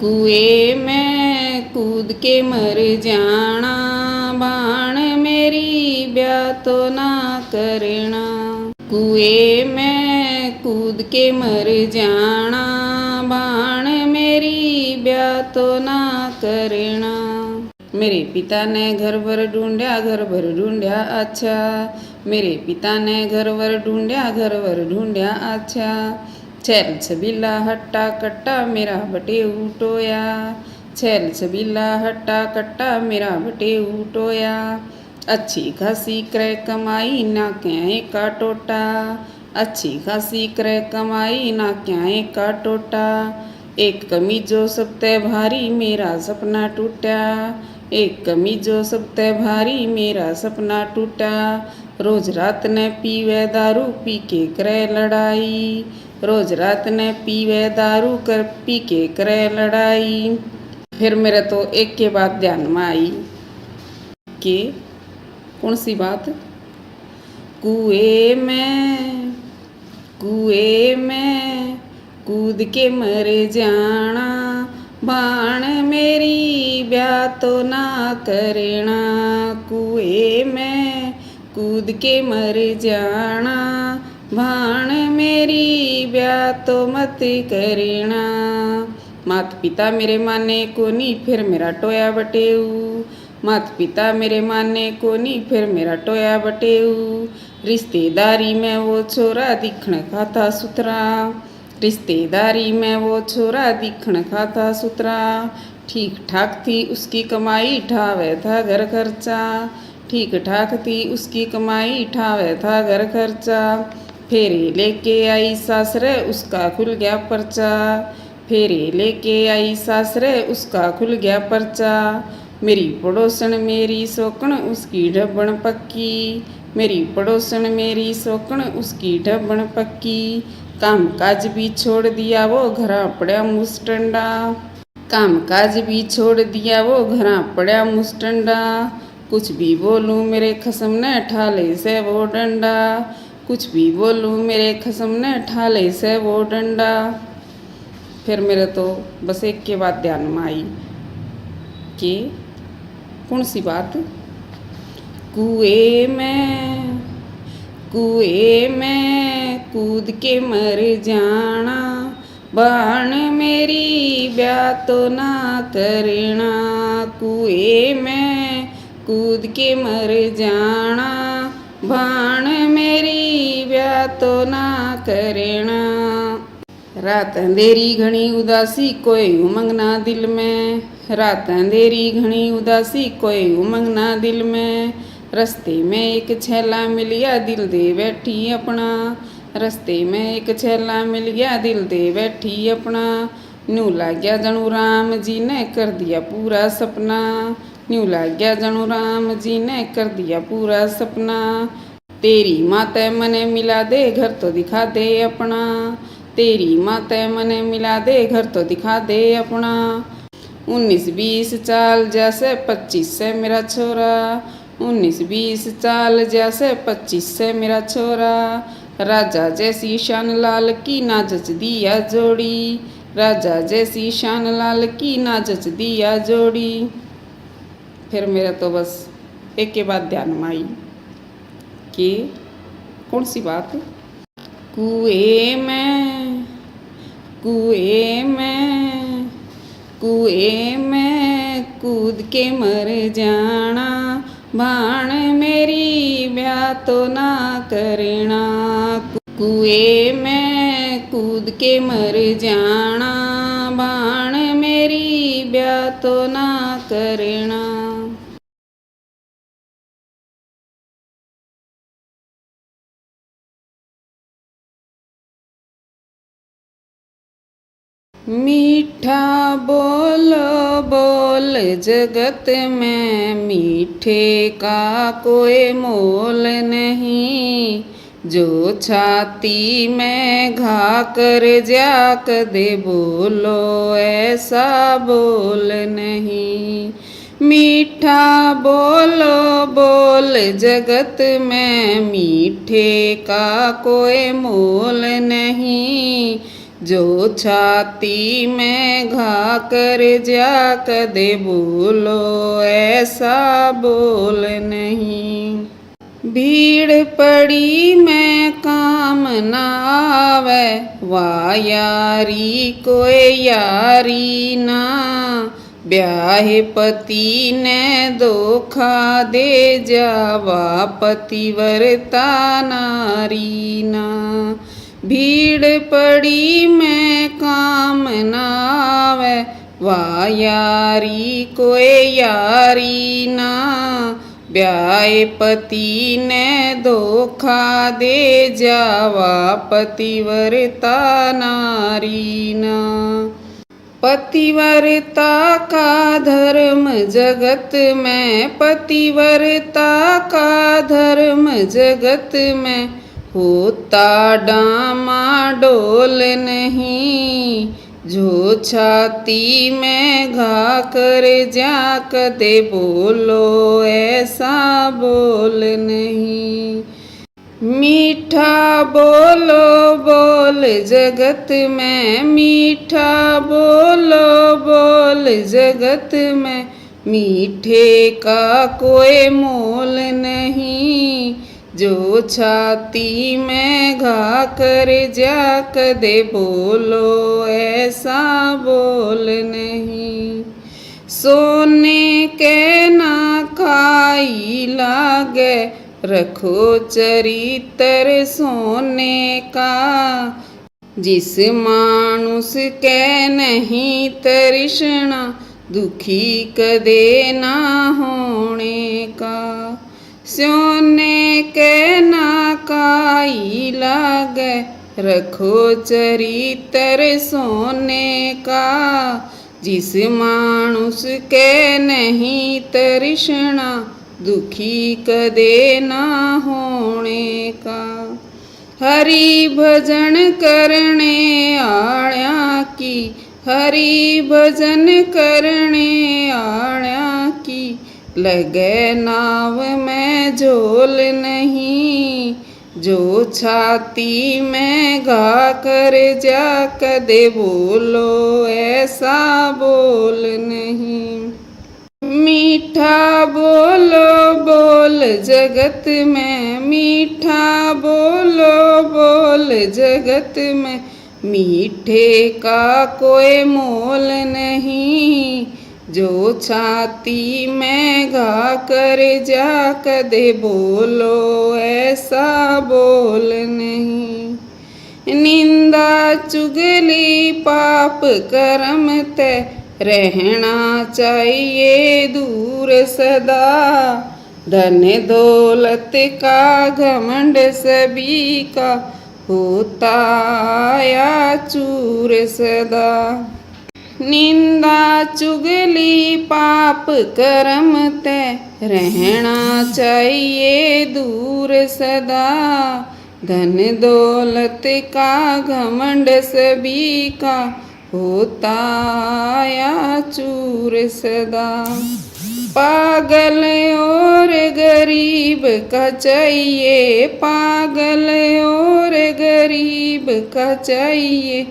कुएं में कूद के मर जाना, भाण मेरी ब्याह तो ना करना। कुएं में कूद के मर जाना, भाण मेरी ब्याह तो ना करना। मेरे पिता ने घर भर ढूंढा, घर भर ढूंढा अच्छा। मेरे पिता ने घर भर ढूंढा, घर भर ढूंढा अच्छा। छैल छबीला हट्टा कट्टा मेरा बटे उटोया। छैल छबीला हट्टा कट्टा मेरा बटे उटोया। अच्छी खासी क्रय कमाई ना क्या का टोटा। अच्छी खासी क्रय कमाई ना क्या का टोटा। एक कमीजो सब तय भारी मेरा सपना टूटा। एक कमीजो सब तय भारी मेरा सपना टूटा। रोज रात ने पीवे दारू पी के करे लड़ाई। रोज रात ने पीवे दारू कर पी के करे लड़ाई। फिर मेरे तो एक के बाद ध्यान में आई कि कौन सी बात। कुएं में कूद के मर जाना, भाण मेरी ब्याह तो ना करना। कुएं में कूद के मर जाना, भाण मेरी ब्याह तो मत करना। मात पिता मेरे माने कोनी फिर मेरा टोया बटेऊ। मात पिता मेरे माने कोनी फिर मेरा टोया बटेऊ। रिश्तेदारी में वो छोरा दिखण खाता सुथरा। रिश्तेदारी में वो छोरा दिखण खाता सुथरा। ठीक ठाक थी उसकी कमाई ठावे था घर खर्चा। ठीक ठाक थी उसकी कमाई ठावे था घर खर्चा। फेरे लेके आई सासरे उसका खुल गया पर्चा। फेरे लेके आई सासरे उसका खुल गया पर्चा। मेरी पड़ोसन मेरी सोकण उसकी ढब्बण पक्की। मेरी पड़ोसन मेरी सोकण उसकी ढब्बण पक्की। काम काज भी छोड़ दिया वो घरा पड़ा मुस्टंडा। काम काज भी छोड़ दिया वो घरा पड़ा मुस्टंडा। कुछ भी बोलूं मेरे खसम ने ठाले से वो डंडा। कुछ भी बोलूं मेरे खसम ने ठाले से वो डंडा। फिर मेरे तो बस एक के बाद ध्यान में आई कि कौन सी बात। कुएं में कूद के मर जाना, भाण मेरी ब्याह तो ना करना। कुएं में कूद के मर जाना, भाण मेरी ब्याह तो ना करना। रात अंधेरी घनी उदासी कोई उमंग ना दिल में। रात अंधेरी घनी उदासी कोई उमंग ना दिल में। रस्ते में एक छैला मिल गया दिल दे बैठी अपना। रस्ते में एक छैला मिल गया दिल दे बैठी अपना। न्यू लाग गया जनू राम जी ने कर दिया पूरा सपना। न्यू लाग गया जनू राम जी ने कर दिया पूरा सपना। तेरी माते मने मिला दे घर तो दिखा दे अपना। तेरी माते मने मिला दे घर तो दिखा दे अपना। 19-20 चाल जैसे 25 से मेरा छोरा। 19-20 चाल जैसे 25 से मेरा छोरा। राजा जैसी शान लाल की नाजच दिया जोड़ी। राजा जैसी शान लाल की नाजच दिया जोड़ी। फिर मेरा तो बस एक के बाद ध्यान में आई कि कौन सी बात। कुएं में कूद के मर जाना, भाण मेरी ब्याह तो ना करना। कुएं में कूद के मर जाना, भाण मेरी ब्याह तो ना करना। मीठा बोल बोल जगत में, मीठे का कोई मोल नहीं। जो छाती में घा कर जाक दे बोलो ऐसा बोल नहीं। मीठा बोलो बोल जगत में, मीठे का कोई मोल नहीं। जो छाती में घा कर जा कदे बोलो ऐसा बोल नहीं। भीड़ पड़ी मैं काम न आवे वाह यारी कोई यारी ना। ब्याहे पति ने धोखा दे जावा पतिव्रता नारी ना। भीड़ पड़ी मैं काम न आवे वाह यारी कोई यारी ना। ब्याहे पति ने धोखा दे जावा पतिव्रता नारी ना। पतिव्रता का धर्म जगत में, पतिव्रता का धर्म जगत में होता डामाडोल नहीं। जो छाती में घा कर जा कदे बोलो ऐसा बोल नहीं। मीठा बोलो बोल जगत में, मीठा बोलो बोल जगत में मीठे का कोई मोल नहीं। जो छाती में घा कर जा कदे बोलो ऐसा बोल नहीं। सोने के ना खाई लागे रखो चरित्र सोने का। जिस मानुष के नहीं तृष्णा दुखी कदे ना होने का। सोने के ना काई लागे रखो चरित्र सोने का। जिस मानुष के नहीं तृष्णा दुखी कदे ना होने का। हरि भजन करने आण्या की, हरि भजन करने आण्या की लगे नाव में झोल नहीं। जो छाती में घा कर जा कदे बोलो ऐसा बोल नहीं। मीठा बोलो बोल जगत में, मीठा बोलो बोल जगत में मीठे का कोई मोल नहीं। जो छाती में घा कर जा कदे बोलो ऐसा बोल नहीं। निंदा चुगली पाप कर्म ते रहना चाहिए दूर सदा। धन दौलत का घमंड सभी का होता या चूर सदा। निंदा चुगली पाप कर्म ते रहना चाहिए दूर सदा। धन दौलत का घमंड सभी का होता या चूर सदा। पागल और गरीब का चाहिए, पागल और गरीब का चाहिए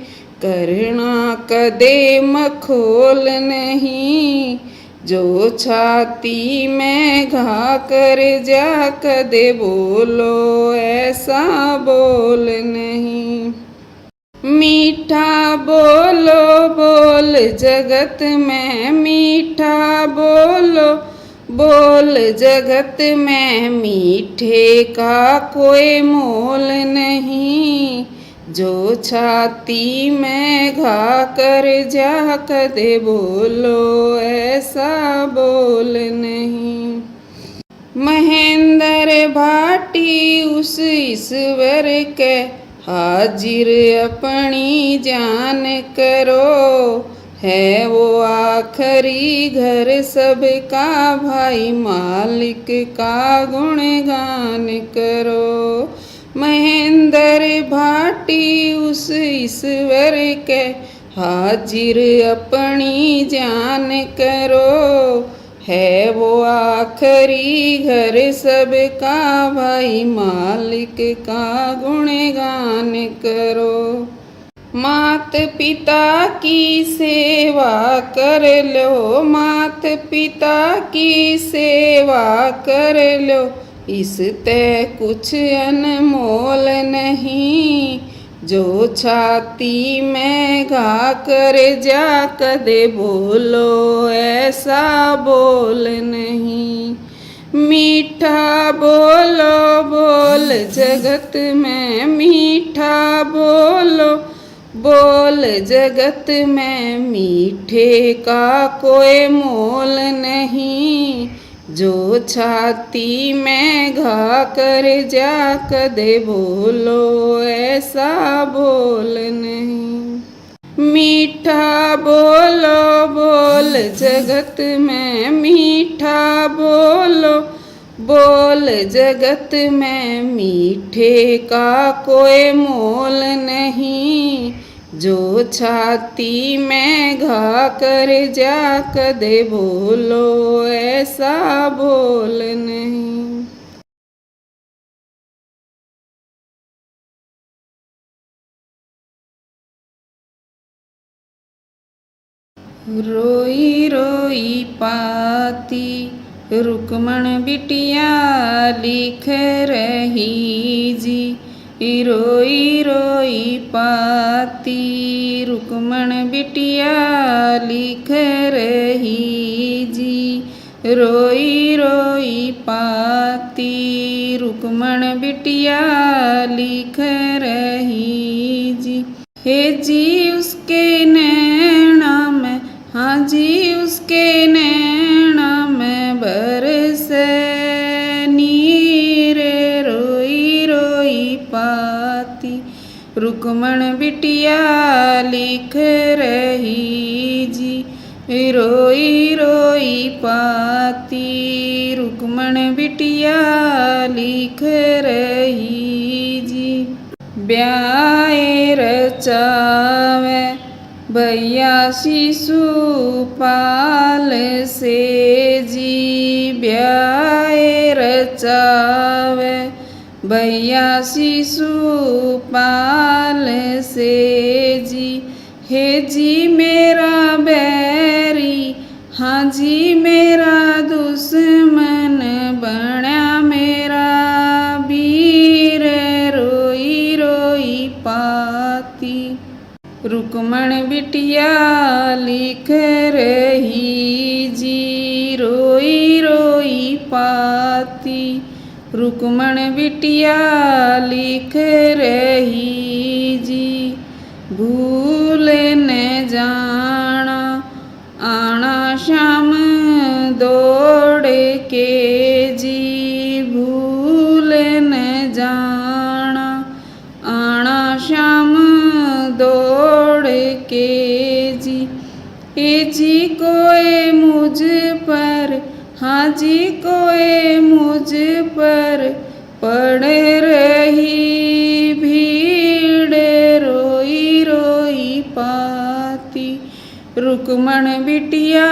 करना कदे मखोल नहीं। जो छाती में घा कर जा कदे बोलो ऐसा बोल नहीं। मीठा बोलो बोल जगत में, मीठा बोलो बोल जगत में मीठे का कोई मोल नहीं। जो छाती में घा कर जा कदे बोलो ऐसा बोल नहीं। महेंद्र भाटी उस ईश्वर के हाजिर अपनी जान करो। है वो आखिरी घर सबका भाई मालिक का गुणगान करो। महेंद्र भाटी उस ईश्वर के हाजिर अपनी जान करो। है वो आखिरी घर सबका भाई मालिक का गुणगान करो। मात पिता की सेवा कर लो, मात पिता की सेवा कर लो, इसते कुछ अनमोल नहीं। जो छाती में घा कर जा कदे बोलो ऐसा बोल नहीं। मीठा बोलो बोल जगत में, मीठा बोलो बोल जगत में, मीठे का कोई मोल नहीं। जो छाती में घा कर जा कदे बोलो ऐसा बोल नहीं। मीठा बोलो बोल जगत में, मीठा बोलो बोल जगत में, मीठे का कोई मोल नहीं। जो छाती में घा कर जा कदे बोलो ऐसा बोल नहीं। रोई रोई पाती रुक्मण बिटिया लिख रही जी। रोई रोई पाती रुक्मण बिटिया लिख रही जी। रोई रोई पाती रुक्मण बिटिया लिख रही जी। हे जी उसके नैना में, हाँ जी उसके नैना में बरसे नीर। रोई रोई पाती रुक्मण बिटिया लिख रही जी। रोई रोई पाती रुक्मण बिटिया लिख रही जी। ब्याए रचावे भैया शिशुपाल से जी। ब्याए रचावे भैया शिशुपाल से जी। हे जी मेरा बैरी, हाँ जी मेरा दुश्मन बना मेरा वीर। रोई रोई पाती रुक्मण बिटिया लिख रही जी। रोई रोई पाती रुक्मण बिटिया लिख रही जी। भूल न जाना आना शाम दौड़ के जी। भूल न जाना आना शाम दौड़ के जी। ए जी कोई मुझ पर, हाँ जी कोई मुझ पर पड़ रही भीड़। रोई रोई पाती रुक्मण बिटिया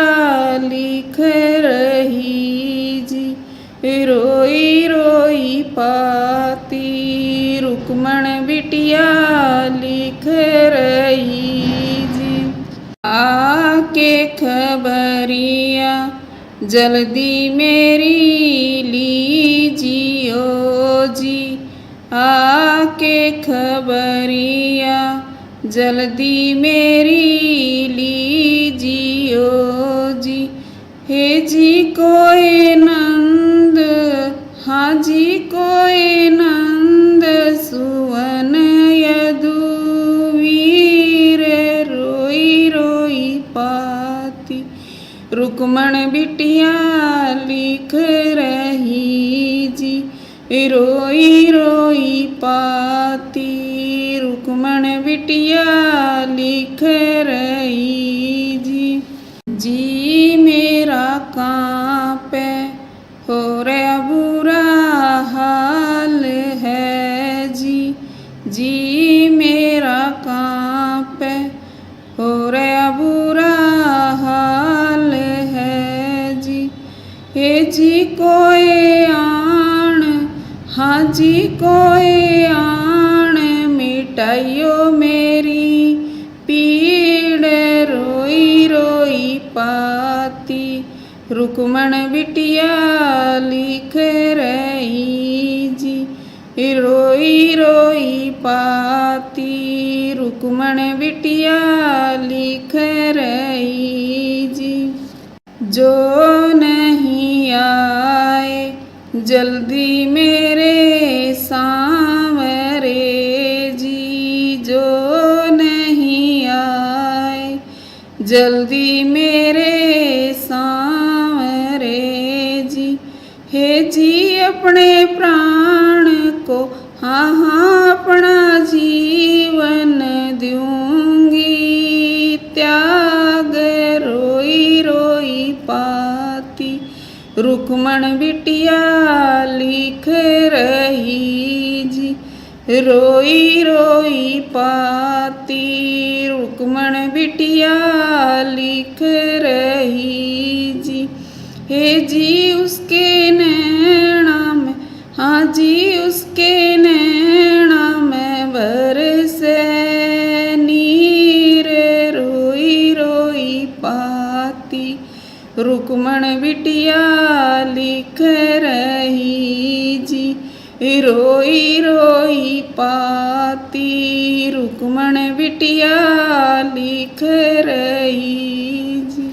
लिख रही जी। रोई रोई पाती रुक्मण बिटिया लिख रही जी। आके खबरिया जल्दी मेरी लीजियो जी। आके खबरिया जल्दी मेरी लीजियो जी। हे जी कोई नंद, हाँ जी कोई नंद सुवन यदुवीर। रोई रोई पाती रुक्मण बिटिया लिख रही जी। रोई रोई पाती रुक्मण बिटिया लिख रही जी। जी मेरा कांपे हो रहा बुरा हाल है जी। जी मेरा कांपे हो रहा बुरा हाल है जी। हे जी कोई आण, हाँ जी कोई आण मिटाइयो मेरी रुक्मण बिटिया लिख रही जी, रोई रोई पाती। रुक्मण बिटिया लिख रही जी, जो नहीं आए जल्दी मेरे सांवरे जी, जो नहीं आए जल्दी मेरे सांवरे जी। हे जी अपने प्राण को, हाँ हाँ अपना जीवन दूंगी त्याग, रोई रोई पाती। रुक्मण बिटिया लिख रही जी, रोई रोई पाती। रुक्मण बिटिया लिख रही जी, हे जी उसके नैना में, हाँ जी उसके नैना में बरसे नीर, रोई रोई पाती। रुक्मण बिटिया लिख रही जी, रोई रोई पाती। रुक्मण बिटिया लिख रही जी।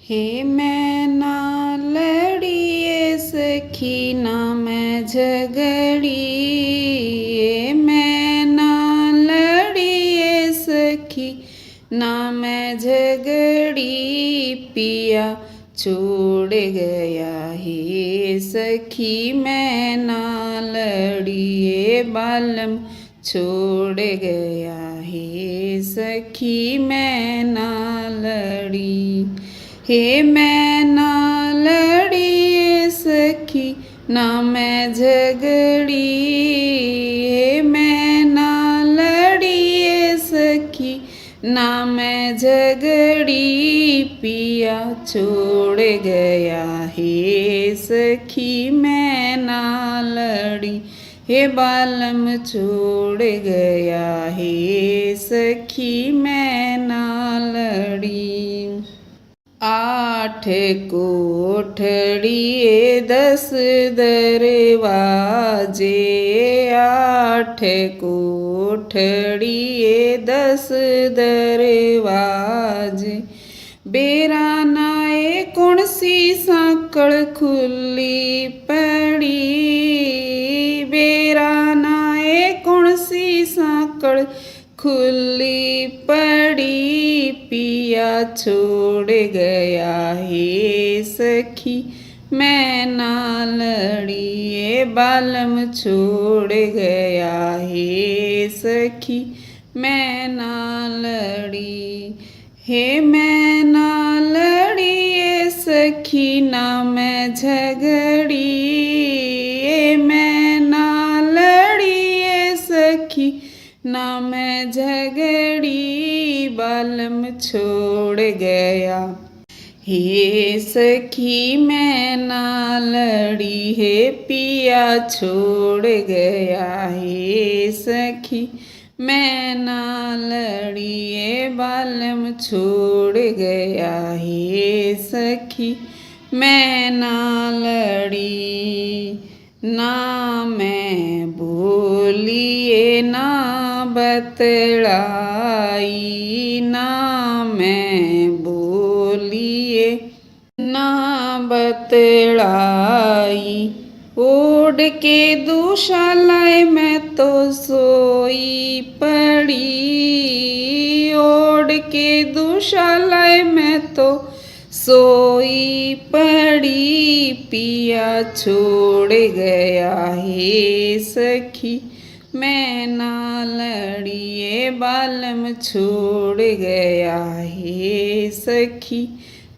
हे मैं ना लड़िए सखी ना मैं झगड़ी, हे मैं ना लड़िए सखी ना मैं झगड़ी, पिया छोड़ गया हे सखी मैं ना लड़िए, बालम छोड़ गया हे सखी मैं ना लड़ी। हे मैं ना लड़ी सखी ना मैं झगड़ी, हे मैं ना लड़ी सखी ना मैं झगड़ी, पिया छोड़ गया हे सखी मैं ना लड़ी, हे बालम छोड़ गया हे सखी मैं ना लड़ी। 8 कोठड़िए 10 दरवाजे, 8 कोठड़िए 10 दरवाजे, बेरा नाए कौन सी सांकड़ खुली पड़ी, बेरा नाए कौन सी सांकड़ खुली पड़ी, पिया छोड़ गया हे सखी मैं ना लड़ी, बालम छोड़ गया हे सखी मैं ना लड़ी। हे मैं ना लड़ी सखी ना मैं झगड़ी, हे मैं ना लड़ी सखी ना मैं झगड़ी, बालम छोड़ गया हे सखी मैं ना लड़ी, हे पिया छोड़ गया हे सखी मैं ना लड़ी, हे बालम छोड़ गया हे सखी मैं ना लड़ी। ना मैं बोलिए ना बतलाई, ना मैं बोलिए ना बतलाई, ओढ़ के दुशालाए मैं तो सोई पड़ी, ओढ़ के दुशालाए मैं तो सोई पड़ी, पिया छोड़ गया हे सखी मैं ना लड़ी, बालम छोड़ गया हे सखी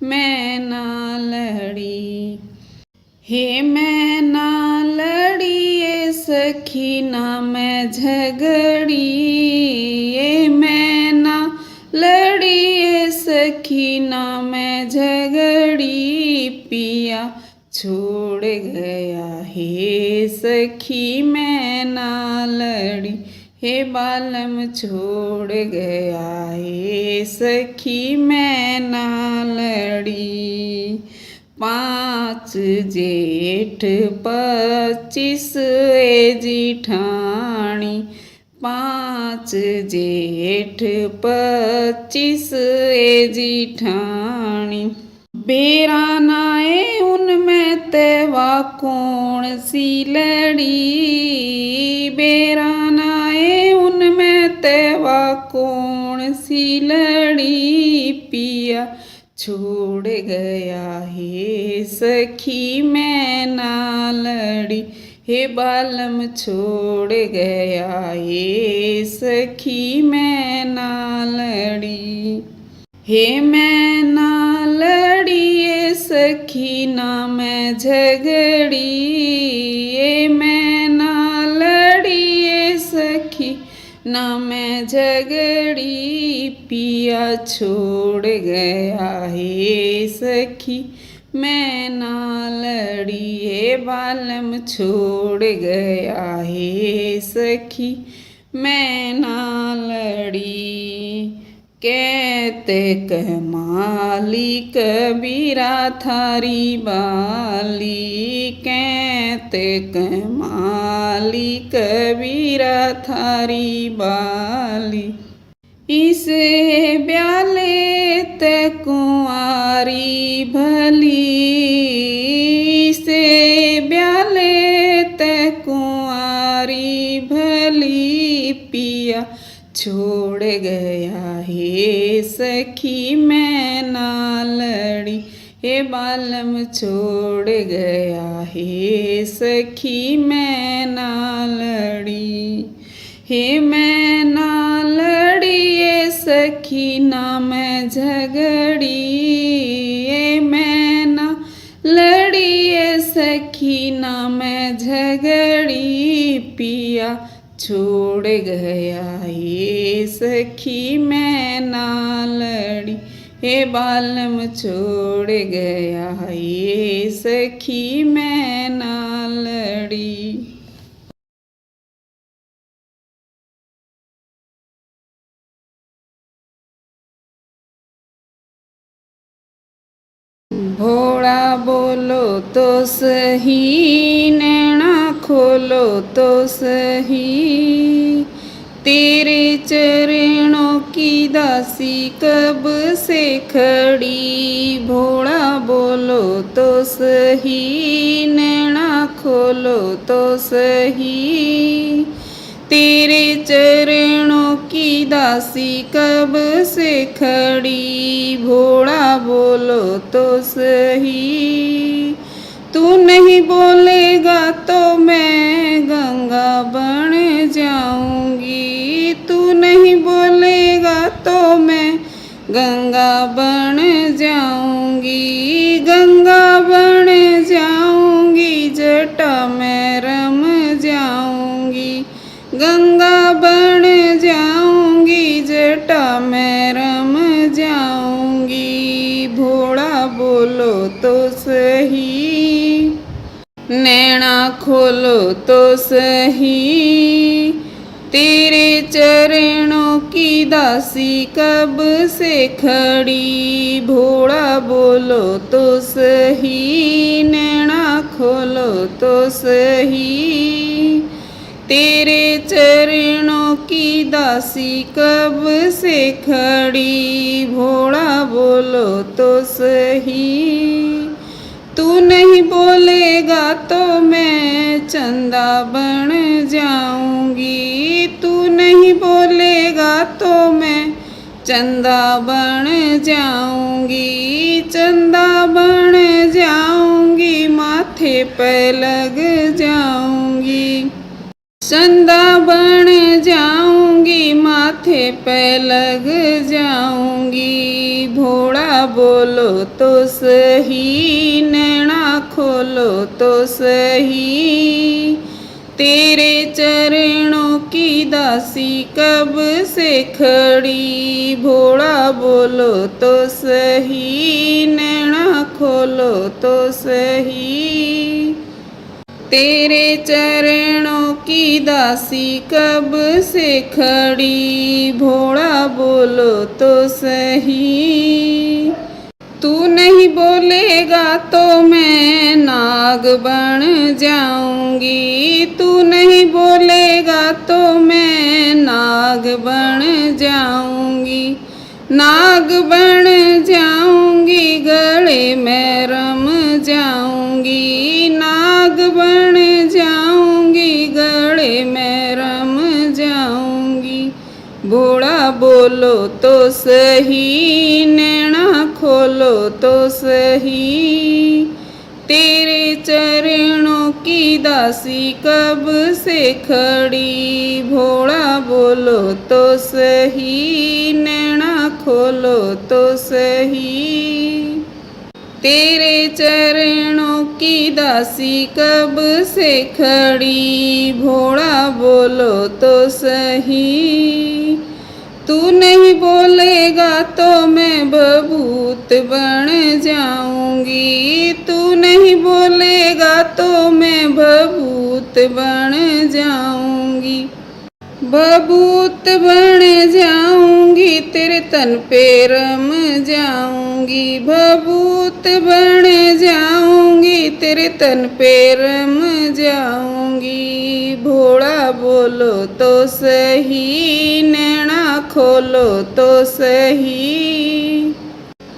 मैं ना लड़ी। हे मैं ना लड़ी सखी ना मैं झगड़ी, हे मैं ना लड़ी सखी ना मैं झगड़ी, पिया छोड़ गया हे सखी मैं ना लड़ी, हे बालम छोड़ गया हे सखी मैं ना लड़ी। 5 जेठ 25 जेठाणी, 5 जेठ 25 जेठाणी। बेरानाए उनमें तेवा कौन सी लड़ी, बेरानाए उनमें तेवा कौन सी लड़ी। पिया छोड़ गया हे सखी मैं ना लड़ी, हे बालम छोड़ गया हे सखी मैं ना लड़ी। हे मैं ना लड़ी ये सखी ना मैं झगड़ी, ये मैं ना लड़ी ये सखी ना मैं झगड़ी। पिया छोड़ गया हे सखी मैं ना लड़ी, हे बालम छोड़ गया हे सखी मैं ना लड़ी। कहते कमाली कबीरा थारी बाली, कहते कमाली कबीरा थारी बाली। इसे ब्याले ते कुंवारी भली, इसे ब्याले ते कुंवारी भली। पिया छोड़ गया हे सखी मैं ना लड़ी, हे बालम छोड़ गया हे सखी मैं ना लड़ी। हे मैं ना लड़ी ये सखी ना मैं झगड़ी, ये मैं ना लड़ी ये सखी ना मैं झगड़ी। पिया छोड़ गया ये सखी मैं ना लड़ी, हे बालम छोड़ गया ये सखी मैं ना लड़ी। भोला बोलो तो सही, नैना खोलो तो सही। तेरे चरणों की दासी कब से खड़ी, भोला बोलो तो सही, नैना खोलो तो सही। तेरे चरणों की दासी कब से खड़ी, भोला बोलो तो सही। तू नहीं बोलेगा तो मैं गंगा बन जाऊंगी, तू नहीं बोलेगा तो मैं गंगा बन जाऊंगी, गंगा बन जाऊंगी, जटा में रम जाऊंगी, गंगा बन जाऊंगी, जटा में रम जाऊंगी। भोला बोलो तो सही, नैना खोलो तो सही। तेरे चरणों की दासी कब से खड़ी, भोला बोलो तो सही, नैना खोलो तो सही। तेरे चरणों की दासी कब से खड़ी, भोला बोलो तो सही। तू नहीं बोलेगा तो मैं चंदा बन जाऊंगी, तू नहीं बोलेगा तो मैं चंदा बन जाऊंगी, चंदा बन जाऊंगी, माथे पे लग जाऊंगी, चंदा बन जाऊंगी, माथे पे लग जाऊंगी। भोला बोलो तो सही, नैना खोलो तो सही। तेरे चरणों की दासी कब से खड़ी, भोला बोलो तो सही, नैना खोलो तो सही। तेरे चरणों की दासी कब से खड़ी, भोला बोलो तो सही। तू नहीं बोलेगा तो मैं नाग बन जाऊंगी, तू नहीं बोलेगा तो मैं नाग बन जाऊंगी। नाग बन जाऊंगी, गले में रम जाऊंगी, नाग बन जाऊंगी, गले में रम जाऊंगी। भोला बोलो तो सही, नैना खोलो तो सही। तेरे चरणों की दासी कब से खड़ी, भोला बोलो तो सही, नैना खोलो तो सही। तेरे चरणों की दासी कब से खड़ी, भोला बोलो तो सही। तू नहीं बोलेगा तो मैं बबूत बन जाऊंगी, तू नहीं बोलेगा तो मैं बबूत बन जाऊंगी। बबूत बन जाऊंगी, तेरे तन पे रम जाऊंगी, बबूत बन जाऊंगी, तेरे तन पे रम जाऊंगी। भोला बोलो तो सही, नैना खोलो तो सही।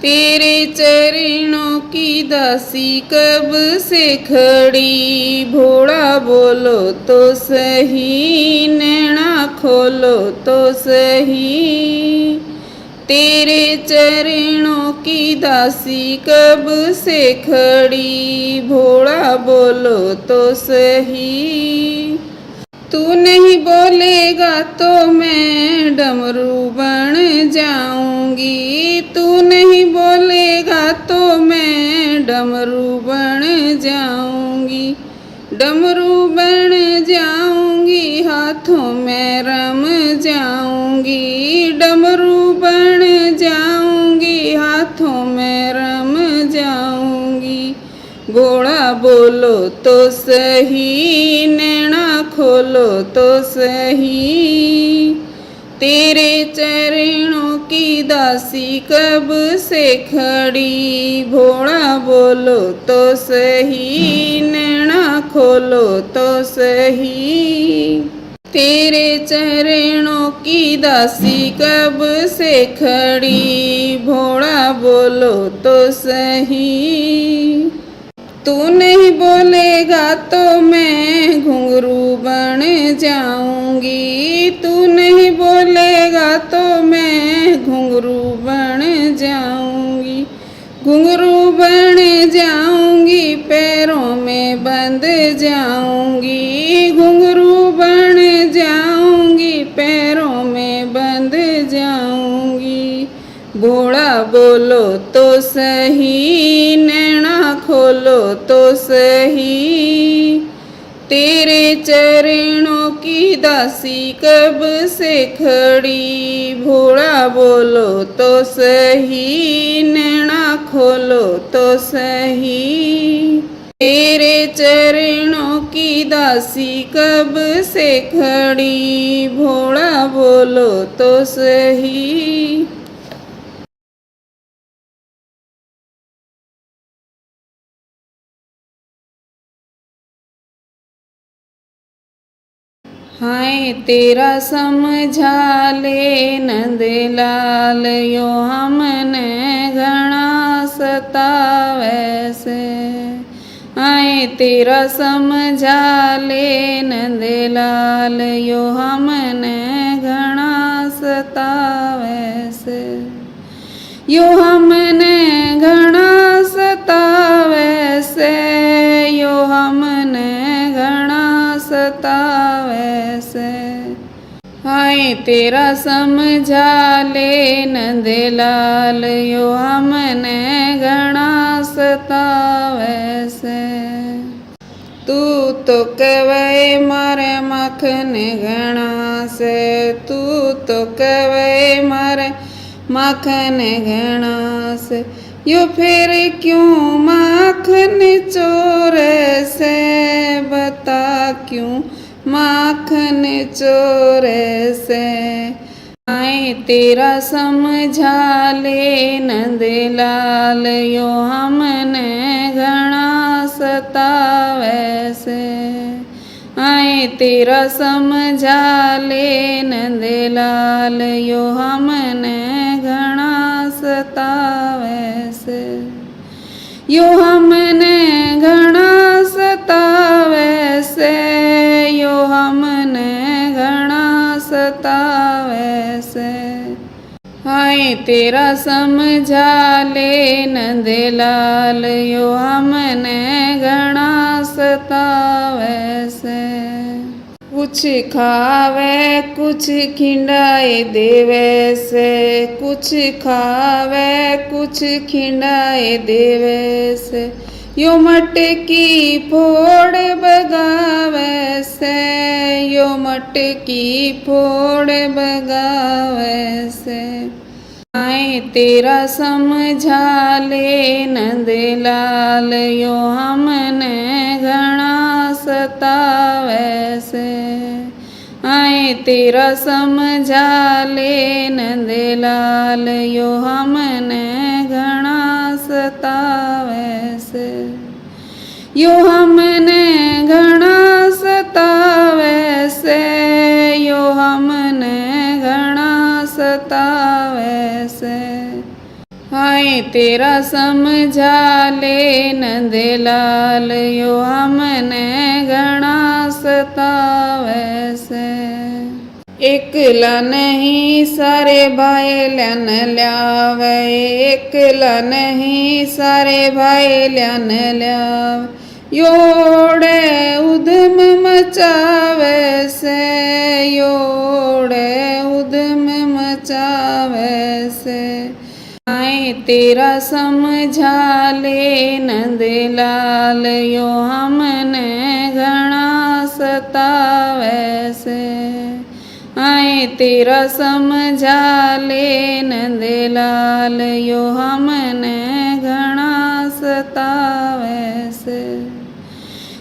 तेरे चरणों की दासी कब से खड़ी, भोला बोलो तो सही, नैना खोलो तो सही। तेरे चरणों की दासी कब से खड़ी, भोला बोलो तो सही। तू नहीं बोलेगा तो मैं डमरू बन जाऊंगी, तू नहीं बोलेगा तो मैं डमरू बन जाऊंगी। डमरू बन जाऊंगी, हाथों में रम जाऊंगी, डमरू बन जाऊंगी, हाथों में रम जाऊंगी। भोला बोलो तो सही, नैना खोलो तो सही। तेरे चरणों की दासी कब से खड़ी, भोला बोलो तो सही, नैना खोलो तो सही। तेरे चरणों की दासी कब से खड़ी, भोला बोलो तो सही। तू नहीं बोलेगा तो मैं घुंघरू बन जाऊंगी, तू नहीं बोलेगा तो मैं घुंघरू बन जाऊंगी। घुंघरू बन जाऊंगी, पैरों में बंद जाऊंगी, घुंघरू बन जाऊंगी, पैरों में बंद जाऊंगी। भोला बोलो तो सही, नैना खोलो तो सही। तेरे चरणों की दासी कब से खड़ी, भोला बोलो तो सही, नैना खोलो तो सही। तेरे चरणों की दासी कब से खड़ी, भोला बोलो तो सही। हाय तेरा समझा ले नंदलाल, यो हमने घना सतावे से। हाय तेरा समझा ले नंदलाल, यो हमने घना सतावे से। यो हमने घना सतावे से, यो हमने घना सतावे से। हाय तेरा समझा ले नंदलाल, यो हमने घना सतावे से। तू तो कहवे मारे माखन घना से, तू तो कहवे मारे माखन घना से। यो फिर क्यों माखन चोरे से, बता क्यों माखन चोरे से। आए तेरा समझा ले नंदलाल, यो हमने घना सतावे से। आए तेरा समझा ले नंदलाल, यो हमने घना सतावे से। यो हमने घना सतावे से, यो हमने घना सतावे से। हाय तेरा समझा ले नंदलाल, यो हमने घना सतावे से। कुछ खावे कुछ खिंडाए देवे से, कुछ खावे कुछ खिंडाए देवे से। यो मटकी फोड़ बगावे से, यो मटकी फोड़ बगावे से। आए तेरा समझा ले नंदलाल, यो हमने घना सतावे से। आए तेरा समझा ले नंदलाल, यो हमने घना सतावे से। यो हमने घना सतावे से, यो हमने घना सतावे से। हाय तेरा समझा ले नंदलाल, यो हमने घना सतावे से। एकला नहीं सारे भाई ल्यान ल्यावे, एकला नहीं सारे भाई ल्यान ल्यावे। योड़े उधम मचावे से, योड़े उधम मचावे से। आए तेरा समझा ले नंदलाल, यो हमने घना सतावे से। आए तेरा समझा ले नंदलाल, यो हमने घना सतावे से।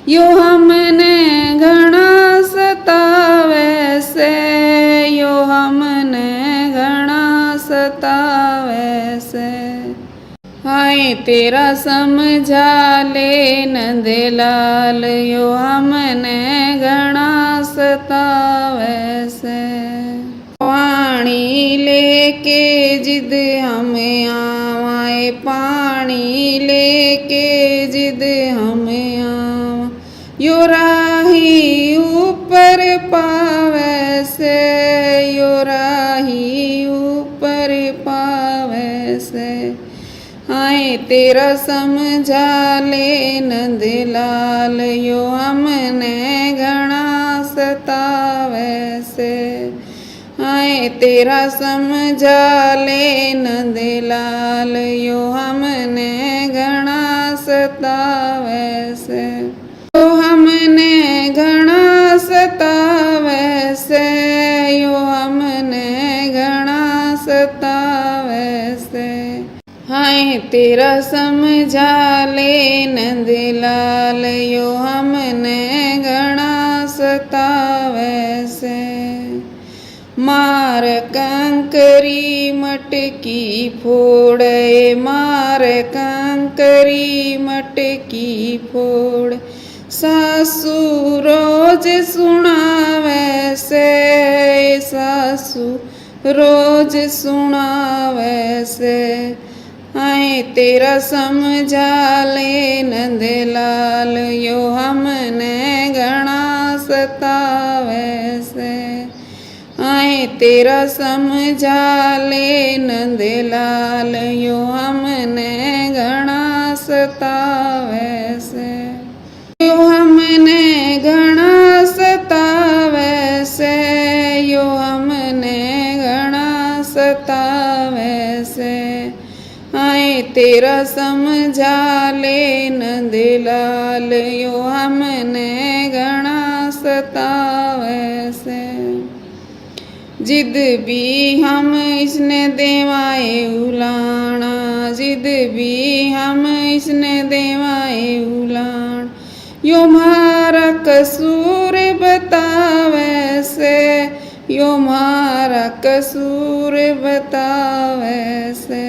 यो हमने घना सतावे से, यो हमने घना सतावे से। हाय तेरा समझा ले नंदलाल, यो हमने घना सतावे से। पानी लेके जिद हमें आवाए, पानी लेके जिद हमें आवा। यो राही ऊपर पावे से, यो राही ऊपर पावे से। आए तेरा समझा ले नंदलाल, यो हमने घना सतावे से। आए तेरा समझा ले नंदलाल, यो हमने घना सतावे से। यो हमने घना सतावे से, यो हमने घना सतावे से। हाय तेरा समझा ले नंदलाल, यो हमने घना सतावे से। मार कंकरी मटकी फोड़े, मार कंकरी मटकी फोड़। सासू रोज सुनावे से, सासू रोज सुनावे से। आए तेरा समझा ले नंदलाल, यो हमने घना सतावे से। आए तेरा समझा ले नंदलाल, यो हमने घना सतावे से। यो हमने घना सतावे से, यो हमने घना सतावे से। आए ते तेरा समझा ले नंदलाल यो हमने घना सतावे से। जिद भी हम इसने देवाए उलाना, जिद भी हम इसने देवाए उलान। यो मारा कसूर बतावे से, यो मारा कसूर बतावे से।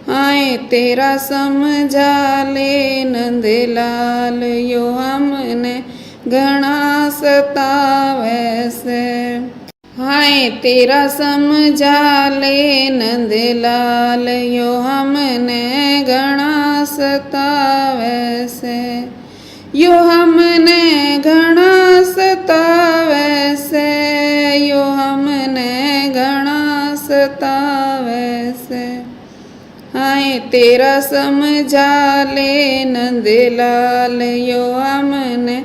आए तेरा समझा ले नंदलाल यो हमने घना सतावे से। हाय तेरा समझा ले नंदलाल यो हमने घना सतावे से। यो हमने घना सतावे से, यो हमने घना सतावे से। हाय तेरा समझा ले नंदलाल यो हमने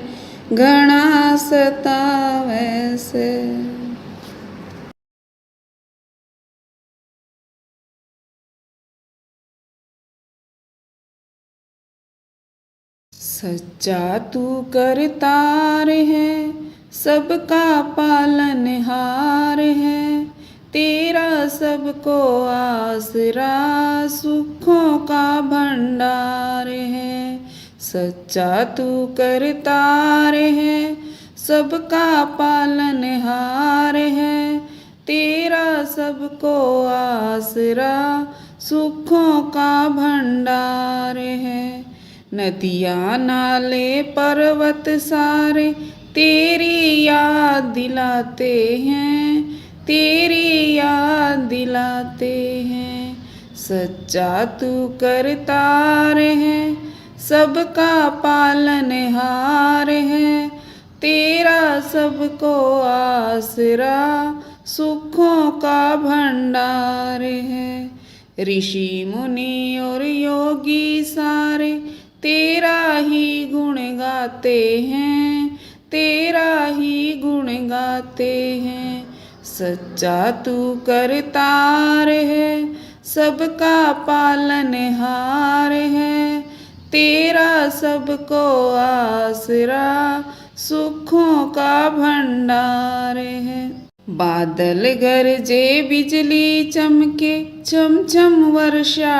घना सतावे से। सच्चा तू करतार है, सबका पालनहार है। तेरा सबको आसरा, सुखों का भंडार है। सच्चा तू करतार है, सबका पालनहार है। तेरा सबको आसरा, सुखों का भंडार है। नदियाँ नाले पर्वत सारे तेरी याद दिलाते हैं, तेरी याद दिलाते हैं। सच्चा तू करतार है, सबका पालनहार है। तेरा सबको आसरा, सुखों का भंडार है। ऋषि मुनि और योगी सारे तेरा ही गुण गाते हैं, तेरा ही गुण गाते हैं। सच्चा तू करतार है, सबका पालनहार है। तेरा सबको आसरा, सुखों का भंडार है। बादल गरजे बिजली चमके, छम छम वर्षा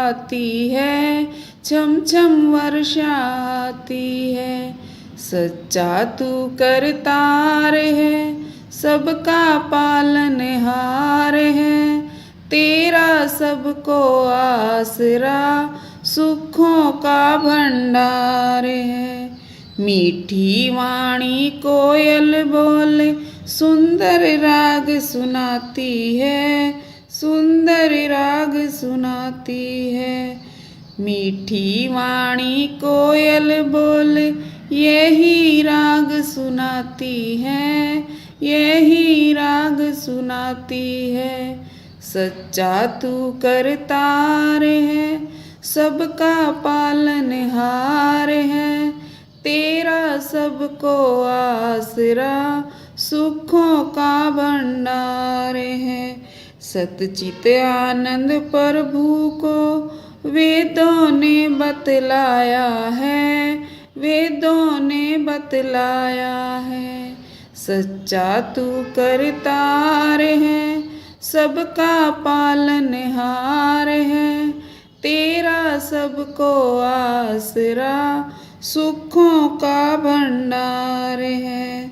आती है, छम छम वर्षा आती है। सच्चा तू करतार है, सबका पालनहार है। तेरा सबको आसरा, सुखों का भंडार है। मीठी वाणी कोयल बोले, सुंदर राग सुनाती है, सुंदर राग सुनाती है। मीठी वाणी कोयल बोले, यही राग सुनाती है, यही राग सुनाती है। सच्चा तू करतार है, सबका पालनहार है। तेरा सबको आसरा, सुखों का भंडार है। सतचित आनंद प्रभु को वेदों ने बतलाया है, वेदों ने बतलाया है। सच्चा तू करतार है, सबका पालनहार है। तेरा सबको आसरा, सुखों का भंडार है।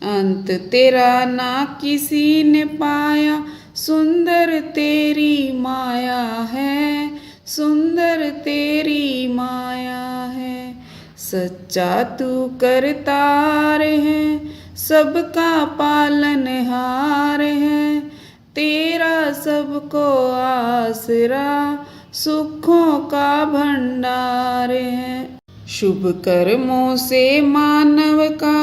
अंत तेरा ना किसी ने पाया, सुंदर तेरी माया है, सुंदर तेरी माया है। सच्चा तू करतार है, सबका पालनहार है। तेरा सबको आसरा, सुखों का भंडार है। शुभ कर्मों से मानव का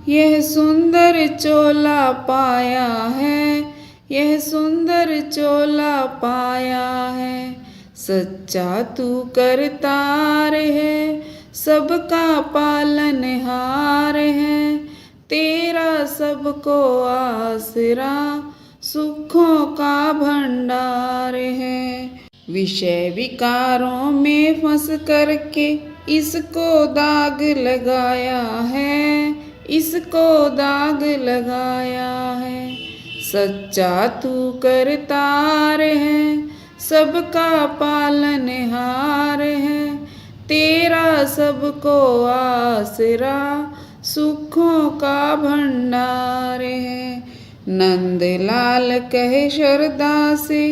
यह सुंदर चोला पाया है, यह सुंदर चोला पाया है। सच्चा तू करतार है, सबका पालनहार है। तेरा सबको आसरा, सुखों का भंडार है। विषय विकारों में फंस करके इसको दाग लगाया है, इसको दाग लगाया है। सच्चा तू करतार है, सबका पालनहार है, तेरा सबको आसरा, सुखों का भंडार है। नंदलाल कहे श्रद्धा से,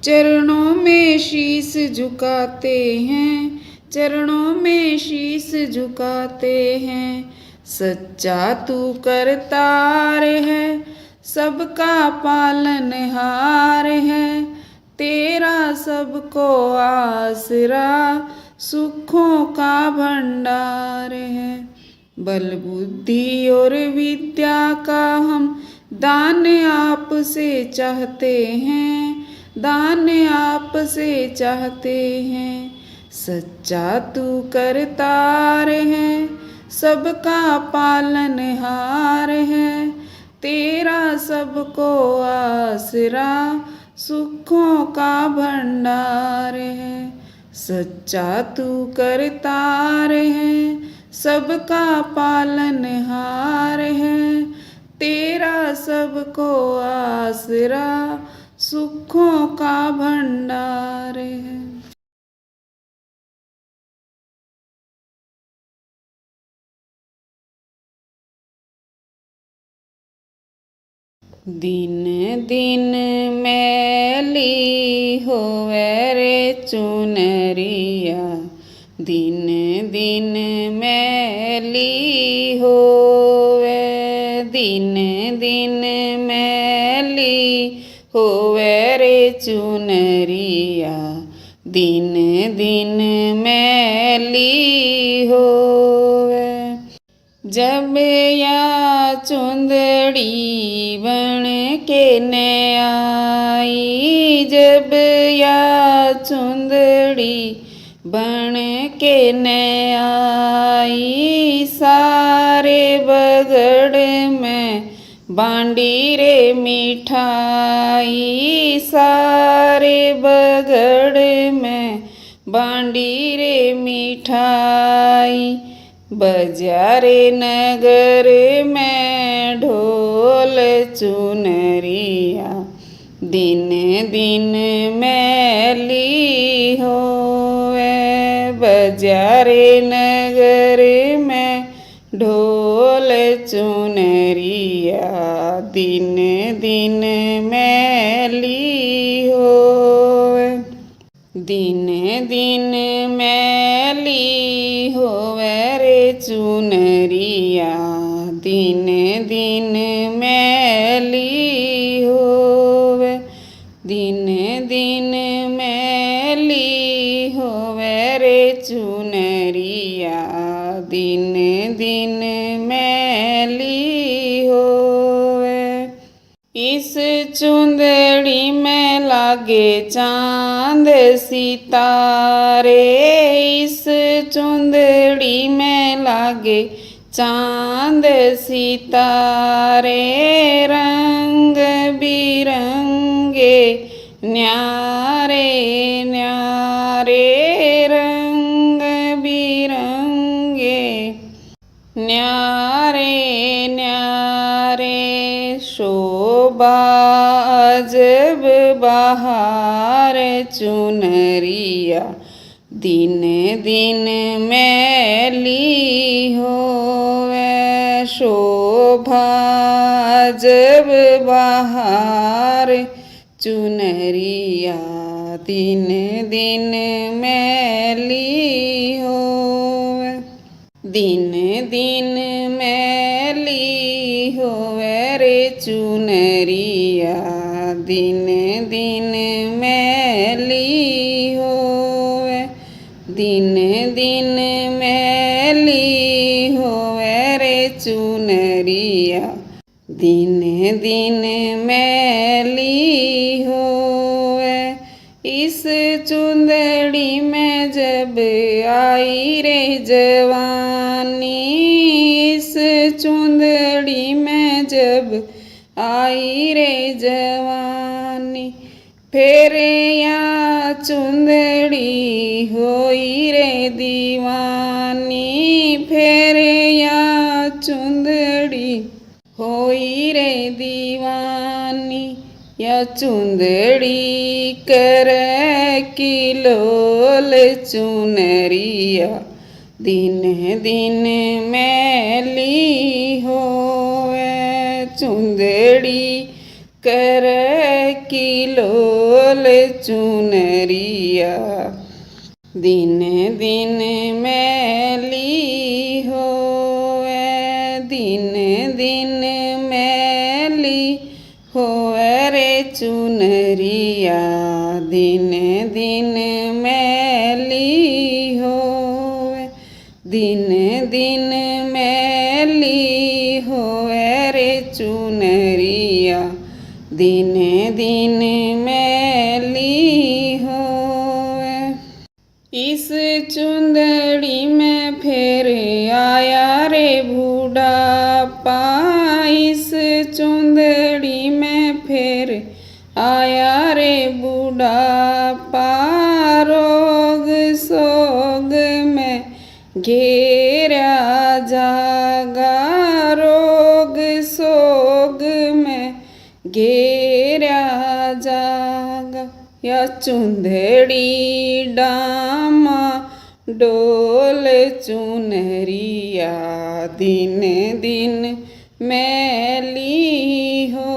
चरणों में शीस झुकाते हैं, चरणों में शीस झुकाते हैं। सच्चा तू करतार है, सबका पालनहार है, तेरा सबको आसरा, सुखों का भंडार है। बल बुद्धि और विद्या का हम दान आप से चाहते हैं, दान आप से चाहते हैं। सच्चा तू करतार है, सबका पालनहार है, तेरा सबको आसरा, सुखों का भंडार है। सच्चा तू करतार है, सबका पालनहार है, तेरा सबको आसरा, सुखों का भंडार है। दिन दिन मैली होवे रे चुनरिया, दिन दिन मैली होवे, दिन दिन मैली होवे रे चुनरिया, दिन दिन मैली होवे। जब या चुंदड़ी बन के न आई, जब या चुंदड़ी बन के न आई, सारे बगड़ में बांडी रे मिठाई, सारे बगड़ में बांडी रे मिठाई। बजारे नगर में ढोल चुनरिया, दिन दिन मैली होवे। बजारे नगर में ढोल चुनरिया, दिन दिन मैली होवे। दिन दिन मैली होवे रे चुनरिया, दिन दिन मैली होवे, दिन दिन मैली होवे रे चुनरिया, दिन दिन मैली होवे। इस चुंदड़ी में लागे चांद सितारे, इस चुंदड़ी में लागे चांद सितारे, रंग बिरंगे न्यारे न्यारे, रंग बिरंगे न्यारे न्यारे। शोभा अजब बहार चुनरिया, दिन दिन मैली होवे। शोभा अजब बहार चुनरिया, दिन दिन मैली होवे। दिन दिन मैली होवे रे चुनरिया, दिन दिन मैली होवे। दिन दिन मैली होवे रे चुनरिया, दिन दिन मैली होवे। इस चुंदड़ी में जब आई रे जवानी, इस चुंदड़ी में जब आई रे जवानी, फेरे या चुंदड़ी होई रे दीवानी, फेरे या चुंदड़ी होई रे दीवानी, या चुंदड़ी करे किलोल चुनरिया, दिन दिन मैली होवे। चुंदड़ी करे किलोल चुनरिया, दिन दिन मैली होवे। दिन दिन मैली होवे रे चुनरिया, दिन दिन मैली होवे। दिन दिन मैली होवे रे चुनरिया, दिन दिन मैली होवे। इस चुंदड़ी में फिर आया रे बुढ़ापा, इस चुंदड़ी में फिर आया रे बुढ़ापा, रोग सोग में घेरा जागा, रोग सोग में घेरा जागा, या चुंदड़ी डामा डोल चुनरिया, दिन दिन मैली हो।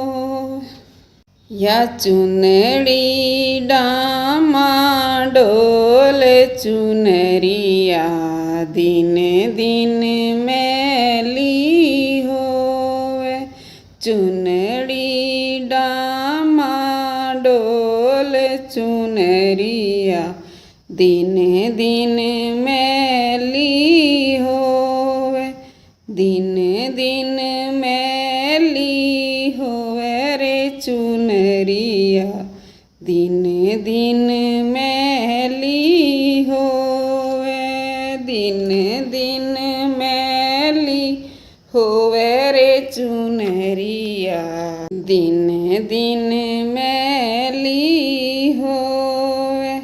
या चुनड़ी डामा डोल चुनरिया, दिन दिन मैली होवे। चुनड़ी डामा डोल चुनरिया, दिन दिन मैली होवे। दिन दिन मैली होवे रे चुनरिया, दिन दिन मैली होवे। दिन दिन मैली होवे रे चुनरिया, दिन दिन मैली होवे।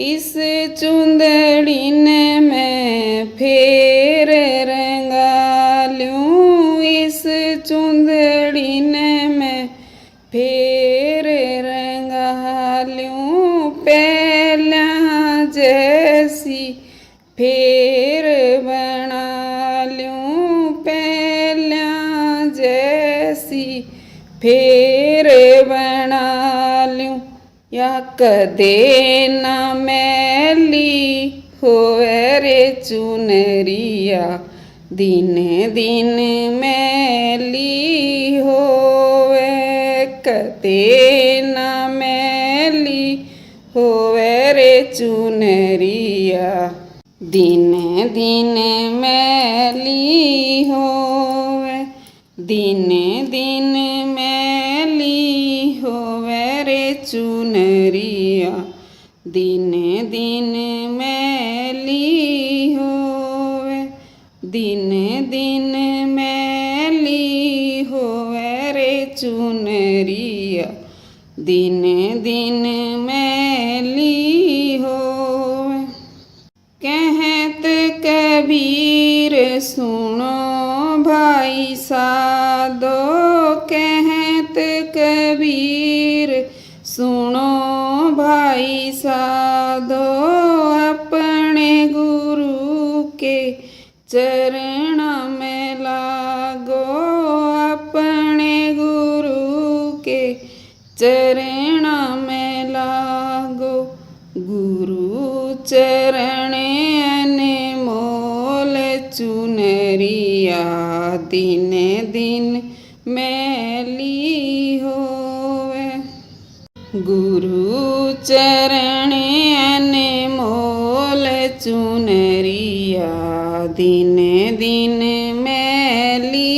इस चुंदड़ी ने मैं फेर रंगा लूं, इस चुंदड़ी ने मैं फेर रंगा लूं, पहला जैसी फेर बना लूं, पहला जैसी फेर बना लूं, या कदे न मैली होवे रे चुनरिया, दिन दिन मैली होवे। कदे न मैली होवे रे चुनरिया, दिन दिन मैली होवे। दिन दिन मैली होवे रे चुनरिया, दिन दिन मैली होवे। दिन दिन मैली होवे रे चुनरिया, दिन दिन मैली होवे। कहत कबीर सुनो भाई साधो, कहत कबीर सुनो भाई साधो, अपने गुरु के चरण में लागो, अपने गुरु के चरण में लागो। गुरु चरण अनमोल चुनरिया, दिन दिन मैली होवे। गुरु चरण अनमोल चुनरिया, दिन दिन मैली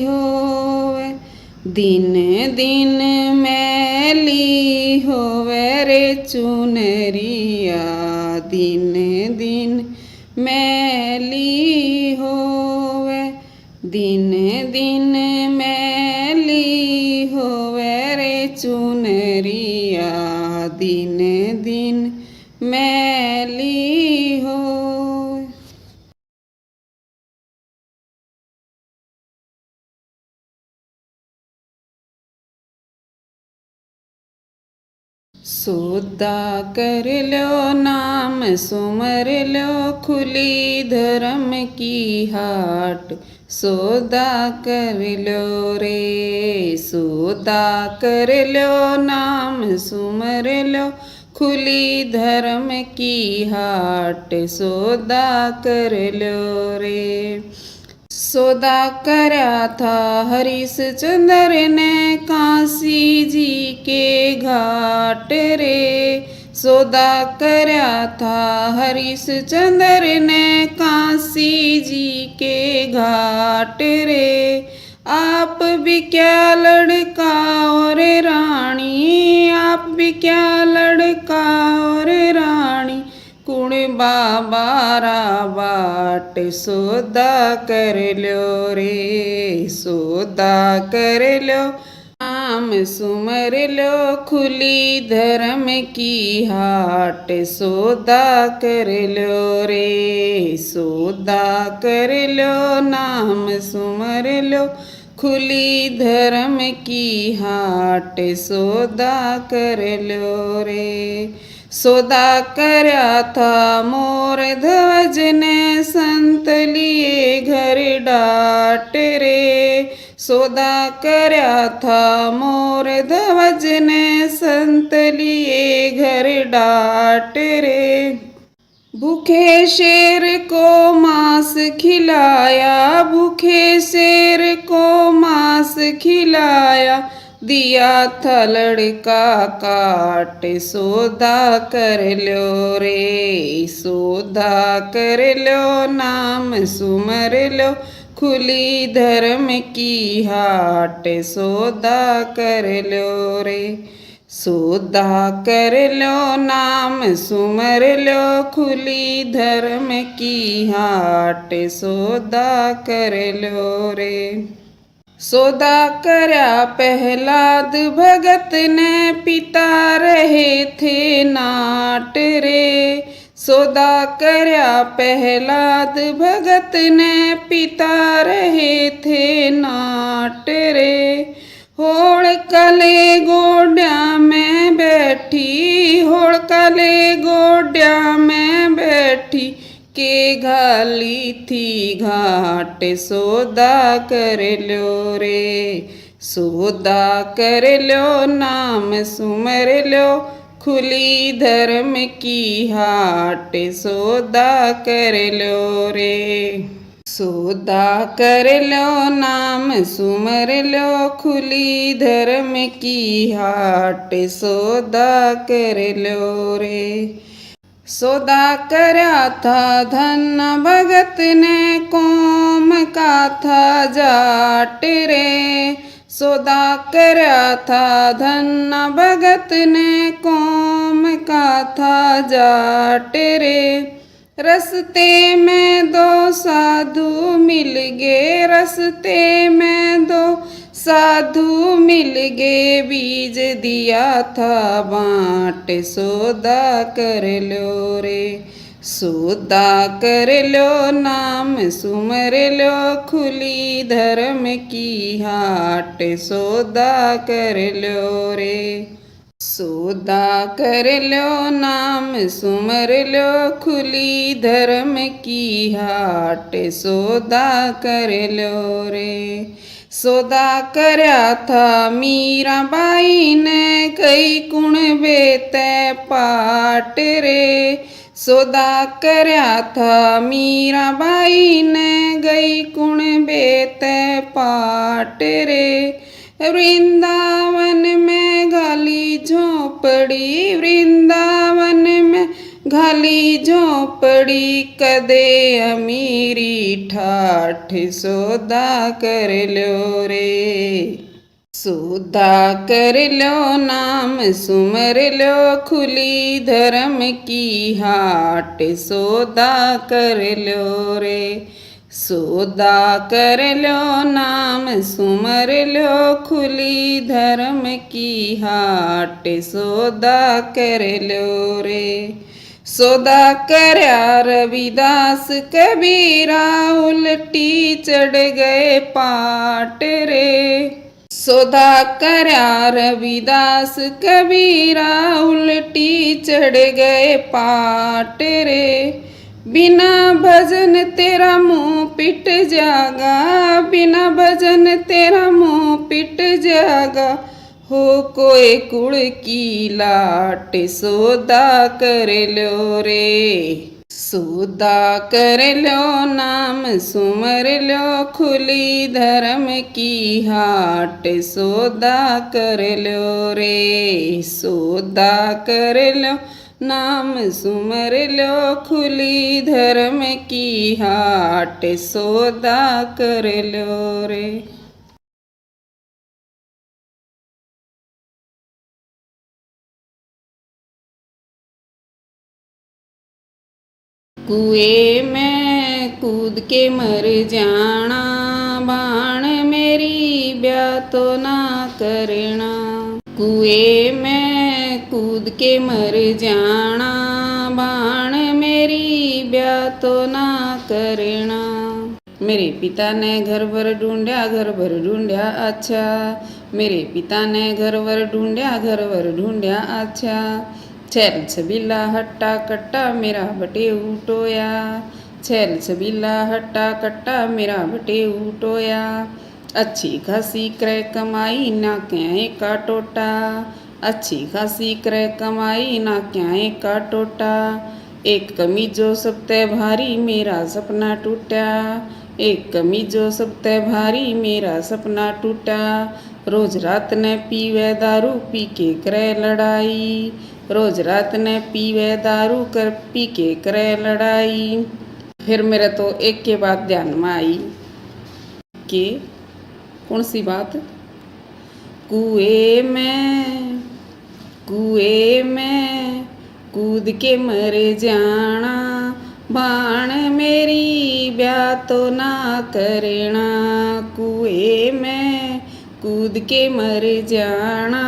होवे। दिन दिन मैली होवे रे चुनरिया, दिन दिन मैली होवे। दिन दिन मैली होवे रे चुनरिया, सौदा कर लो नाम सुमर लो खुली धर्म की हाट सौदा कर लो रे सौदा कर लो नाम सुमर लो खुली धर्म की हाट सौदा कर लो रे सौदा करया था हरिश्चंद्र ने काशी जी के घाट रे सौदा करया था हरिश्चंद्र ने काशी जी के घाट रे आप भी क्या लड़का और रानी आप भी क्या लड़का और रानी कुण बाबारा बाट सौदा कर लो रे सौदा कर लो नाम सुमर लो खुली धर्म की हाट सौदा कर लो रे सौदा कर लो नाम सुमर लो खुली धर्म की हाट सौदा कर लो रे सौदा करया था मोर ध्वज ने संत लिए घर डाट रे सौदा करया था मोर ध्वज ने संत लिए घर डाट रे भूखे शेर को मांस खिलाया भूखे शेर को मांस खिलाया दिया था लड़का काट सौदा कर लो रे सौदा कर लो नाम सुमर लो खुली धर्म की हाट सौदा कर लो रे सौदा कर लो नाम सुमर लो खुली धर्म की हाट सौदा कर लो रे सौदा करया प्रहलाद भगत ने पिता रहे थे नाट रे सौदा करया प्रहलाद भगत ने पिता रहे थे नाट रे होड़ कले गोड्या में बैठी होड़ कले गोड्या में बैठी के घाली थी घाट सौदा कर लो रे सौदा कर लो नाम सुमर लो खुली धर्म की हाट सौदा कर लो रे सौदा कर लो नाम सुमर लो खुली धर्म की हाट सौदा कर लो रे सौदा करया था धन भगत ने कौम का था जाट रे सौदा करया था धन भगत ने कौम का था जाट रे रस्ते में दो साधु मिल गए रस्ते में दो साधु मिल गए बीज दिया था बाँट सौदा कर लो रे सौदा कर लो नाम सुमर लो खुली धर्म की हाट सौदा कर लो रे सौदा कर लो नाम सुमर लो खुली धर्म की हाट सौदा कर लो रे सौदा करया था मीराबाई ने कई कुण बेते पाट रे सौदा करया था मीराबाई ने गई कुण बेते पाट रे वृंदावन में घाली झोपड़ी वृंदावन में घाली झोपड़ी कदे अमीरी ठाठ सौदा कर लो रे सौदा कर लो नाम सुमर लो खुली धर्म की हाट सौदा कर लो रे सौदा कर लो नाम सुमर लो खुली धर्म की हाट सौदा कर लो रे सौदा करया रविदास कबीरा उल्टी चढ़ गए पाट रे सौदा करया रविदास कबीरा, उल्टी चढ़ गए पाट रे। बिना भजन तेरा मुंह पिट जागा, बिना भजन तेरा मुंह पिट जागा। हो कोई कुड़ की लाट, सौदा कर लो रे। सौदा कर लो नाम सुमर लो, खुली धर्म की हाट। सौदा कर लो रे, सौदा कर लो नाम सुमर लो, खुली धर्म की हाट। सौदा कर लो रे। कुएं में कूद के मर जाना, बाण मेरी ब्याह तो ना करना। कुएं में कूद के मर जाना, बाण मेरी ब्याह तो ना करना। मेरे पिता ने घर भर ढूंढा, घर भर ढूंढा अच्छा। मेरे पिता ने घर भर ढूंढा, घर भर ढूंढा अच्छा। छैल छबीला हट्टा कट्टा मेरा बटे उठोया, छैल छबीला हट्टा कट्टा मेरा बटे उठोया। अच्छी खासी क्रय कमाई ना क्या का टोटा, अच्छी खासी क्रय कमाई ना क्या का टोटा। एक कमीजो सब ते भारी मेरा सपना टूटा, एक कमीजो सब ते भारी मेरा सपना टूटा। रोज रात ने पीवे दारू पी के करे लड़ाई, रोज रात ने पीवे दारू कर पी के करे लड़ाई। फिर मेरे तो एक के बाद ध्यान में आई कि कौन सी बात। कुएं में कूद के मर जाना, बाण मेरी ब्याह तो ना करना। कुएं में कूद के मर जाना,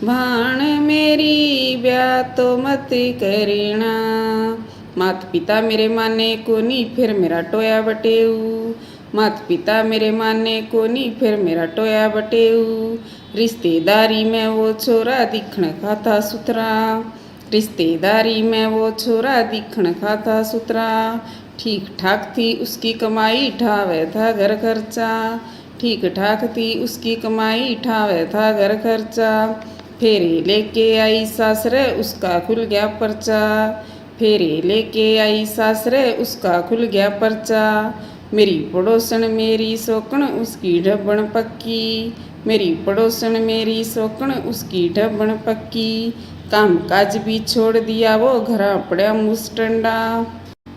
बाण मेरी ब्याह तो मत करना। मात पिता मेरे माने कोनी फिर मेरा टोया बटेऊ, मात पिता मेरे माने कोनी फिर मेरा टोया बटेऊ। रिश्तेदारी में वो छोरा दिखण खाता सुथरा, रिश्तेदारी में वो छोरा दिखण खाता सुथरा। ठीक ठाक थी उसकी कमाई ठावे था घर खर्चा, ठीक ठाक थी उसकी कमाई ठावे था घर खर्चा। फेरे लेके आई सासरे उसका खुल गया पर्चा, फेरे लेके आई सासरे उसका खुल गया पर्चा। मेरी पड़ोसन मेरी सोकण उसकी ढब्बण पक्की, मेरी पड़ोसन मेरी सोकण उसकी ढब्बण पक्की। काम काज भी छोड़ दिया वो घरा पड़ा मुस्टंडा,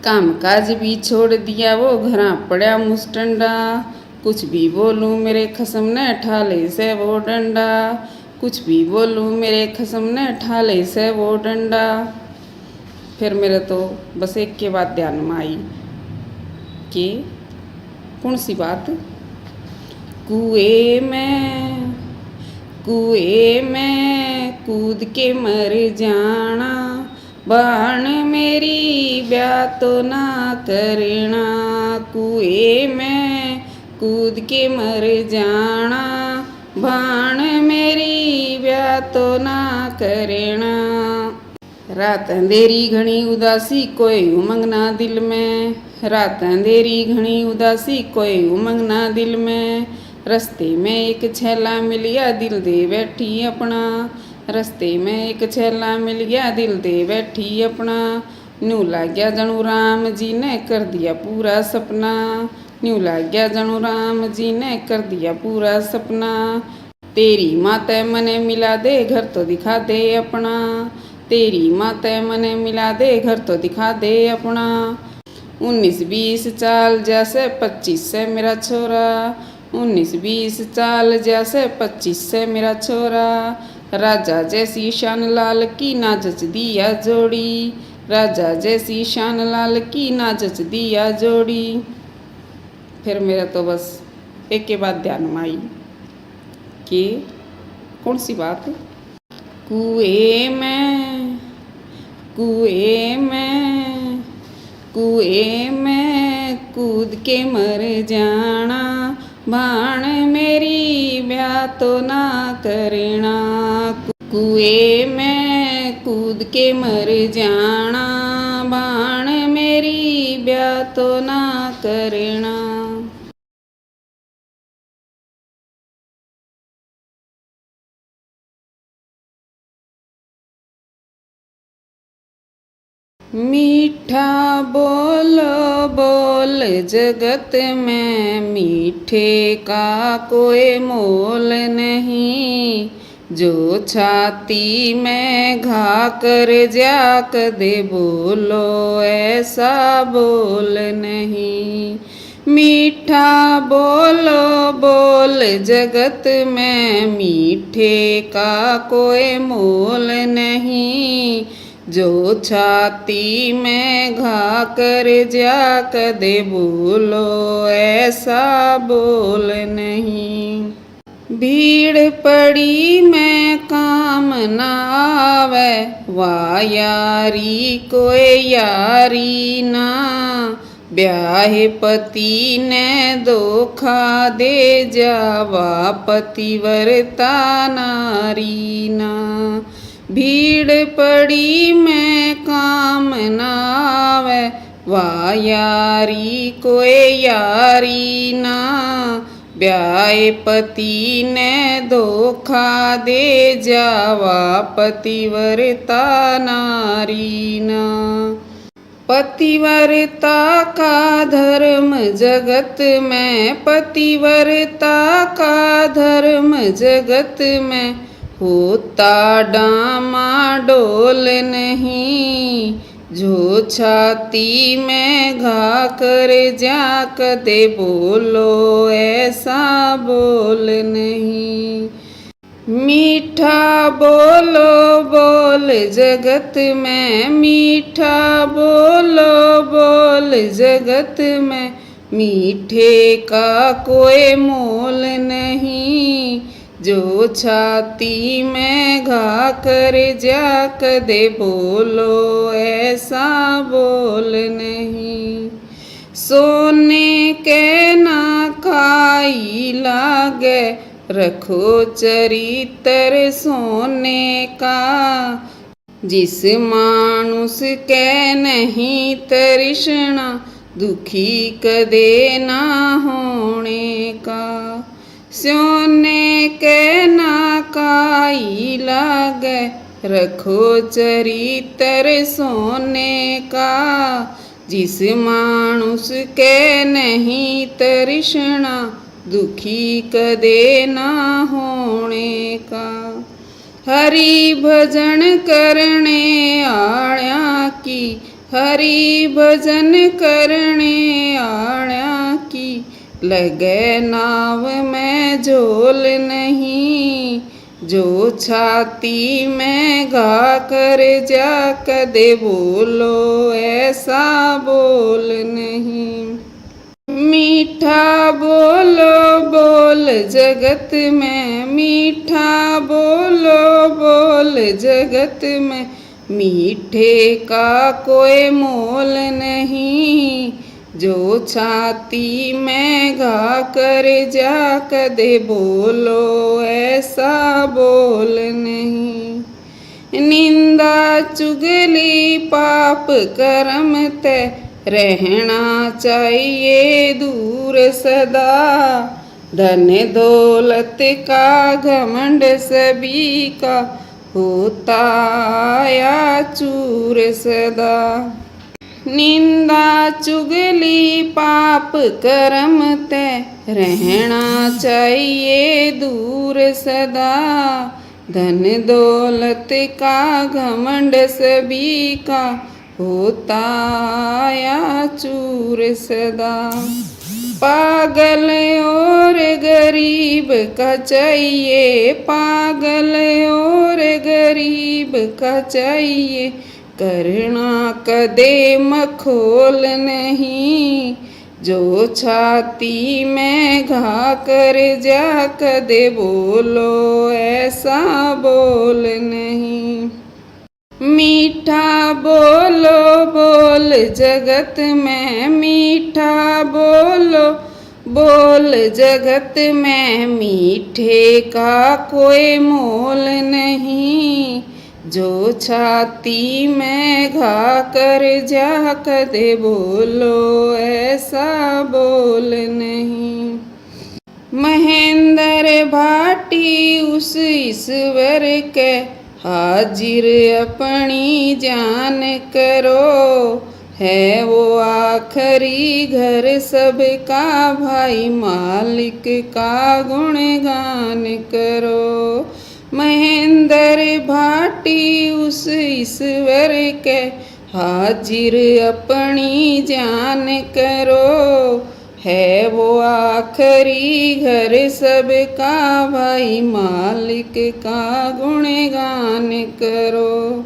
काम काज भी छोड़ दिया वो घरा पड़ा मुस्टंडा। कुछ भी बोलूं मेरे खसम ने ठाले से वो डंडा, कुछ भी बोलूं मेरे खसम ने ठाले से वो डंडा। फिर मेरे तो बस एक के बाद ध्यान में आई कि कौन सी बात। कुएं में कूद के मर जाना, बाण मेरी ब्याह तो ना करना। कुएं में कूद के मर जाना, बाण मेरी ब्याह तो ना करना। रात अंधेरी घनी उदासी कोई उमंग ना दिल में, रात अंधेरी घनी उदासी कोई उमंग ना दिल में। रस्ते में एक छैला मिल गया दिल दे बैठी अपना, रस्ते में एक छैला मिल गया दिल दे बैठी अपना। न्यू लग गया जनू राम जी ने कर दिया पूरा सपना, न्यू लग गया जनू राम जी ने कर दिया पूरा सपना। तेरी माते मने मिला दे घर तो दिखा दे अपना, तेरी माते मने मिला दे घर तो दिखा दे अपना। 19-20 चाल जैसे 25 से मेरा छोरा, 19-20 चाल जैसे 25 से मेरा छोरा। राजा जैसी शान लाल की नाजच दिया जोड़ी, राजा जैसी शान लाल की नाजच दिया जोड़ी। फिर मेरा तो बस एक के बाद ध्यान में आई कि कौन सी बात। कुएं में कूद के मर जाना, भाण मेरी ब्याह तो ना करना। कुएं में कूद के मर जाना, भाण मेरी ब्याह तो ना करना। मीठा बोल बोल जगत में, मीठे का कोई मोल नहीं। जो छाती में घा कर जाक दे बोलो, ऐसा बोल नहीं। मीठा बोलो बोल जगत में, मीठे का कोई मोल नहीं। जो छाती में घा कर जाक दे बोलो, ऐसा बोल नहीं। भीड़ पड़ी में काम न आवे, वाह यारी कोई यारी ना। ब्याहे पति ने धोखा दे जावा, पतिव्रता नारी ना। भीड़ पड़ी में काम न आवे, वाह यारी कोई यारी ना। ब्याहे पति ने धोखा दे जावा, पतिव्रता नारी ना। पतिव्रता का धर्म जगत में, पतिव्रता का धर्म जगत में। होता डामाडोल नहीं। जो छाती में घा कर जाक दे बोलो, ऐसा बोल नहीं। मीठा बोलो बोल जगत में, मीठा बोलो बोल जगत में। मीठे का कोई मोल नहीं। जो छाती में घा कर जाक दे बोलो, ऐसा बोल नहीं। सोने के ना खाई लागे, रखो चरित्र सोने का। जिस मानुष के नहीं तृष्णा, दुखी कदे ना होने का। सोने के ना काई लागे, रखो चरित्र सोने का। जिस मानुष के नहीं तृष्णा, दुखी कदे ना होने का। हरि भजन करने आया की, हरि भजन करने आया की। लगे नाव में झोल नहीं। जो छाती में घा कर जाक दे बोलो, ऐसा बोल नहीं। मीठा बोलो बोल जगत में, मीठा बोलो बोल जगत में। मीठे का कोई मोल नहीं। जो छाती में घा कर जाक दे बोलो, ऐसा बोल नहीं। निंदा चुगली पाप कर्म ते, रहना चाहिए दूर सदा। धन दौलत का घमंड सभी का, होता या चूर सदा। निंदा चुगली पाप कर्म ते, रहना चाहिए दूर सदा। धन दौलत का घमंड सभी का, होता या चूर सदा। पागल और गरीब का चाहिए, पागल और गरीब का चाहिए। करना कदे मखोल नहीं। जो छाती में घा कर जाक दे बोलो, ऐसा बोल नहीं। मीठा बोलो बोल जगत में, मीठा बोलो बोल जगत में मीठे का कोई मोल नहीं, जो छाती में घा कर जा कदे बोलो ऐसा बोल नहीं। महेंद्र भाटी उस ईश्वर के हाजिर अपनी जान करो, है वो आखिरी घर सबका भाई मालिक का गुणगान करो। महेंद्र भाटी उस ईश्वर के हाजिर अपनी जान करो, है वो आखिरी घर सबका भाई मालिक का गुणगान करो।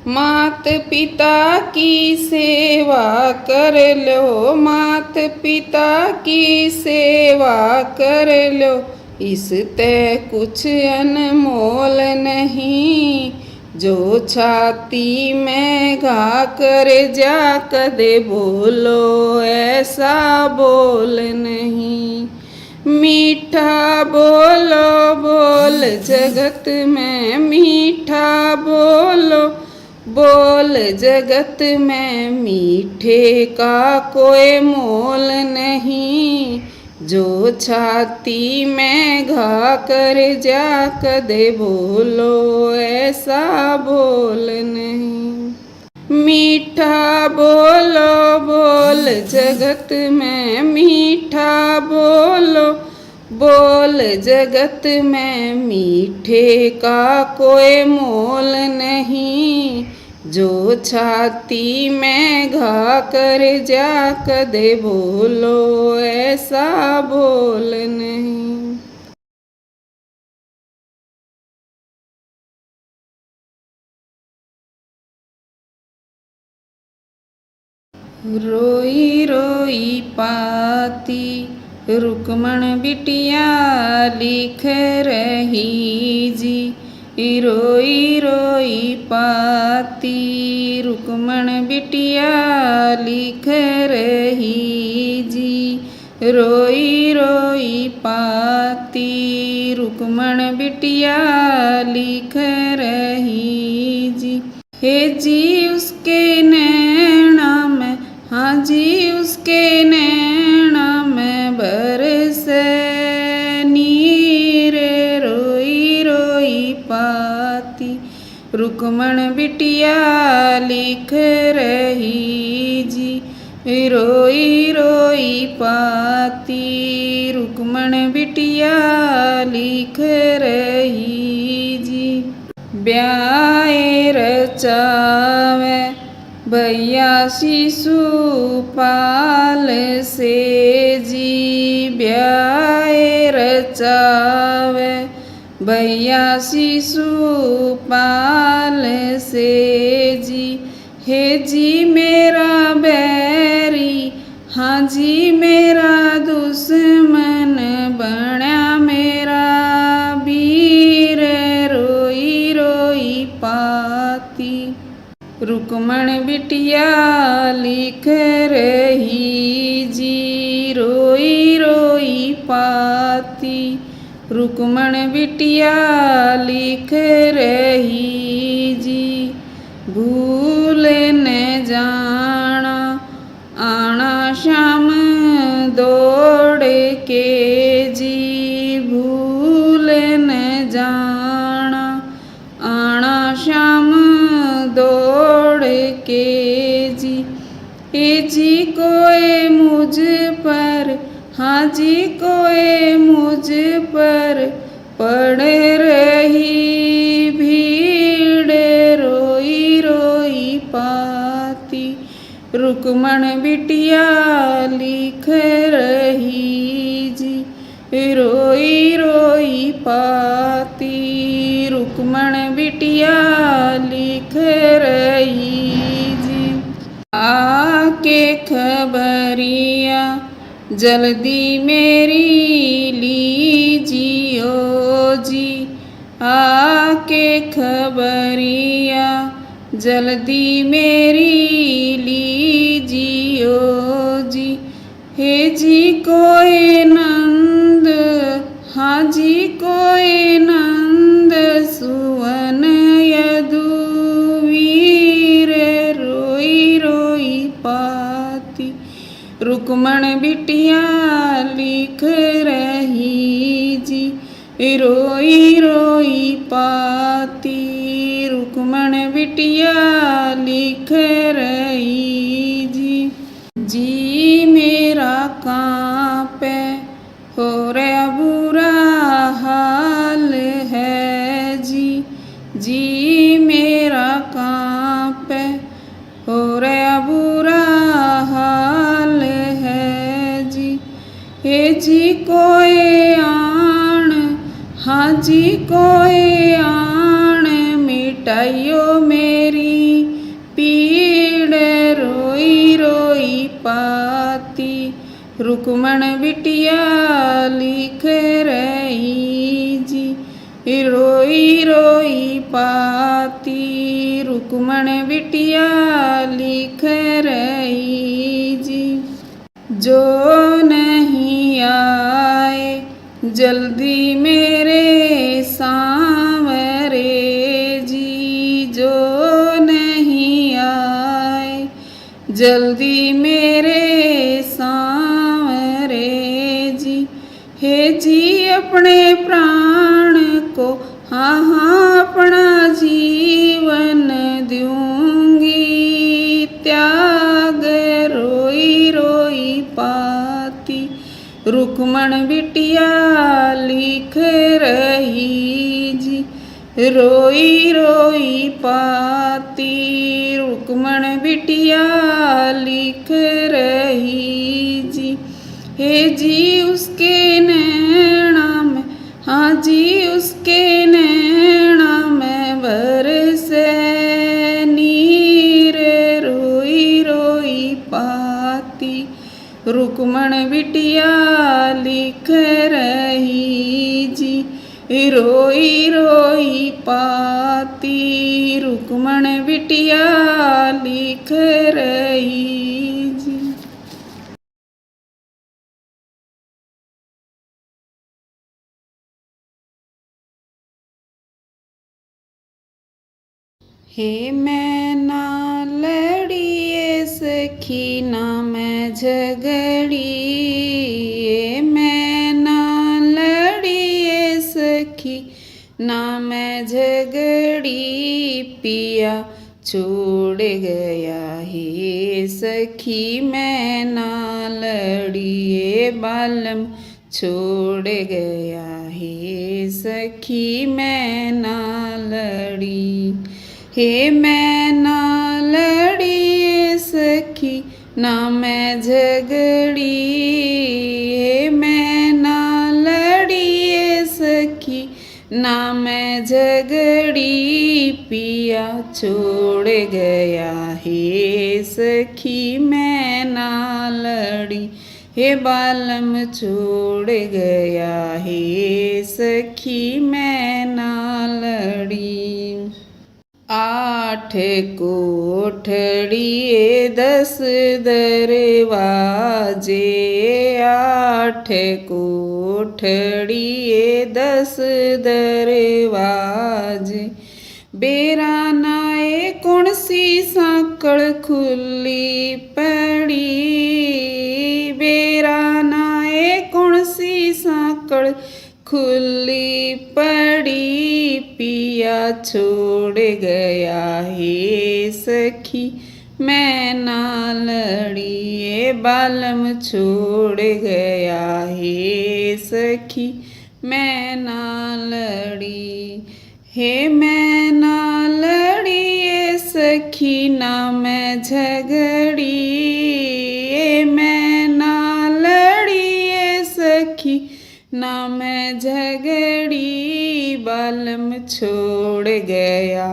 मात पिता की सेवा कर लो, मात पिता की सेवा कर लो, इसते कुछ अनमोल नहीं, जो छाती में घा कर जा कदे बोलो ऐसा बोल नहीं। मीठा बोलो बोल जगत में मीठा बोलो, बोल जगत में मीठे का कोई मोल नहीं, जो छाती में घा कर जा कदे बोलो ऐसा बोल नहीं। मीठा बोलो बोल जगत में मीठा बोलो, बोल जगत में मीठे का कोई मोल नहीं, जो छाती में घा कर जा कदे बोलो ऐसा बोल नहीं। रोई रोई पाती रुक्मण बिटिया लिख रही जी, रोई रोई पाती रुक्मण बिटिया लिख रही जी, रोई रोई पाती रुक्मण बिटिया लिख रही जी। हे जी उसके नैना में, हाँ जी उसके नैना में बरसे नीर, रोई रोई पाती रुक्मण बिटिया लिख रही जी, रोई रोई पाती रुक्मण बिटिया लिख रही जी। ब्याए रचावे भैया शिशुपाल से जी, ब्याए रचावे भैया शिशुपाल से जी, हे जी मेरा बैरी, हाँ जी मेरा दुश्मन बना मेरा वीर, रोई रोई पाती रुक्मण बिटिया लिख रही जी, रोई रोई पाती रुक्मण बिटिया लिख रही जी। भूल न जाना आना शाम दौड़ के जी, भूल न जाना आना शाम दौड़ के जी। ए जी कोई मुझ पर, हाँ जी कोई मुझ पर पड़ रही भीड़, रोई रोई पाती रुक्मण बिटिया लिख रही जी, रोई रोई पाती रुक्मण बिटिया लिख रही जी। आके खबरिया जल्दी मेरी लीजियो जी, आके खबरिया जल्दी मेरी लीजियो जी। हे जी कोई रुक्मण बिटिया लिख रही जी, रोई रोई पाती। रुक्मण बिटिया लिख रही जी, जी मेरा कांपे हो रहा बुरा हाल है जी, जी मेरा कांपे हो रहा बुरा हाल है जी। हे जी कोई आण, हाँ जी कोई आण मिटाइयो मेरी पीड़ रोई रोई पाती। रुक्मण बिटिया लिख रही जी, रोई रोई पाती। रुक्मण बिटिया लिख रही जी, जो नहीं आए जल्दी मेरे सांवरे जी, जो नहीं आए जल्दी मेरे सांवरे जी। हे जी अपने प्राण को, हाँ हाँ अपना जीवन दूंगी त्याग रोई रोई पाती। रुक्मण बिटिया लिख रही जी, रोई रोई पाती। रुक्मण बिटिया लिख रही जी, हे जी उसके नैना में, हाँ जी उसके नैना में बरसे नीर रोई रोई पाती। रुक्मण बिटिया लिख रही जी, रोई रोई पाती। रुक्मण बिटिया लिख रही जी। हे मैं ना लड़िए सखी ना मैं झगड़ी, हे मैं ना लड़िए सखी ना मैं झगड़ी। पिया छोड़ गया हे सखी मैं ना लड़िए, बालम छोड़ गया हे सखी मैं ना लड़ी। हे मैं ना लड़ी सखी ना मैं झगड़ी, हे मैं ना लड़ी सखी ना मैं झगड़ी। पिया छोड़ गया हे सखी मैं ना लड़ी, हे बालम छोड़ गया हे सखी मैं ना लड़ी। 8 कोठड़िए 10 दरवाजे, 8 कोठड़िए 10 दरवाजे। बेरा नाए कौन सी सांकड़ खुली पड़ी, बेरा नाए कौन सी सांकड़ खुली पड़ी। पिया छोड़ गया हे सखी मैं ना लड़ी, बालम छोड़ गया हे सखी मैं ना लड़ी। हे मैं ना लड़ी सखी ना मैं झगड़ी, हे मैं ना लड़ी सखी ना मैं झगड़ी। बालम छोड़ गया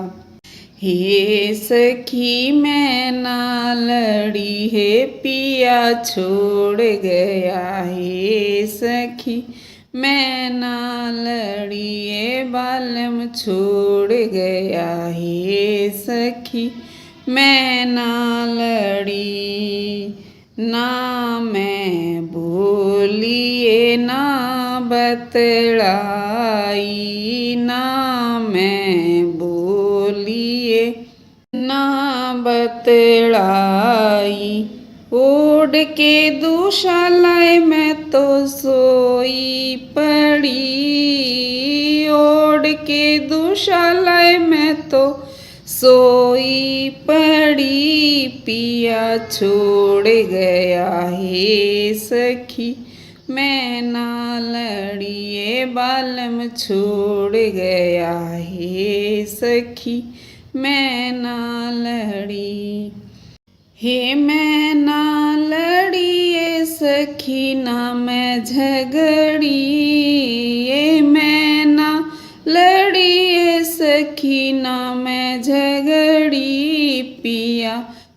हे सखी मैं ना लड़ी, हे पिया छोड़ गया हे सखी मैं ना लड़ी। बालम छोड़ गया हे सखी मैं ना लड़ी। ना मैं बोलिए ना बतलाई, ना मैं बोलिए ना बतलाई। ओढ़ के दुशालाए मैं तो सोई पड़ी, ओढ़ के दुशालाए मैं तो सोई पड़ी, पिया छोड़ गया है सखी मैं ना लड़िए, बालम छोड़ गया है सखी मैं ना लड़ी। हे मैं ना लड़िए सखी ना मैं झगड़ी, ये मैं ना लड़िए सखी ना मैं झगड़ी, पिया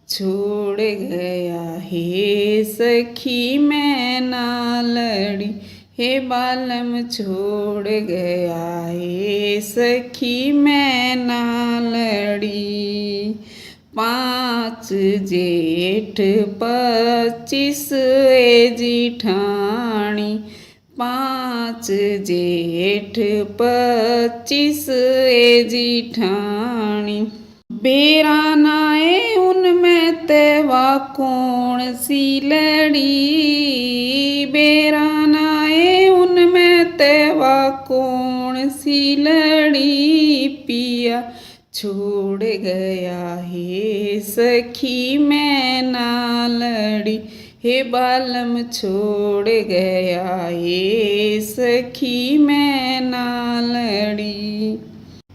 छोड़ गया हे सखी मैं ना लड़ी, हे बालम छोड़ गया हे सखी मैं ना लड़ी। 5 जेठ 25 जेठानी, 5 जेठ 25 जेठानी, बेरानाए उनमें तेवा कौन सी लड़ी, बेरानाए उनमें तेवा कौन सी लड़ी, पिया छोड़ गया हे सखी मैं ना लड़ी, हे बालम छोड़ गया हे सखी मैं ना लड़ी।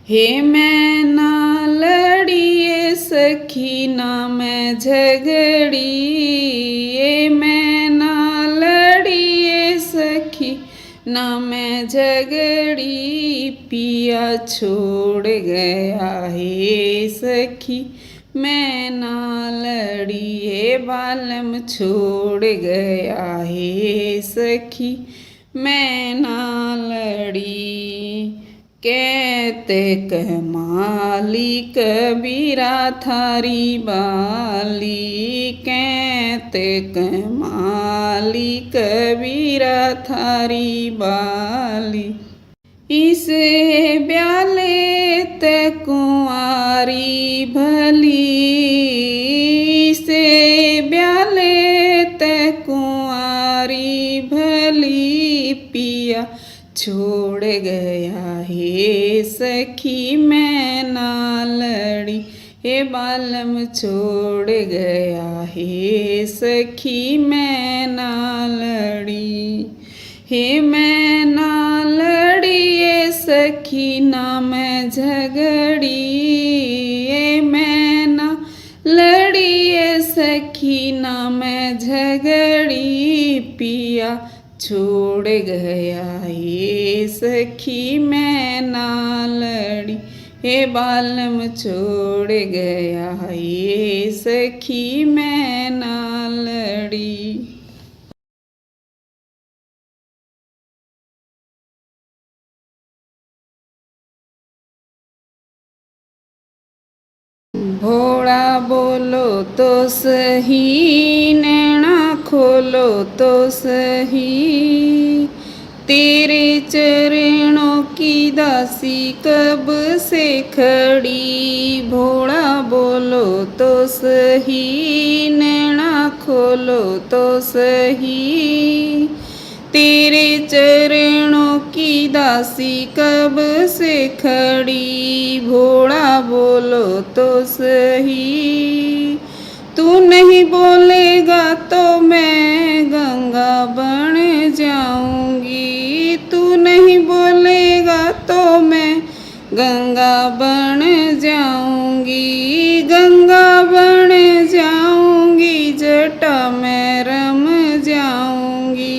हे मैं ना लड़ी सखी ना मैं झगड़ी, ये मैं ना लड़ी सखी ना मैं झगड़ी, पिया छोड़ गया हे सखी मैं ना लड़ी, हे बालम छोड़ गया हे सखी मैं ना लड़ी। कहते कमाली कबीरा थारी बाली, कहते कमाली कबीरा थारी बाली, इसे ब्याले ते कुंवारी भली, इसे ब्याले ते कुंवारी भली, पिया छोड़ गया हे सखी मैं ना लड़ी, हे बालम छोड़ गया हे सखी मैं ना लड़ी। हे मैं ना लड़ी ये सखी ना मैं झगड़ी, ये मैं ना लड़ी ये सखी ना मैं झगड़ी, पिया छोड़ गया ये सखी मैं ना लड़ी, हे बालम छोड़ गया ये सखी मैं ना लड़ी। भोला बोलो तो सही, नैना खोलो तो सही, तेरे चरणों की दासी कब से खड़ी, भोला बोलो तो सही, नैना खोलो तो सही, तेरे चरणों की दासी कब से खड़ी, भोला बोलो तो सही। तू नहीं बोलेगा तो मैं गंगा बन जाऊंगी, तू नहीं बोलेगा तो मैं गंगा बन जाऊंगी, गंगा बन जाऊंगी, जटा में रम जाऊंगी,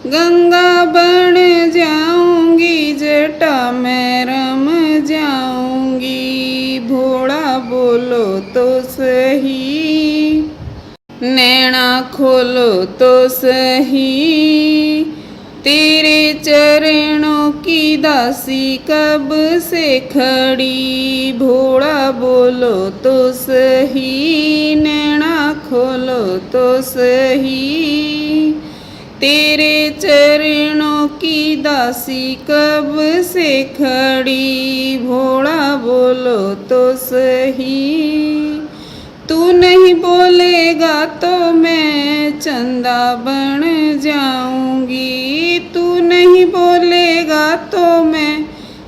गंगा बन जाऊंगी, जटा में रम जाऊंगी, भोला बोलो तो सही, नैना खोलो तो सही, तेरे चरणों की दासी कब से खड़ी, भोला बोलो तो सही, नैना खोलो तो सही, तेरे चरणों की दासी कब से खड़ी, भोला बोलो तो सही। तू नहीं बोलेगा तो मैं चंदा बन जाऊंगी। तू नहीं बोलेगा तो मैं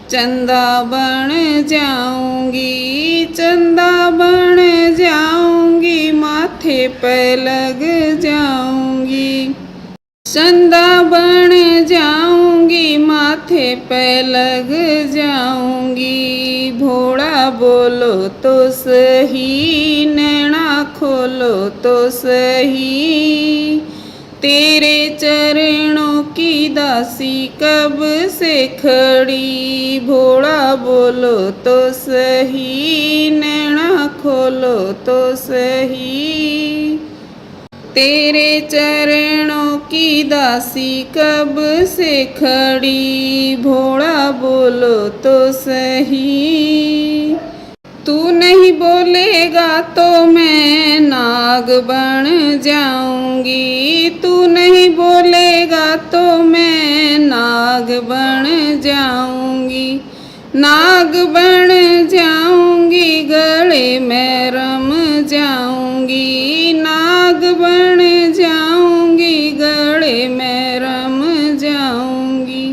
चंदा बन जाऊंगी, चंदा बन जाऊंगी, माथे पे लग जाऊंगी। चंदा बन जाऊंगी, माथे पे लग जाऊंगी। भोला बोलो तो सही, नैना खोलो तो सही, तेरे चरणों की दासी कब से खड़ी। भोला बोलो तो सही, नैना खोलो तो सही, तेरे चरणों की दासी कब से खड़ी। भोला बोलो तो सही, तू नहीं बोलेगा तो मैं नाग बन जाऊंगी। तू नहीं बोलेगा तो मैं नाग बन जाऊंगी, नाग बन जाऊंगी, गले में रम जाऊंगी। नाग बन जाऊंगी, गले में रम जाऊंगी।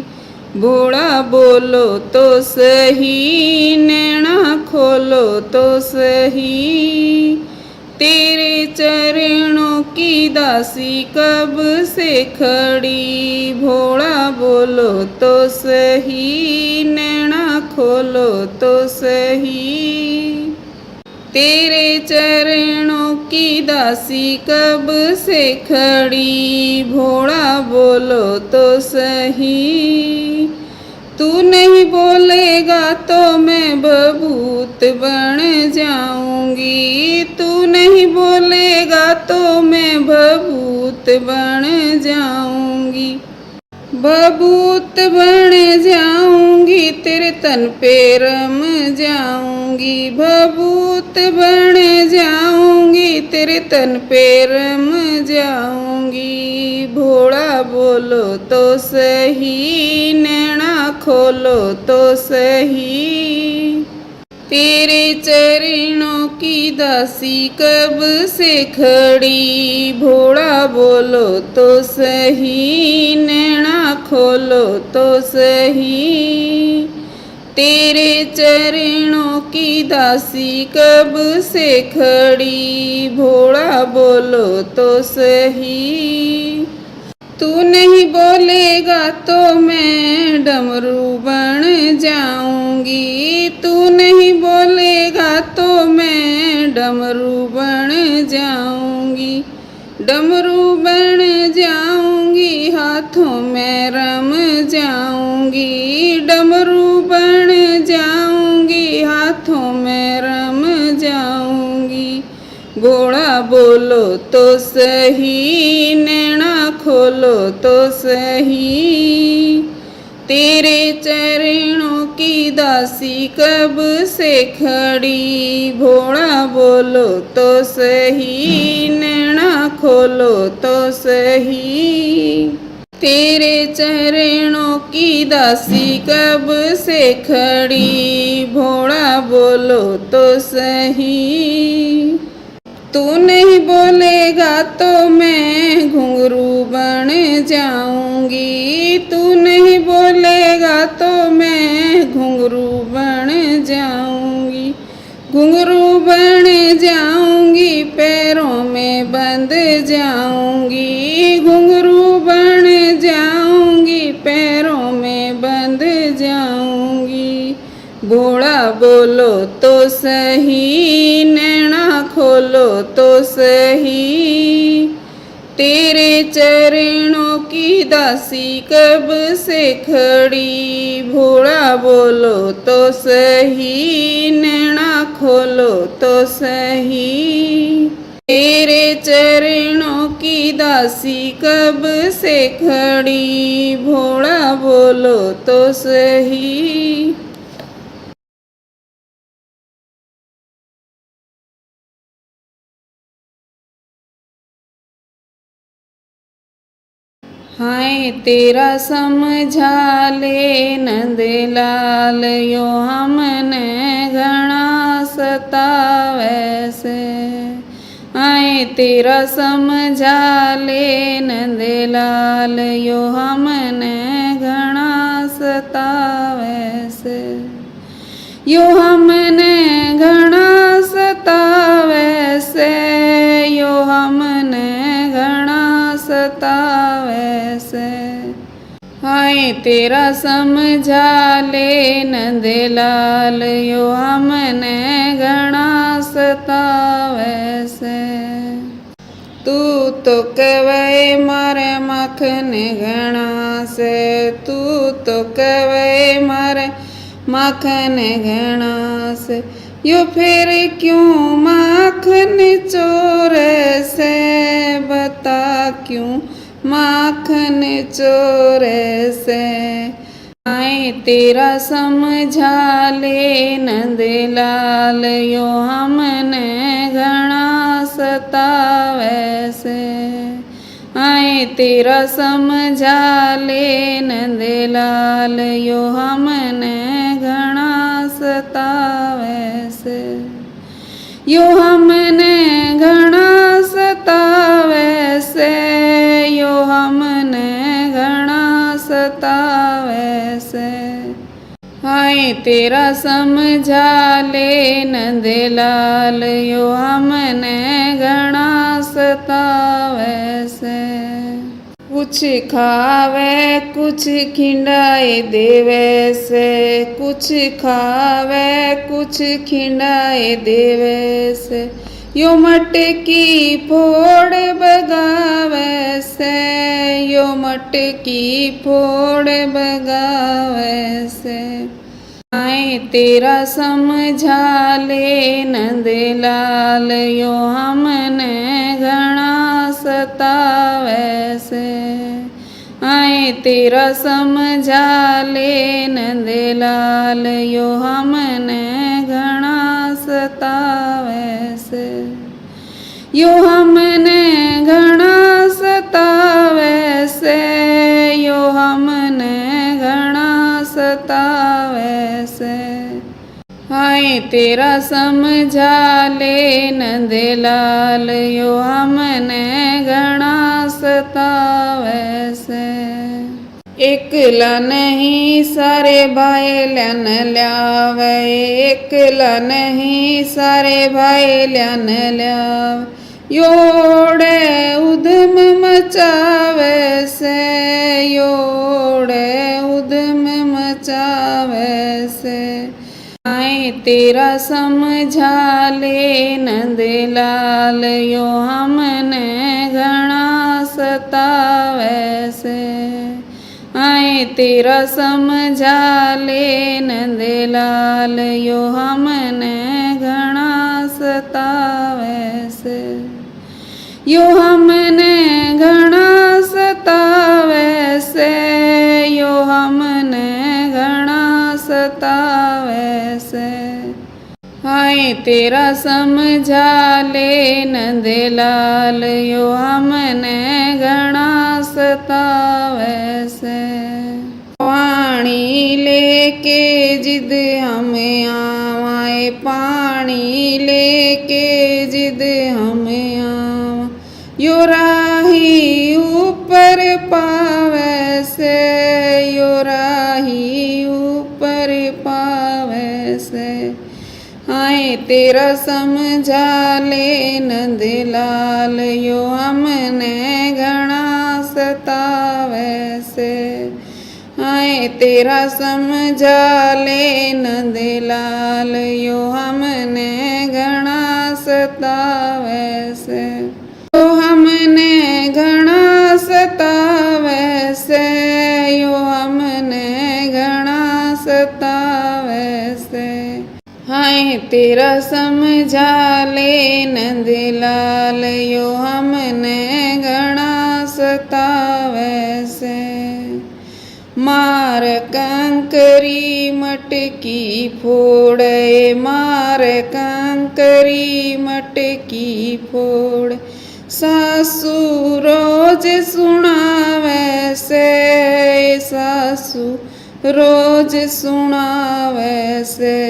भोला बोलो तो सही, नैना खोलो तो सही, तेरे चरणों की दासी कब से खड़ी। भोला बोलो तो सही, नैना खोलो तो सही, तेरे चरणों की दासी कब से खड़ी। भोला बोलो तो सही, तू नहीं बोलेगा तो मैं बबूत बन जाऊंगी। तू नहीं बोलेगा तो मैं बबूत बन जाऊंगी, बबूत बन जाऊंगी, तेरे तन पे रम जाऊंगी। बबूत बन जाऊंगी, तेरे तन पे रम जाऊंगी। भोला बोलो तो सही, नैना खोलो तो सही, तेरे चरणों की दासी कब से खड़ी। भोला बोलो तो सही, नैना खोलो तो सही, तेरे चरणों की दासी कब से खड़ी। भोला बोलो तो सही, तू नहीं बोलेगा तो मैं डमरू बन जाऊंगी। तू नहीं बोलेगा तो मैं डमरू बन जाऊंगी, डमरू बन जाऊंगी, हाथों में रम जाऊंगी। डमरू बन जाऊंगी, हाथों में रम जाऊंगी। भोला बोलो तो सही, नैना खोलो तो सही, तेरे चरणों की दासी कब से खड़ी। भोला बोलो तो सही, नैना खोलो तो सही, तेरे चरणों की दासी कब से खड़ी। भोला बोलो तो सही, तू नहीं बोलेगा तो मैं घुंघरू बन जाऊंगी। तू नहीं बोलेगा तो मैं घुंघरू बन जाऊंगी, घुंघरू बन जाऊंगी, पैरों में बंध जाऊंगी। घुंघरू बन जाऊंगी, पैरों में बंध जाऊंगी। भोला बोलो तो सही, नैना खोलो तो सही, तेरे चरणों की दासी कब से खड़ी। भोला बोलो तो सही, नैना खोलो तो सही, तेरे चरणों की दासी कब से खड़ी। भोला बोलो तो सही। हाय तेरा समझा ले नंदलाल यो हमने घना सतावे से। हाय तेरा समझा ले नंदलाल यो हमने घणा सतावे से, यो हमने घणा सतावे से, यो हमने घणा सतावे से। हाय तेरा समझा ले नंदलाल यो हमने घणा सतावे से। तू तो कहवे मारे माखन घणा से, तू तो कहवे मारे माखन घणा से, यो फिर क्यों माखन चोरे से, बता क्यों माखन चोरे से। हाय तेरा समझा ले नंदलाल यो हमने घणा सतावे से। हाय तेरा समझा ले नंदलाल यो हमने घणा सतावे से, यो हमने घणा सतावे से, यो हमने घणा सतावे से। हाय तेरा समझा ले नंदलाल यो हमने घणा सतावे से। कुछ खावे कुछ खिंडाए देवे से, कुछ खावे कुछ खिंडाए देवे से, यो मटकी फोड़ बगावे से, यो मटकी फोड़ बगावे से। हाय तेरा समझा ले नंदलाल यो हमने घणा सतावे से। हाय तेरा समझा ले नंदलाल यो हमने घणा सतावे से, यो हमने घणा सतावे से, यो हमने घणा सतावे से। हाय तेरा समझा ले नंदलाल यो हमने घणा सतावे से। एकला नहीं सारे भाईल्यान ल्यावे, एकला नहीं सारे भाईल्यान ल्यावे, योड़े उधम मचावे से, योड़े उधम मचावे से। हाय तेरा समझा ले नंदलाल यो हमने घणा सतावे से। हाय तेरा समझा ले नंदलाल यो हमने घणा सतावे से, यो हमने घणा सतावे से, यो हमने घणा सतावे से। हाय तेरा समझा ले नंदलाल यो हमने घणा सतावे से। पानी लेके जिद हमें आवाए, पानी लेके जिद हमें आवा, यो राही ऊपर पावे से, यो राही ऊपर पावे से। हाय तेरा समझा ले नंदलाल यो हमने घणा सतावे से। हाय तेरा समझा ले नंदलाल यो हमने घणा सतावे से, यो हमने घणा सतावे से, यो हमने घणा सतावे से। हाय तेरा समझा ले नंदलाल यो हमने घणा सतावे से। मार कंकरी मटकी फोड़े, मार कंकरी मटकी फोड़, सासू रोज सुनावे से, सासू रोज सुनावे से।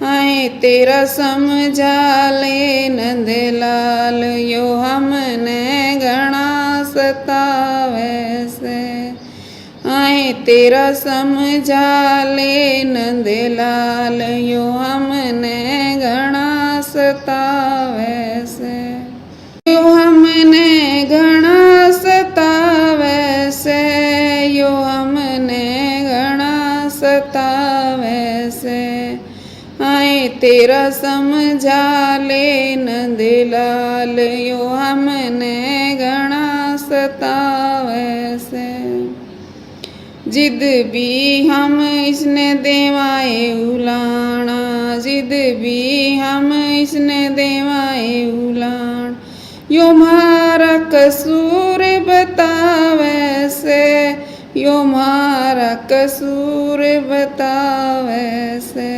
आए तेरा समझा ले नंदलाल यो हमने घना सतावे से। आए तेरा समझा ले नंदलाल यो हमने घना सतावे से। यो हमने घना सतावे से, यो हमने घना सतावे से। आए तेरा समझा ले नंदलाल यो हमने घना सतावे से। जिद भी हम इसने देवाए उलाना, जिद भी हम इसने देवाए उलान। यो मारा कसूर बतावे से, यो मारा कसूर बतावे से।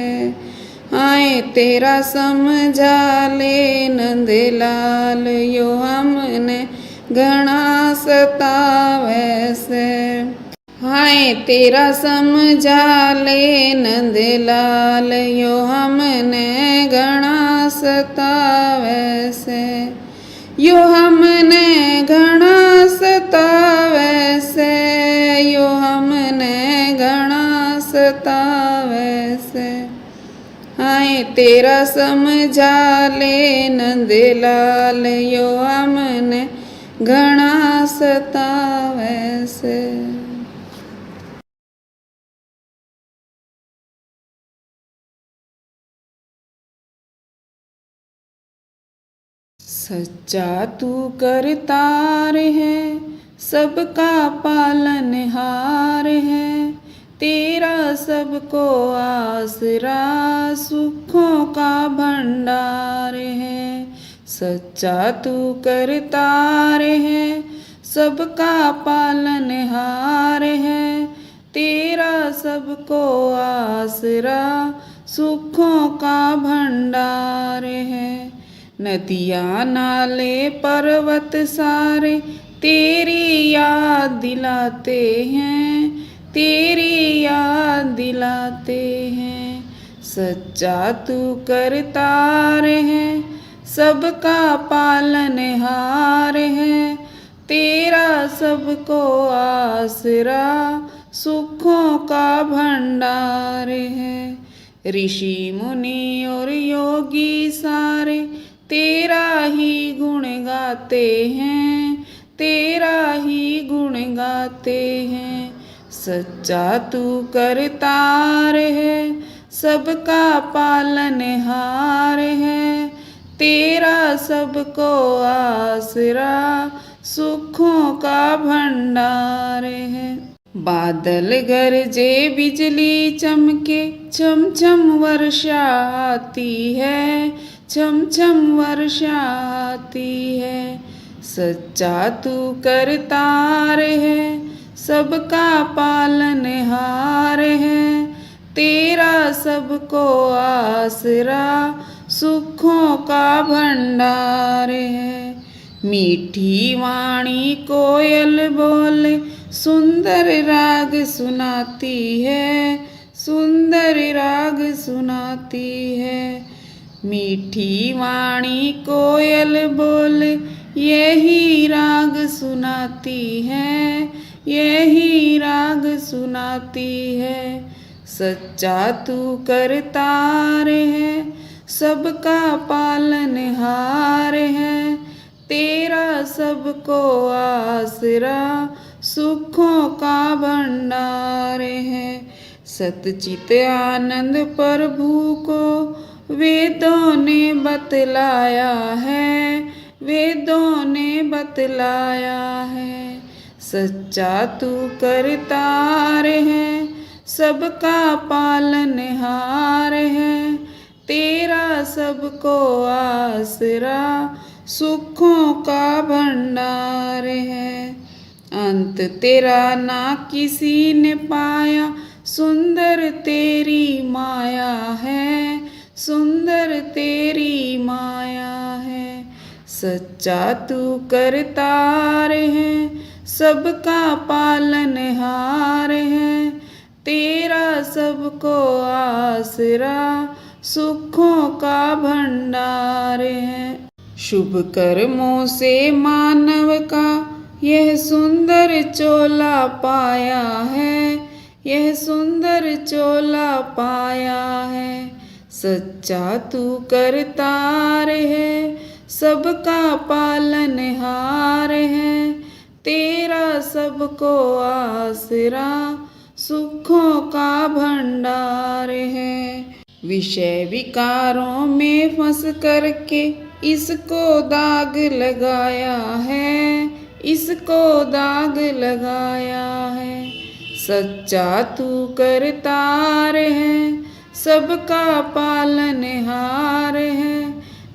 आए तेरा समझा ले नंदलाल यो हमने घना सतावे से। हाय तेरा समझा ले नंदलाल यो हमने घना सतावे से। यो हमने घना सतावे से, यो हमने घना सतावे से। हाय तेरा समझा ले नंदलाल यो हमने घना सतावे से। सच्चा तू करतार है, सबका पालनहार है। तेरा सबको आसरा, सुखों का भंडार है। सच्चा तू करतार है, सबका पालनहार है। तेरा सबको आसरा, सुखों का भंडार है। नदियाँ नाले पर्वत सारे तेरी याद दिलाते हैं, तेरी याद दिलाते हैं। सच्चा तू करतार है, सबका पालनहार है। तेरा सबको आसरा, सुखों का भंडार है। ऋषि मुनि और योगी सारे तेरा ही गुण गाते हैं, तेरा ही गुण गाते हैं। सच्चा तू करतार है, सबका पालनहार है। तेरा सबको आसरा, सुखों का भंडार है। बादल गरजे बिजली चमके, छम छम वर्षा आती है, छम छम वर्षा आती है। सच्चा तू करतार है, सबका पालनहार है। तेरा सबको आसरा, सुखों का भंडार है। मीठी वाणी कोयल बोले, सुंदर राग सुनाती है, सुंदर राग सुनाती है। मीठी वाणी कोयल बोले, यही राग सुनाती है, यही राग सुनाती है। सच्चा तू करतार है, सबका पालनहार है। तेरा सबको आसरा, सुखों का भंडार है। सतचित आनंद प्रभु को वेदों ने बतलाया है, वेदों ने बतलाया है। सच्चा तू करतार है, सबका पालनहार है। तेरा सबको आसरा, सुखों का भंडार है। अंत तेरा ना किसी ने पाया, सुंदर तेरी माया है, सुंदर तेरी माया है। सच्चा तू करतार है, सबका पालनहार है। तेरा सबको आसरा, सुखों का भंडार है। शुभ कर्मों से मानव का यह सुंदर चोला पाया है, यह सुंदर चोला पाया है। सच्चा तू करतार है, सबका पालनहार है। तेरा सबको आसरा, सुखों का भंडार है। विषय विकारों में फंस करके इसको दाग लगाया है, इसको दाग लगाया है। सच्चा तू करतार है, सबका पालनहार है।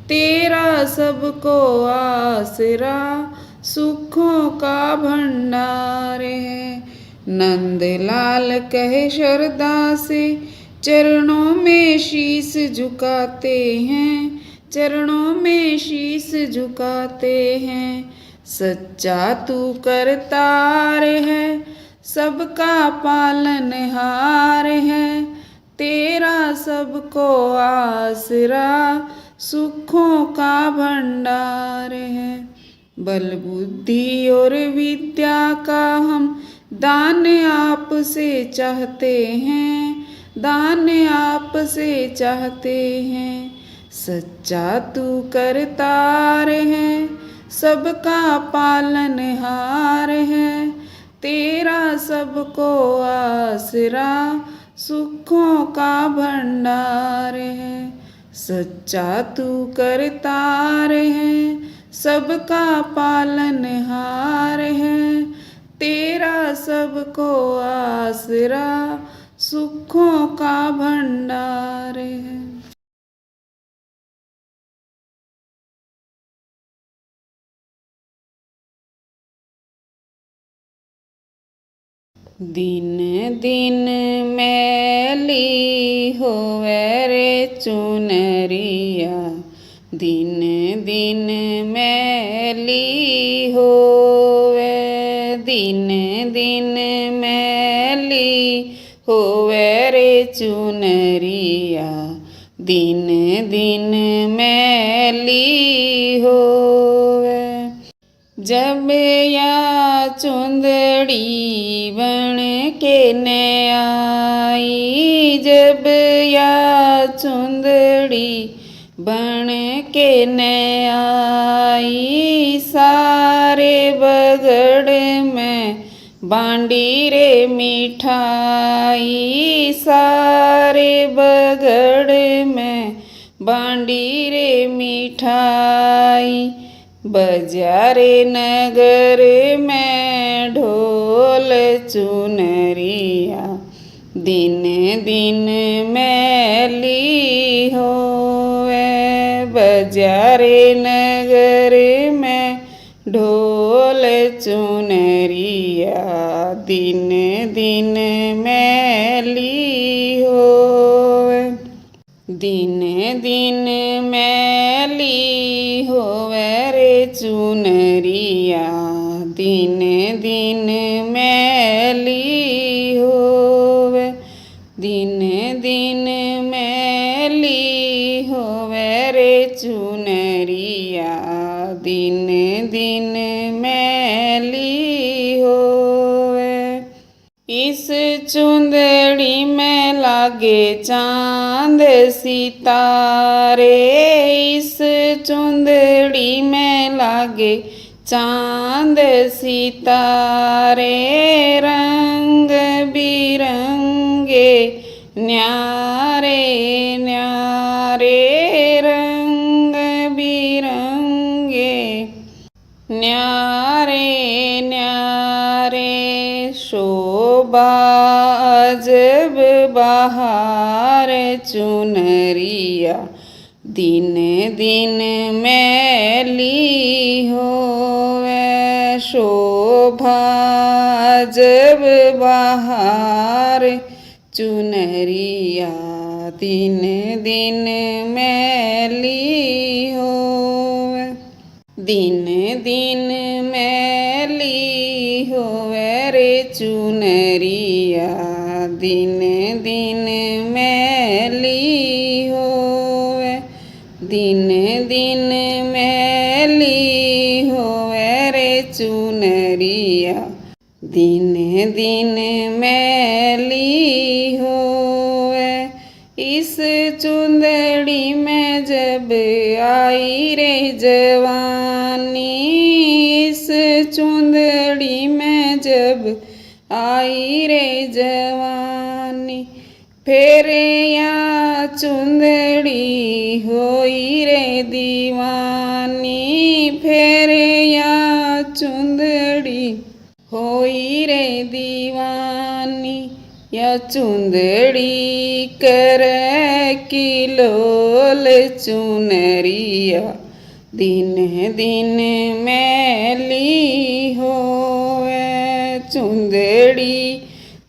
तेरा सबको आसरा, सुखों का भंडार है। नंदलाल कहे श्रद्धा से चरणों में शीस झुकाते हैं, चरणों में शीस झुकाते हैं। सच्चा तू करतार है, सबका पालनहार है। तेरा सबको आसरा, सुखों का भंडार है। बल बुद्धि और विद्या का हम दान आप से चाहते हैं, दान आप से चाहते हैं। सच्चा तू करतार है, सबका पालनहार है। तेरा सबको आसरा, सुखों का भंडार है। सच्चा तू करतार है, सबका पालनहार है। तेरा सबको आसरा, सुखों का भंडार है। दिन दिन मैली होवे रे चुनरिया, दिन दिन मैली होवे, दिन दिन मैली होवे रे चुनरिया, दिन दिन मैली होवे। जब या चुंदड़ी बन के न आई, जब या चुंदड़ी बन के न आई। सारे बगड़ में बांडी रे मिठाई, सारे बगड़ में बांडी रे मिठाई। बजारे नगर में ढोल चुनरिया, दिन दिन मैली होवे। बजारे नगर में ढोल चुनरिया, दिन दिन मैली होवे। दिन दिन मैली होवे रे चुनरिया, दिन दिन मैली होवे। दिन दिन मैली होवे रे चुनरिया, दिन दिन मैली होवे। इस चुंदड़ी में लागे चांद सितारे, इस चुंदड़ी में लागे चांद सितारे। रंग बिरंगे न्यारे न्यारे, रंग बिरंगे न्यारे न्यारे। शोभा अजब बहार चुनरिया, दिन दिन मैली होवे। शोभा अजब बहार चुनरिया, दिन दिन मैली होवे। दिन दिन मैली होवे रे चुनरिया, दिन दिन मैली हो। दिन दिन मैली होवे। इस चुंदड़ी में जब आई रे जवानी, इस चुंदड़ी में जब आई रे जवानी, फिर या चुंदड़ी होई रे दीवानी, फिर या चुंदड़ी होई रे दीवानी। या चुंदड़ी करे किलोल चुनरिया, दिन दिन मैली होवे। चुंदड़ी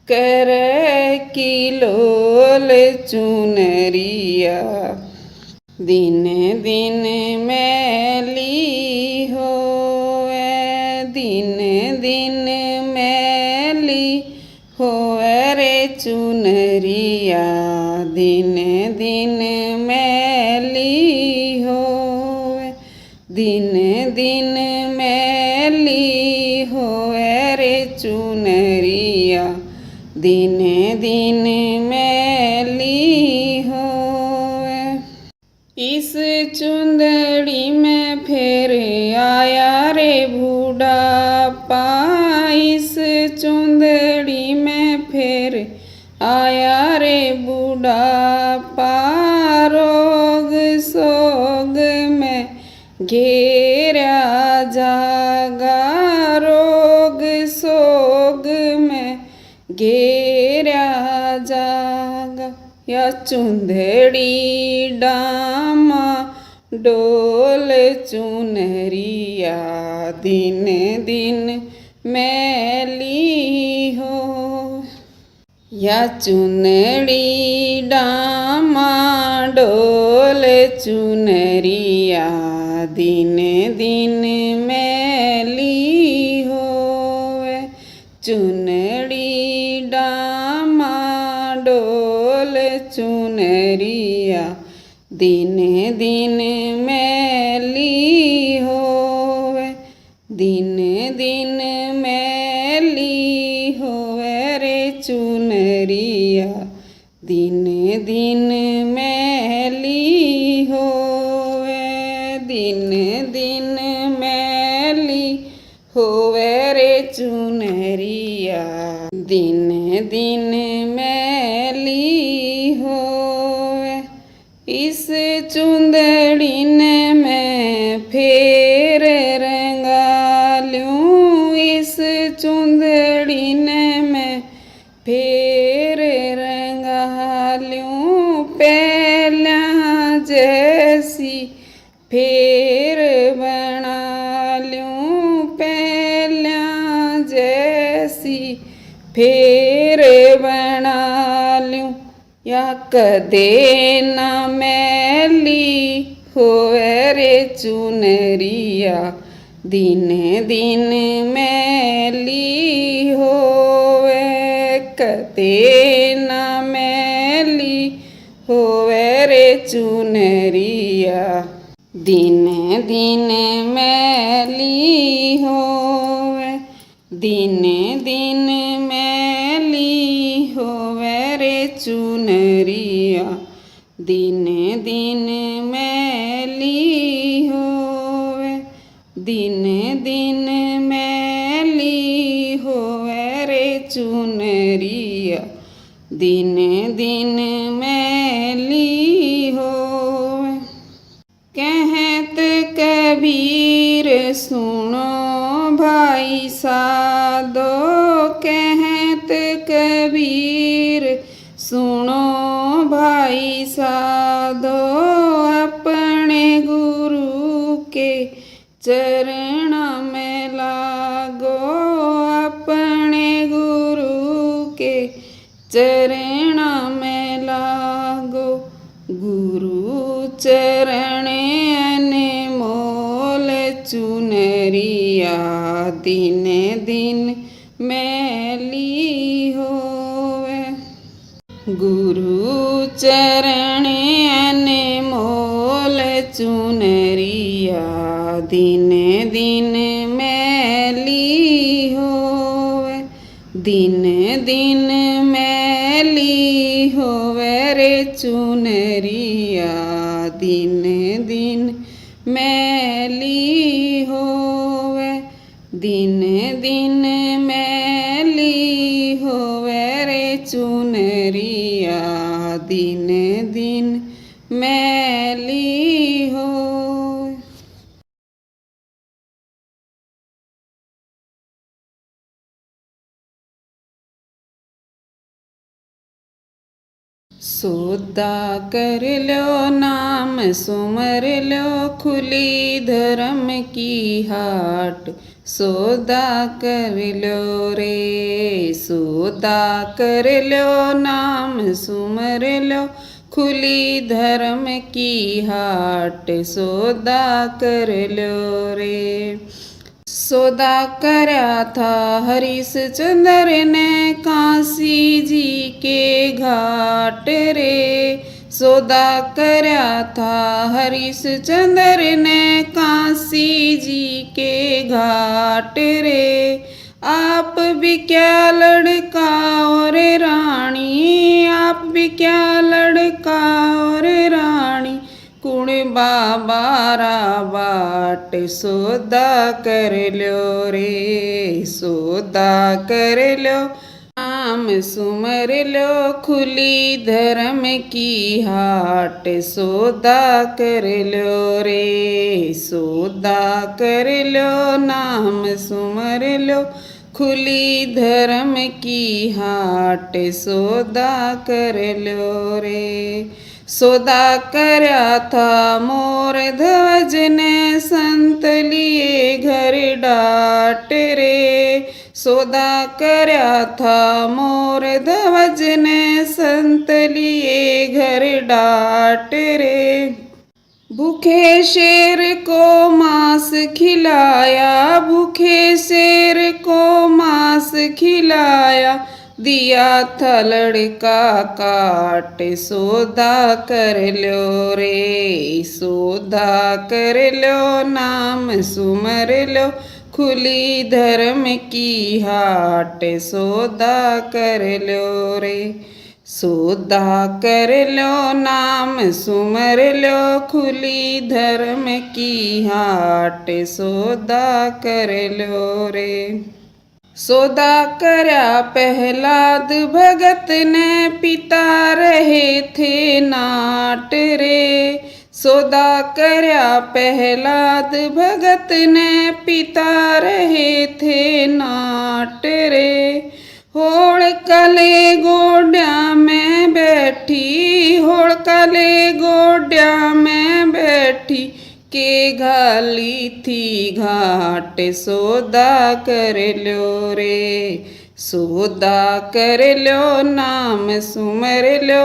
करे किलोल चुनरिया, दिन दिन मैली होवे। दिन दिन मैली होवे रे चुनरिया, दिन दिन मैली होवे। दिन दिन मैली होवे रे चुनरिया, दिन दिन मैली होवे। इस चुंदड़ी में फिर आया रे बुढ़ापा, इस चुंदड़ी में फिर आया रे बुढ़ापा। रोग सोग में घेरा जागा, रोग सोग में घेरा जागा। या चुंदड़ी डामा डोल चुनरिया, दिन दिन मैली हो। या चुनड़ी डामा डोल चुनरिया, दिन दिन मैली होवे। चुनड़ी डामा डोल चुनरिया, दिन दिन मैली होवे। दिन दिन मैली होवे रे चुनरिया, दिन दिन मैली होवे। दिन दिन मैली होवे रे चुनरिया, दिन दिन मैली होवे। इस चुंदड़ी ने मैं फेर रंगा लूं, इस चुंदड़ी ने मैं फेर रंगा लूं। पहला जैसी फेर बना लूं, पहला जैसी फेर बना लूं। या कदे न मैली होवे रे चुनरिया, दिन दिन मैली होवे। कदे न मैली होवे रे चुनरिया, दिन दिन मैली होवे। दिन दिन मैली होवे रे चुनरिया, दिन दिन मैली होवे। दिन दिन मैली होवे रे चुनरिया, दिन दिन मैली होवे। कहत कबीर सुनो भाई साधो, कहत कबीर सुनो भाई साधो। अपने गुरु के चरण में लागो, अपने गुरु के चरण में लागो। गुरु चरण अनमोल चुनरिया, दिन दिन मैली होवे। गुरु चरण अनमोल चुनरिया, दिन दिन मैली होवे। दिन दिन मैली होवे रे चुनरिया, दिन दिन मैली होवे, दिन दिन मैली होवे रे चुनरिया, दिन दिन मैली हो। सोदा कर लो नाम सुमर लो, खुली धर्म की हाट, सोदा कर लो रे, सोदा कर लो नाम सुमर लो, खुली धर्म की हाट, सोदा कर लो रे। सौदा करया था हरिश्चंद्र ने काशी जी के घाट रे, सौदा करया था हरिश्चंद्र ने काशी जी के घाट रे। आप भी क्या लड़का और रानी, आप भी क्या लड़का और रानी, कुण बाबारा बाट, सौदा कर लो रे, सौदा कर लो नाम सुमर लो, खुली धर्म की हाट, सौदा कर लो रे, सौदा कर लो नाम सुमर लो, खुली धर्म की हाट, सौदा कर लो रे। सौदा करया था मोर ध्वज ने संत लिए घर डाट रे, सौदा करया था मोर ध्वज ने संत लिए घर डाट रे। भूखे शेर को मांस खिलाया, भूखे शेर को मांस खिलाया, दिया था लड़का काट, सौदा कर लो रे, सौदा कर लो नाम सुमर लो, खुली धर्म की हाट, सौदा कर लो रे, सौदा कर लो नाम सुमर लो, खुली धर्म की हाट, सौदा कर लो रे। सौदा करया प्रहलाद भगत ने, पिता रहे थे नाट रे, सौदा करया प्रहलाद भगत ने, पिता रहे थे नाट रे। होड़ कले गोड्या में बैठी, होड़ कले गोड्या में बैठी, के घाली थी घाट, सौदा कर लो रे, सौदा कर लो नाम सुमर लो,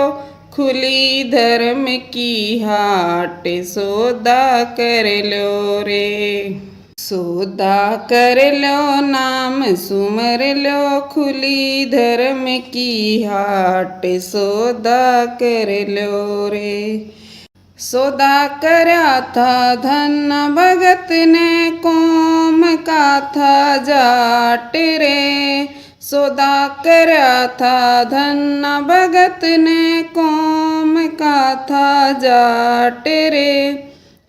खुली धर्म की हाट, सौदा कर लो रे, सौदा कर लो नाम सुमर लो, खुली धर्म की हाट, सौदा कर लो रे। सौदा करया था धन भगत ने, कौम का था जाट रे, सौदा करया था धन भगत ने, कौम का था जाट रे।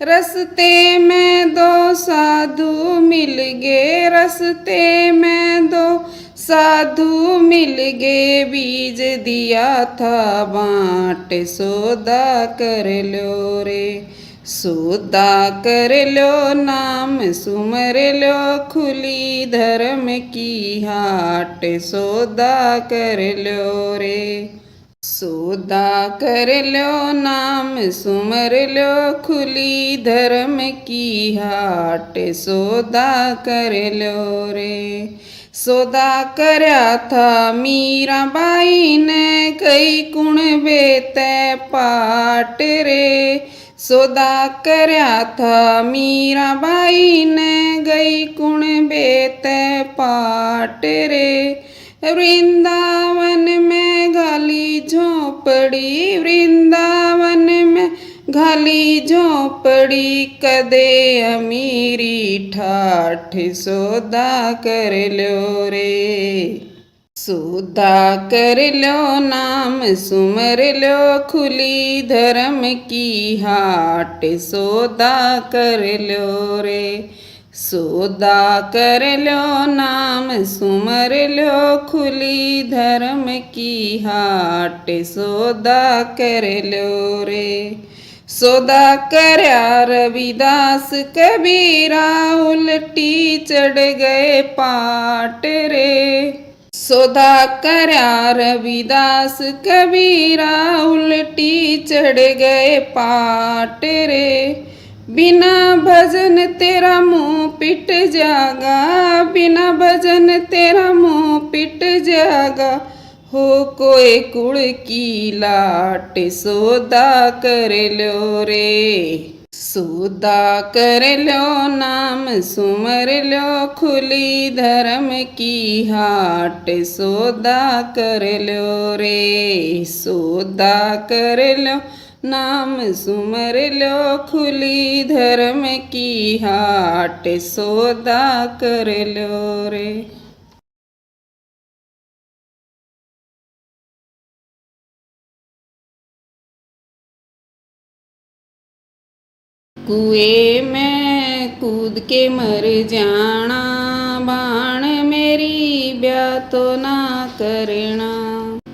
रस्ते में दो साधु मिल गए, रस्ते में दो साधु मिल गए, बीज दिया था बाँट, सौदा कर लो रे, सौदा कर लो नाम सुमर लो, खुली धर्म की हाट, सौदा कर लो रे, सौदा कर लो नाम सुमर लो, खुली धर्म की हाट, सौदा कर लो रे। सौदा करया था मीराबाई ने, कई कुण बेते पाट रे, सौदा करया था मीराबाई ने, गई कुण बेते पाट रे। वृंदावन में घाली झोपड़ी, वृंदावन में घाली झोपड़ी, कदे अमीरी ठाठ, सौदा कर लो रे, सुधा कर लो नाम सुमर लो खुली धर्म की हाट सौदा कर लो रे सौदा कर लो नाम सुमर लो खुली धर्म की हाट सौदा कर लो रे सौदा करया रविदास कबीरा उल्टी चढ़ गए पाट रे सौदा करया रविदास कबीरा उल्टी चढ़ गए पाट रे बिना भजन तेरा मुंह पिट जागा बिना भजन तेरा मुंह पिट जागा हो कोई कुड़ की लाट सौदा कर लो रे सौदा कर लो नाम सुमर लो खुली धर्म की हाट सौदा कर लो रे सौदा कर लो नाम सुमर लो खुली धर्म की हाट सौदा कर लो रे। कुएं में कूद के मर जाना बाण मेरी ब्याह तो ना करना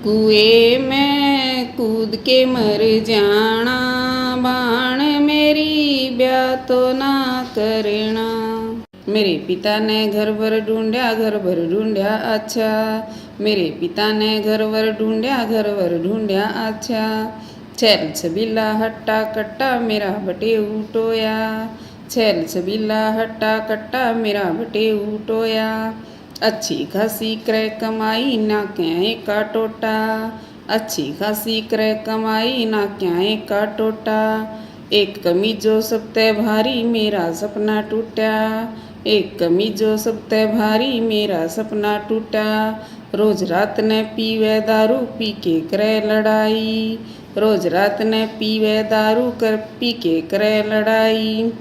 कुएं में कूद के मर जाना बाण मेरी ब्याह तो ना करना मेरे पिता ने घर भर ढूंढा अच्छा मेरे पिता ने घर भर ढूंढा अच्छा छैल छबीला हट्टा कट्टा मेरा बटे उटोया छैल छबीला हट्टा कट्टा मेरा बटे उटोया अच्छी खासी क्रय कमाई ना क्या का टोटा अच्छी खासी क्रय कमाई ना क्या का टोटा एक कमीजो सब तय भारी मेरा सपना टूटा एक कमीजो सब तय भारी मेरा सपना टूटा रोज रात ने पीवे दारू पी के करे लड़ाई रोज रात ने पीवे दारू कर पी के करे लड़ाई।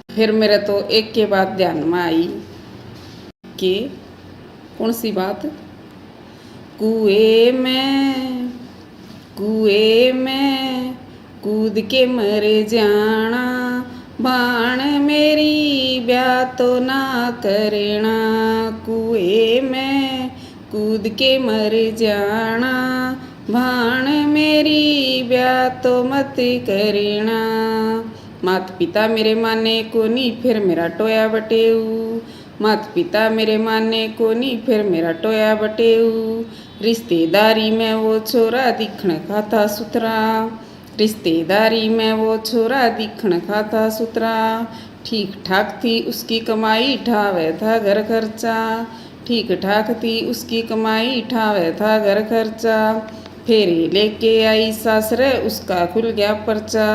फिर मेरे तो एक के बाद ध्यान में आई कि कौन सी बात कुएं में कूद के मर जाना बाण मेरी ब्याह तो ना करना कुएं में कूद के मर जाना भाण मेरी ब्याह तो मत करना मात पिता मेरे माने कोनी फिर मेरा टोया बटेऊ मात पिता मेरे माने कोनी फिर मेरा टोया बटेऊ रिश्तेदारी में वो छोरा दिखण खाता सुथरा रिश्तेदारी में वो छोरा दिखण खाता सुथरा ठीक ठाक थी उसकी कमाई ठावे था घर खर्चा ठीक ठाक थी उसकी कमाई ठावे था घर खर्चा फेरे लेके आई सासरे उसका खुल गया पर्चा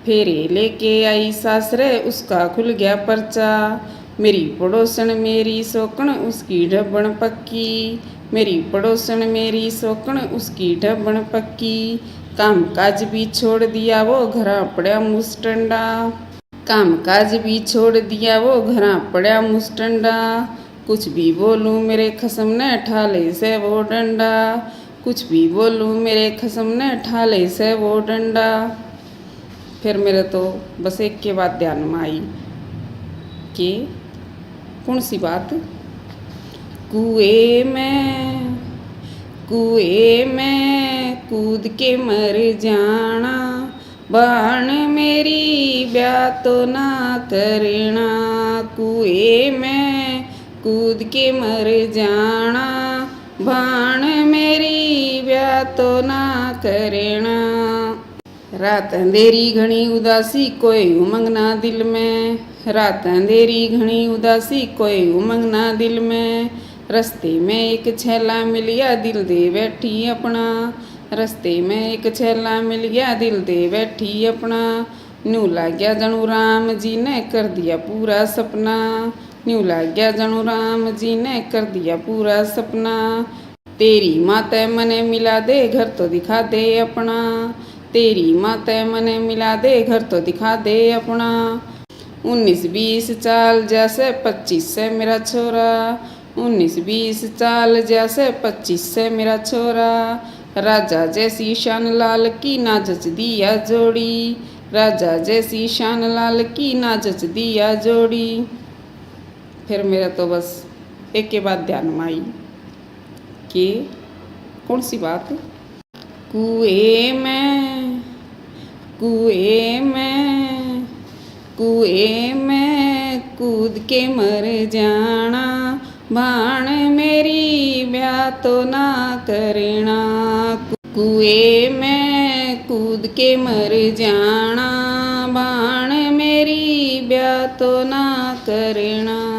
फेरे लेके आई सासरे उसका खुल गया पर्चा मेरी पड़ोसन मेरी सोकण उसकी ढब्बण पक्की मेरी पड़ोसन मेरी सोकण उसकी ढब्बण पक्की काम काज भी छोड़ दिया वो घरा पड़ा मुस्टंडा काम काज भी छोड़ दिया वो घरा पड़ा मुस्टंडा कुछ भी बोलूं मेरे खसम ने ठाले से वो डंडा कुछ भी बोलूं मेरे खसम ने ठाले से वो डंडा। फिर मेरे तो बस एक के बाद ध्यान में आई कि कौन सी बात कुएं में कूद के मर जाना बाण मेरी ब्याह तो ना करना कुएं में कूद के मर जाना बाण मेरी ब्याह तो ना करना रात अंधेरी घनी उदासी कोई उमंग ना दिल में रात अंधेरी घनी उदासी कोई उमंग ना दिल में रस्ते में एक छैला मिल गया दिल दे बैठी अपना रस्ते में एक छैला मिल गया दिल दे बैठी अपना न्यू लाग गया जनू राम जी ने कर दिया पूरा सपना न्यू लाग गया जनू राम जी ने कर दिया पूरा सपना तेरी माता मने मिला दे घर तो दिखा दे अपना तेरी माता मने मिला दे घर तो दिखा दे अपना 19-20 चाल जैसे 25 से मेरा छोरा 19-20 चाल जैसे 25 से मेरा छोरा। राजा जैसी शान लाल की ना जच दिया जोड़ी। राजा जैसी शान लाल की ना जच दिया जोड़ी। फिर मेरा तो बस एक के बाद ध्यान में आई कि कौन सी बात। कुएं में कुएं में कुएं में कूद के मर जाना। भाण मेरी ब्याह तो ना करना। कुएं में कूद के मर जाना। भाण मेरी ब्याह तो ना करना।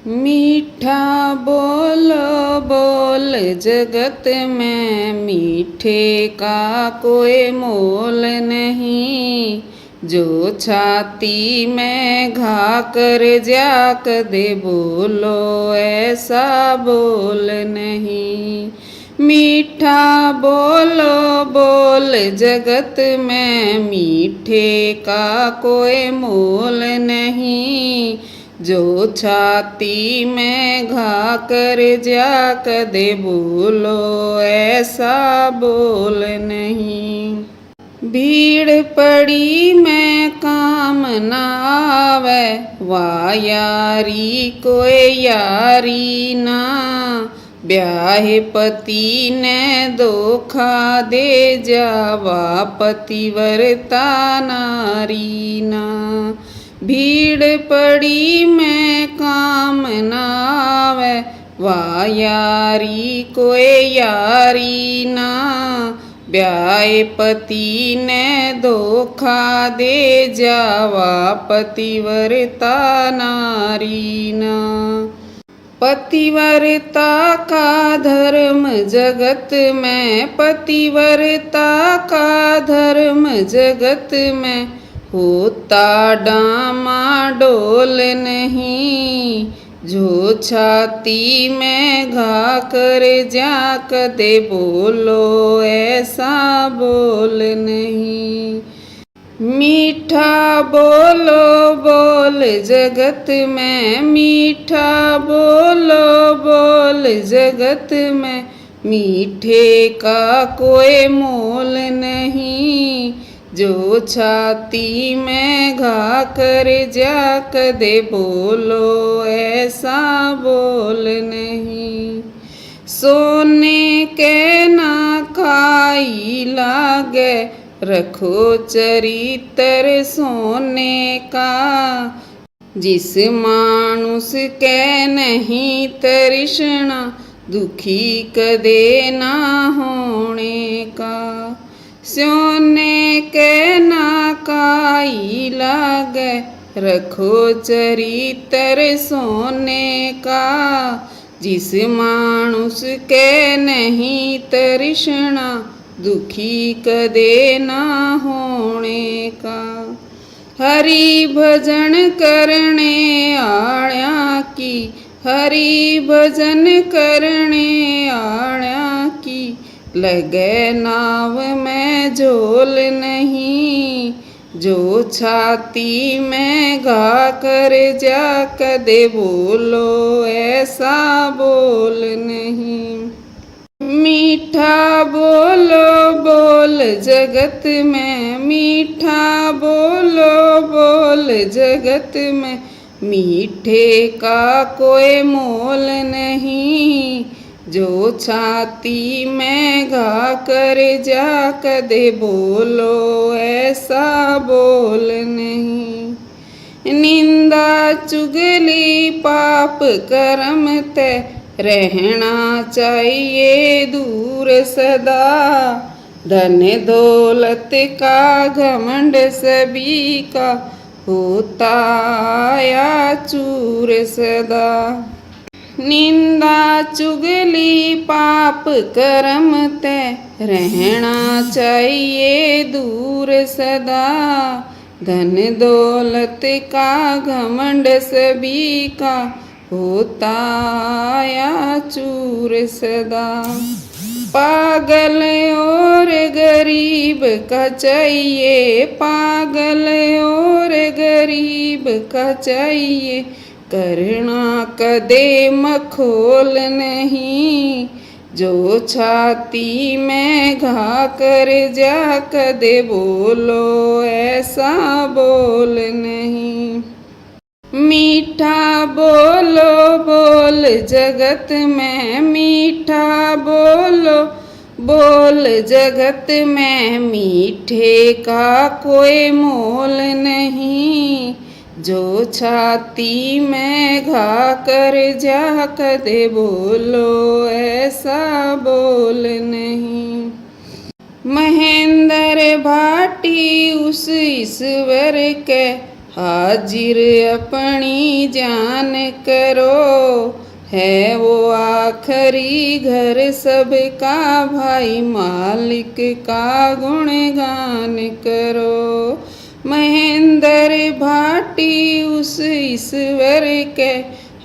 मीठा बोलो बोल जगत में, मीठे का कोई मोल नहीं। जो छाती में घा कर जाक दे बोलो ऐसा बोल नहीं। मीठा बोलो बोल जगत में, मीठे का कोई मोल नहीं। जो छाती में घा कर जाक दे बोलो ऐसा बोल नहीं। भीड़ पड़ी में काम न आवे, वाह यारी कोई यारी ना। ब्याहे पति ने धोखा दे जावा, पतिव्रता नारी ना। भीड़ पड़ी में काम न आवे, वाह यारी कोई यारी ना। ब्याहे पति ने धोखा दे जावा, पतिव्रता नारी ना। पतिव्रता का धर्म जगत में, पतिव्रता का धर्म जगत में। होता डामाडोल नहीं। जो छाती में घा कर जाक दे बोलो ऐसा बोल नहीं। मीठा बोलो बोल जगत में, मीठा बोलो बोल जगत में। मीठे का कोई मोल नहीं। जो छाती में घा कर जाक दे बोलो ऐसा बोल नहीं। सोने के ना खाई लागे, रखो चरित्र सोने का। जिस मानुष के नहीं तृष्णा, दुखी कदे ना होने का। सोने के ना काई लागे, रखो चरित्र सोने का। जिस मानुष के नहीं तृष्णा, दुखी कदे ना होने का। हरि भजन करने आया की, हरि भजन करने आया की। लगे नाव में झोल नहीं। जो छाती में घा कर जाक दे बोलो ऐसा बोल नहीं। मीठा बोलो बोल जगत में, मीठा बोलो बोल जगत में। मीठे का कोई मोल नहीं। जो छाती में घा कर जाक दे बोलो ऐसा बोल नहीं। निंदा चुगली पाप कर्म ते, रहना चाहिए दूर सदा। धन दौलत का घमंड सभी का, होता या चूर सदा। निंदा चुगली पाप कर्म ते, रहना चाहिए दूर सदा। धन दौलत का घमंड सभी का, होता या चूर सदा। पागल और गरीब का चाहिए, पागल और गरीब का चाहिए, करना कदे मखोल नहीं, जो छाती में घा कर जा कदे बोलो ऐसा बोल नहीं। मीठा बोलो बोल जगत में, मीठा बोलो बोल जगत में, मीठे का कोई मोल नहीं, जो छाती में घा कर जा कदे बोलो ऐसा बोल नहीं। महेंद्र भाटी उस ईश्वर के हाजिर अपनी जान करो, है वो आखिरी घर सबका भाई मालिक का गुणगान करो। महेंद्र भाटी उस ईश्वर के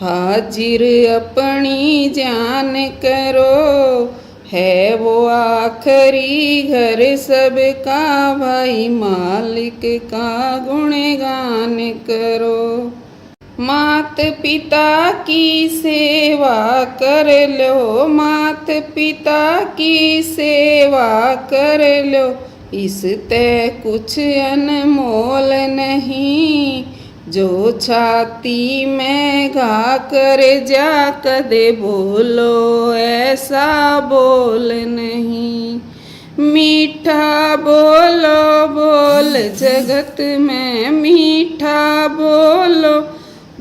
हाजिर अपनी जान करो, है वो आखिरी घर सबका भाई मालिक का गुणगान करो। मात पिता की सेवा कर लो, मात पिता की सेवा कर लो, इसते कुछ अनमोल नहीं, जो छाती में घा कर जा कदे बोलो ऐसा बोल नहीं। मीठा बोलो बोल जगत में, मीठा बोलो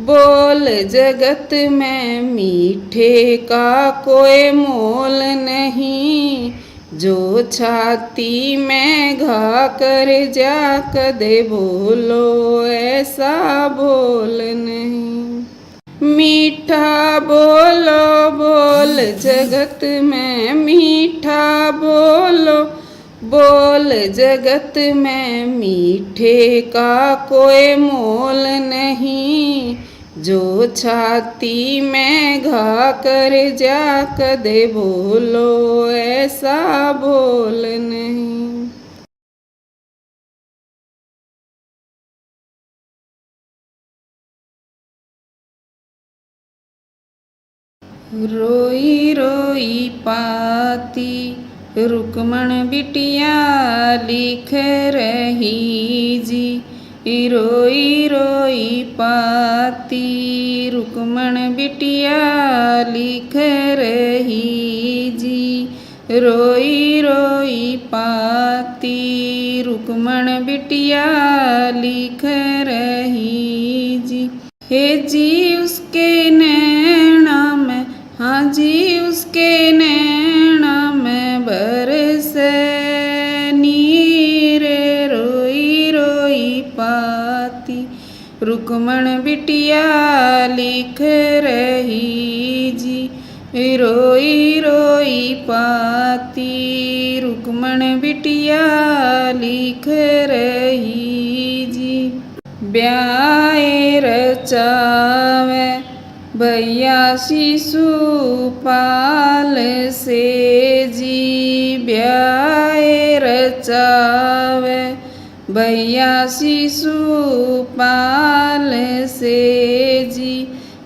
बोल जगत में, मीठे का कोई मोल नहीं, जो छाती में घा कर जा कदे बोलो ऐसा बोल नहीं। मीठा बोलो बोल जगत में, मीठा बोलो बोल जगत में, मीठे का कोई मोल नहीं, जो छाती में घा कर जा कदे बोलो ऐसा बोल नहीं। रोई रोई पाती रुक्मण बिटिया लिख रही जी, रोई रोई पाती रुक्मण बिटिया लिख रही जी, रोई रोई पाती रुक्मण बिटिया लिख रही जी। हे जी उसके नैना में, हाँ जी उसके नैना में बरसे नीर, रोई रोई पाती रुक्मण बिटिया लिख रही जी, रोई रोई पाती रुक्मण बिटिया लिख रही जी। ब्याए रचावे भैया शिशुपाल से जी, ब्याए रचावे भैया शिशुपाल से जी,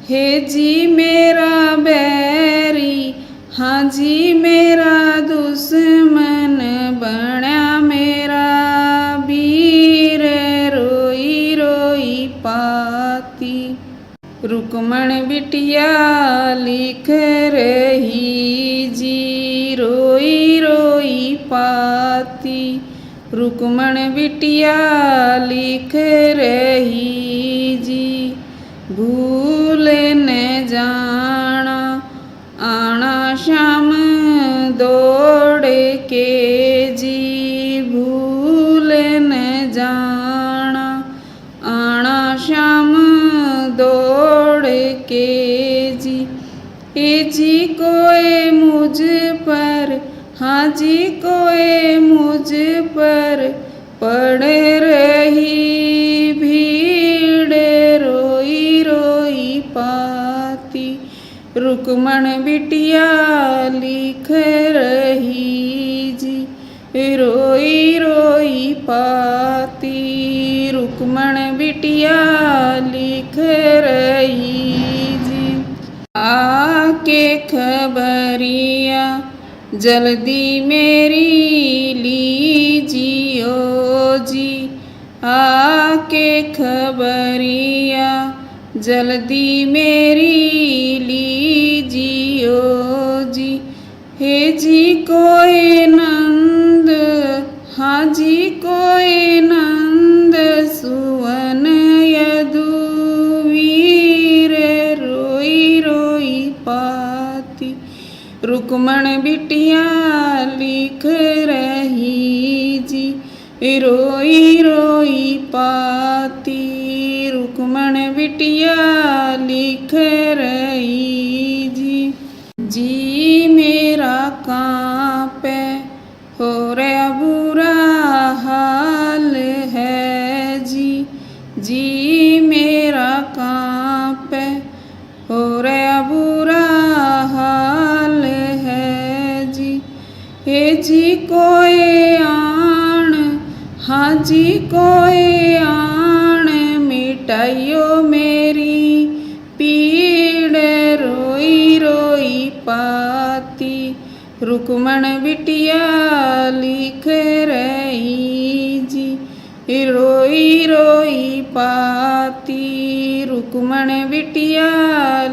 हे जी मेरा बैरी, हाँ जी मेरा दुश्मन बना मेरा वीर, रोई रोई पाती रुक्मण बिटिया लिख रही जी, रोई रोई पाती रुक्मण बिटिया लिख रही जी। भूल न जाना आना शाम दौड़ के जी, भूल न जाना आना शाम दौड़ के जी। ए जी कोई मुझ पर, हाँ जी कोई मुझ पर पड़ रही भीड़, रोई रोई पाती रुक्मण बिटिया लिख रही जी, रोई रोई पाती। रुक्मण बिटिया लिख रही जी, आके खबरिया जल्दी मेरी लीजियो जी, आके खबरिया जल्दी मेरी लीजियो जी। हे जी कोई नंद, हाँ जी कोई नंद सुवन यदुवीर, रोई रोई पाती। रुक्मण बिटिया लिख रही जी, रोई रोई पाती। रुक्मण बिटिया लिख रही जी, जी मेरा कांपे हो रहा बुरा हाल है जी, जी मेरा कांपे हो रहा बुरा हाल है जी। हे जी कोई आण, हाँ जी कोई आण मिटाइयो मेरी पीड़, रोई रोई पाती। रुक्मण बिटिया लिख रही जी, रोई रोई पाती। रुक्मण बिटिया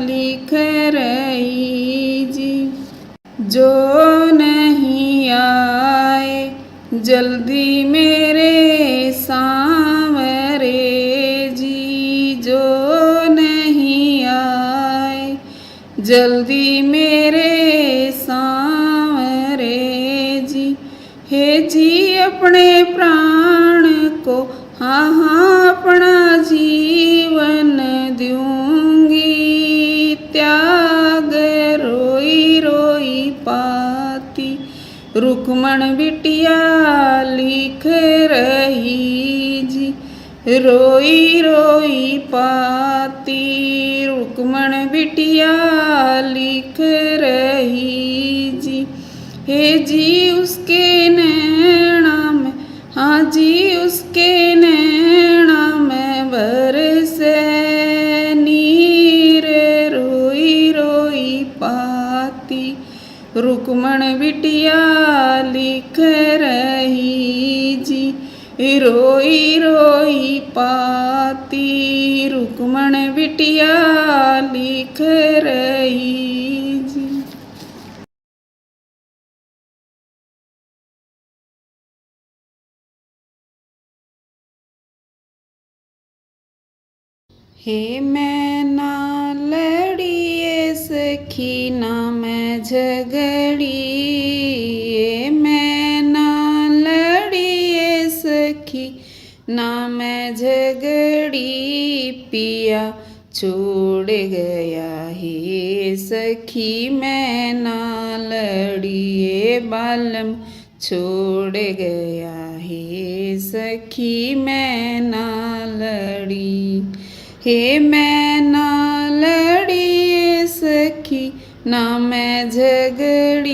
लिख रही जी, जो नहीं आए जल्दी मेरे सांवरे जी, जो नहीं आए जल्दी मेरे सांवरे जी। हे जी अपने प्राण को, हाँ हाँ अपना जीवन दूंगी त्याग, रोई रोई पाती। रुक्मण बिटिया लिख रही जी, रोई रोई पाती। रुक्मण बिटिया लिख रही जी, हे जी उसके नैना में, हाँ जी उसके नैना में बरसे नीर, रोई रोई पाती। रुक्मण बिटिया लिख रही जी, रोई रोई पाती। रुक्मण बिटिया लिख रही जी। हे मैं ना लड़िए सखी ना मैं झगड़ी, हे मैं ना लड़िए सखी ना मैं झगड़ी, पिया छोड़ गया हे सखी मैं ना लड़िए, बालम छोड़ गया हे सखी मैं ना लड़ी। हे मैं ना लड़ी सखी ना मैं झगड़ी,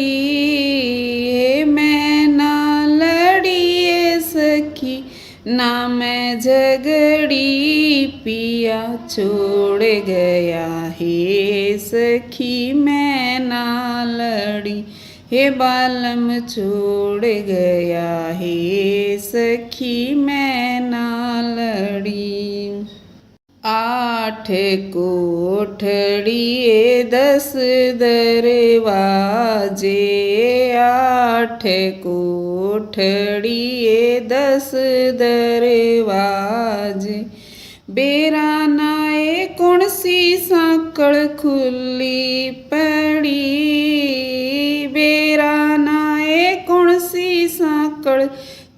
हे मैं ना लड़ी सखी ना मैं झगड़ी, पिया छोड़ गया हे सखी मैं ना लड़ी, हे बालम छोड़ गया हे सखी मैं ना लड़ी। 8 कोठड़िए 10 दरवाजे, 8 कोठड़िए 10 दरवाजे, बेरा नाए कौन सी सांकड़ खुली पड़ी, बेरा नाए कौन सी सांकड़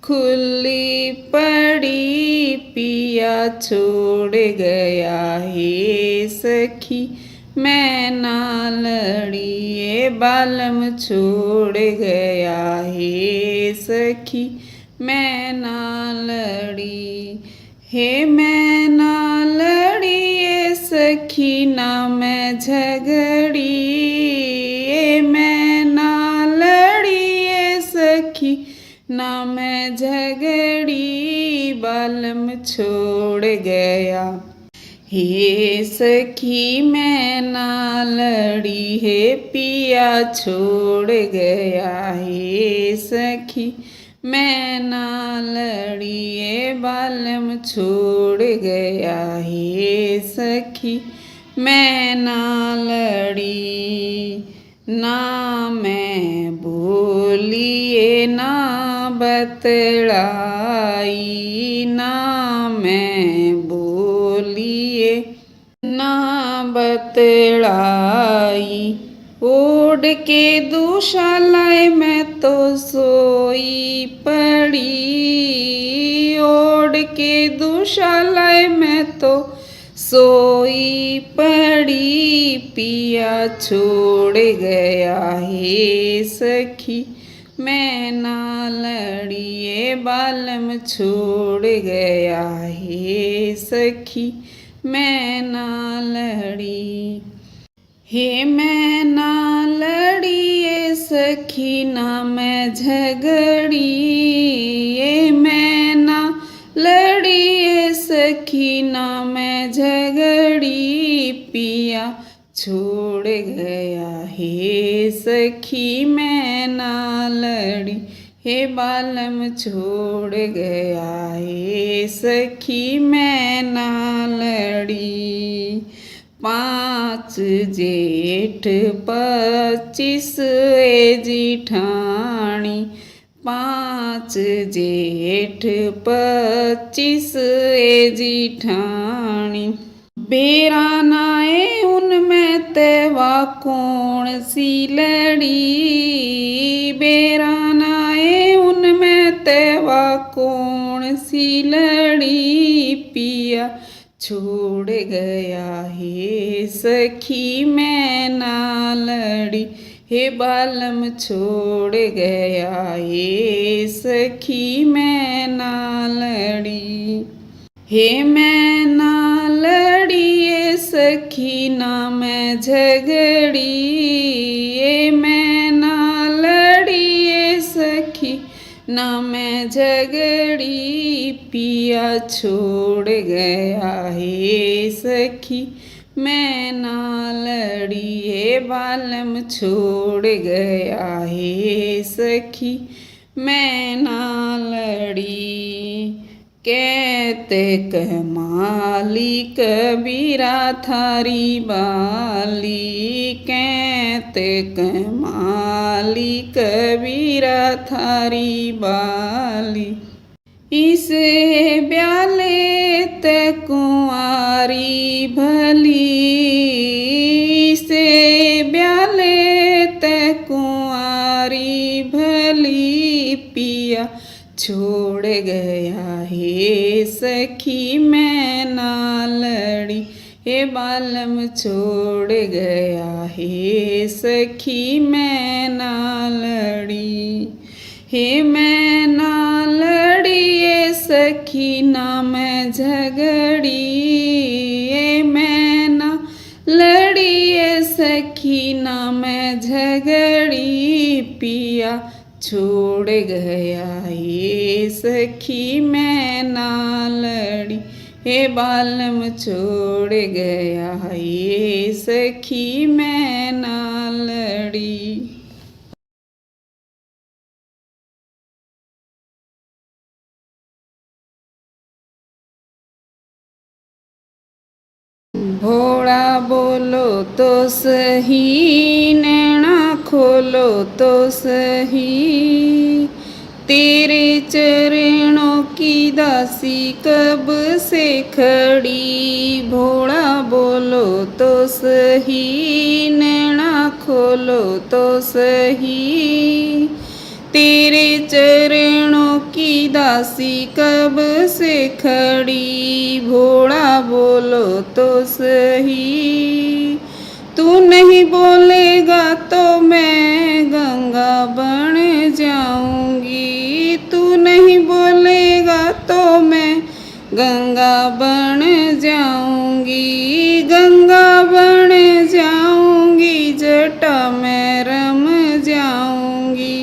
खुली पड़ी, पिया छोड़ गया हे सखी मैं ना लड़ी, बालम छोड़ गया हे सखी मैं ना लड़ी। हे मैं ना लड़ी सखी ना मैं झगड़ी, बालम छोड़ गया। हे सखी मैं ना लड़ी है पिया छोड़ गया। हे सखी मैं ना लड़ी है बालम छोड़ गया। हे सखी मैं ना लड़ी, ना मैं बोलिए ना बतलाई, ना मैं बोलिए ना बतलाई। ओढ़ के दुशालाए मैं तो सोई पड़ी, ओढ़ के दुशालाए मैं तो सोई पड़ी। पिया छोड़ गया हे सखी मैं ना लड़िए बालम छोड़ गया। हे सखी मैं ना लड़ी, हे मैं ना लड़िए सखी ना मैं झगड़ी। ये मैं ना लड़िए सखी ना मैं झगड़ी। पिया छोड़ गया हे सखी मैं ना लड़ी, हे बालम छोड़ गया हे सखी मैं ना लड़ी। 5 जेठ 25 जेठानी, 5 जेठ 25 जेठानी। बेरानाए उनमें तेवा कौन सी लड़ी, बेरानाए उनमें तेवा कौन सी लड़ी। पिया छोड़ गया हे सखी मैं ना लड़ी, हे बालम छोड़ गया हे सखी मैं ना लड़ी। हे मैं ना लड़ी सखी ना मैं झगड़ी। ये मैं ना लड़ी सखी ना मैं झगड़ी। पिया छोड़ गया हे सखी मैं ना लड़ी, हे बालम छोड़ गया हे सखी मैं ना लड़ी। कहते कमाली कबीरा थारी बाली, कहते कमाली कबीरा थारी बाली। इसे ब्याले ते कुंवारी भली, इसे ब्याले ते कुंवारी भली। पिया छोड़ गया हे सखी मैं ना लड़ी, हे बालम छोड़ गया हे सखी मैं ना लड़ी। हे मैं ना लड़ी ये सखी ना मैं झगड़ी। ये मैं ना लड़ी ये सखी ना मैं झगड़ी। पिया छोड़ गया ये सखी मैं ना लड़ी, हे बालम छोड़ गया ये सखी मैं ना लड़ी। भोला बोलो तो सही, नैना खोलो तो सही। तेरे चरणों की दासी कब से खड़ी। भोला बोलो तो सही, नैना खोलो तो सही। तेरे चरणों की दासी कब से खड़ी। भोला बोलो तो सही, तू नहीं बोलेगा तो मैं गंगा बन जाऊंगी। तू नहीं बोलेगा तो मैं गंगा बन जाऊंगी। गंगा बन जाऊंगी, जटा में रम जाऊंगी।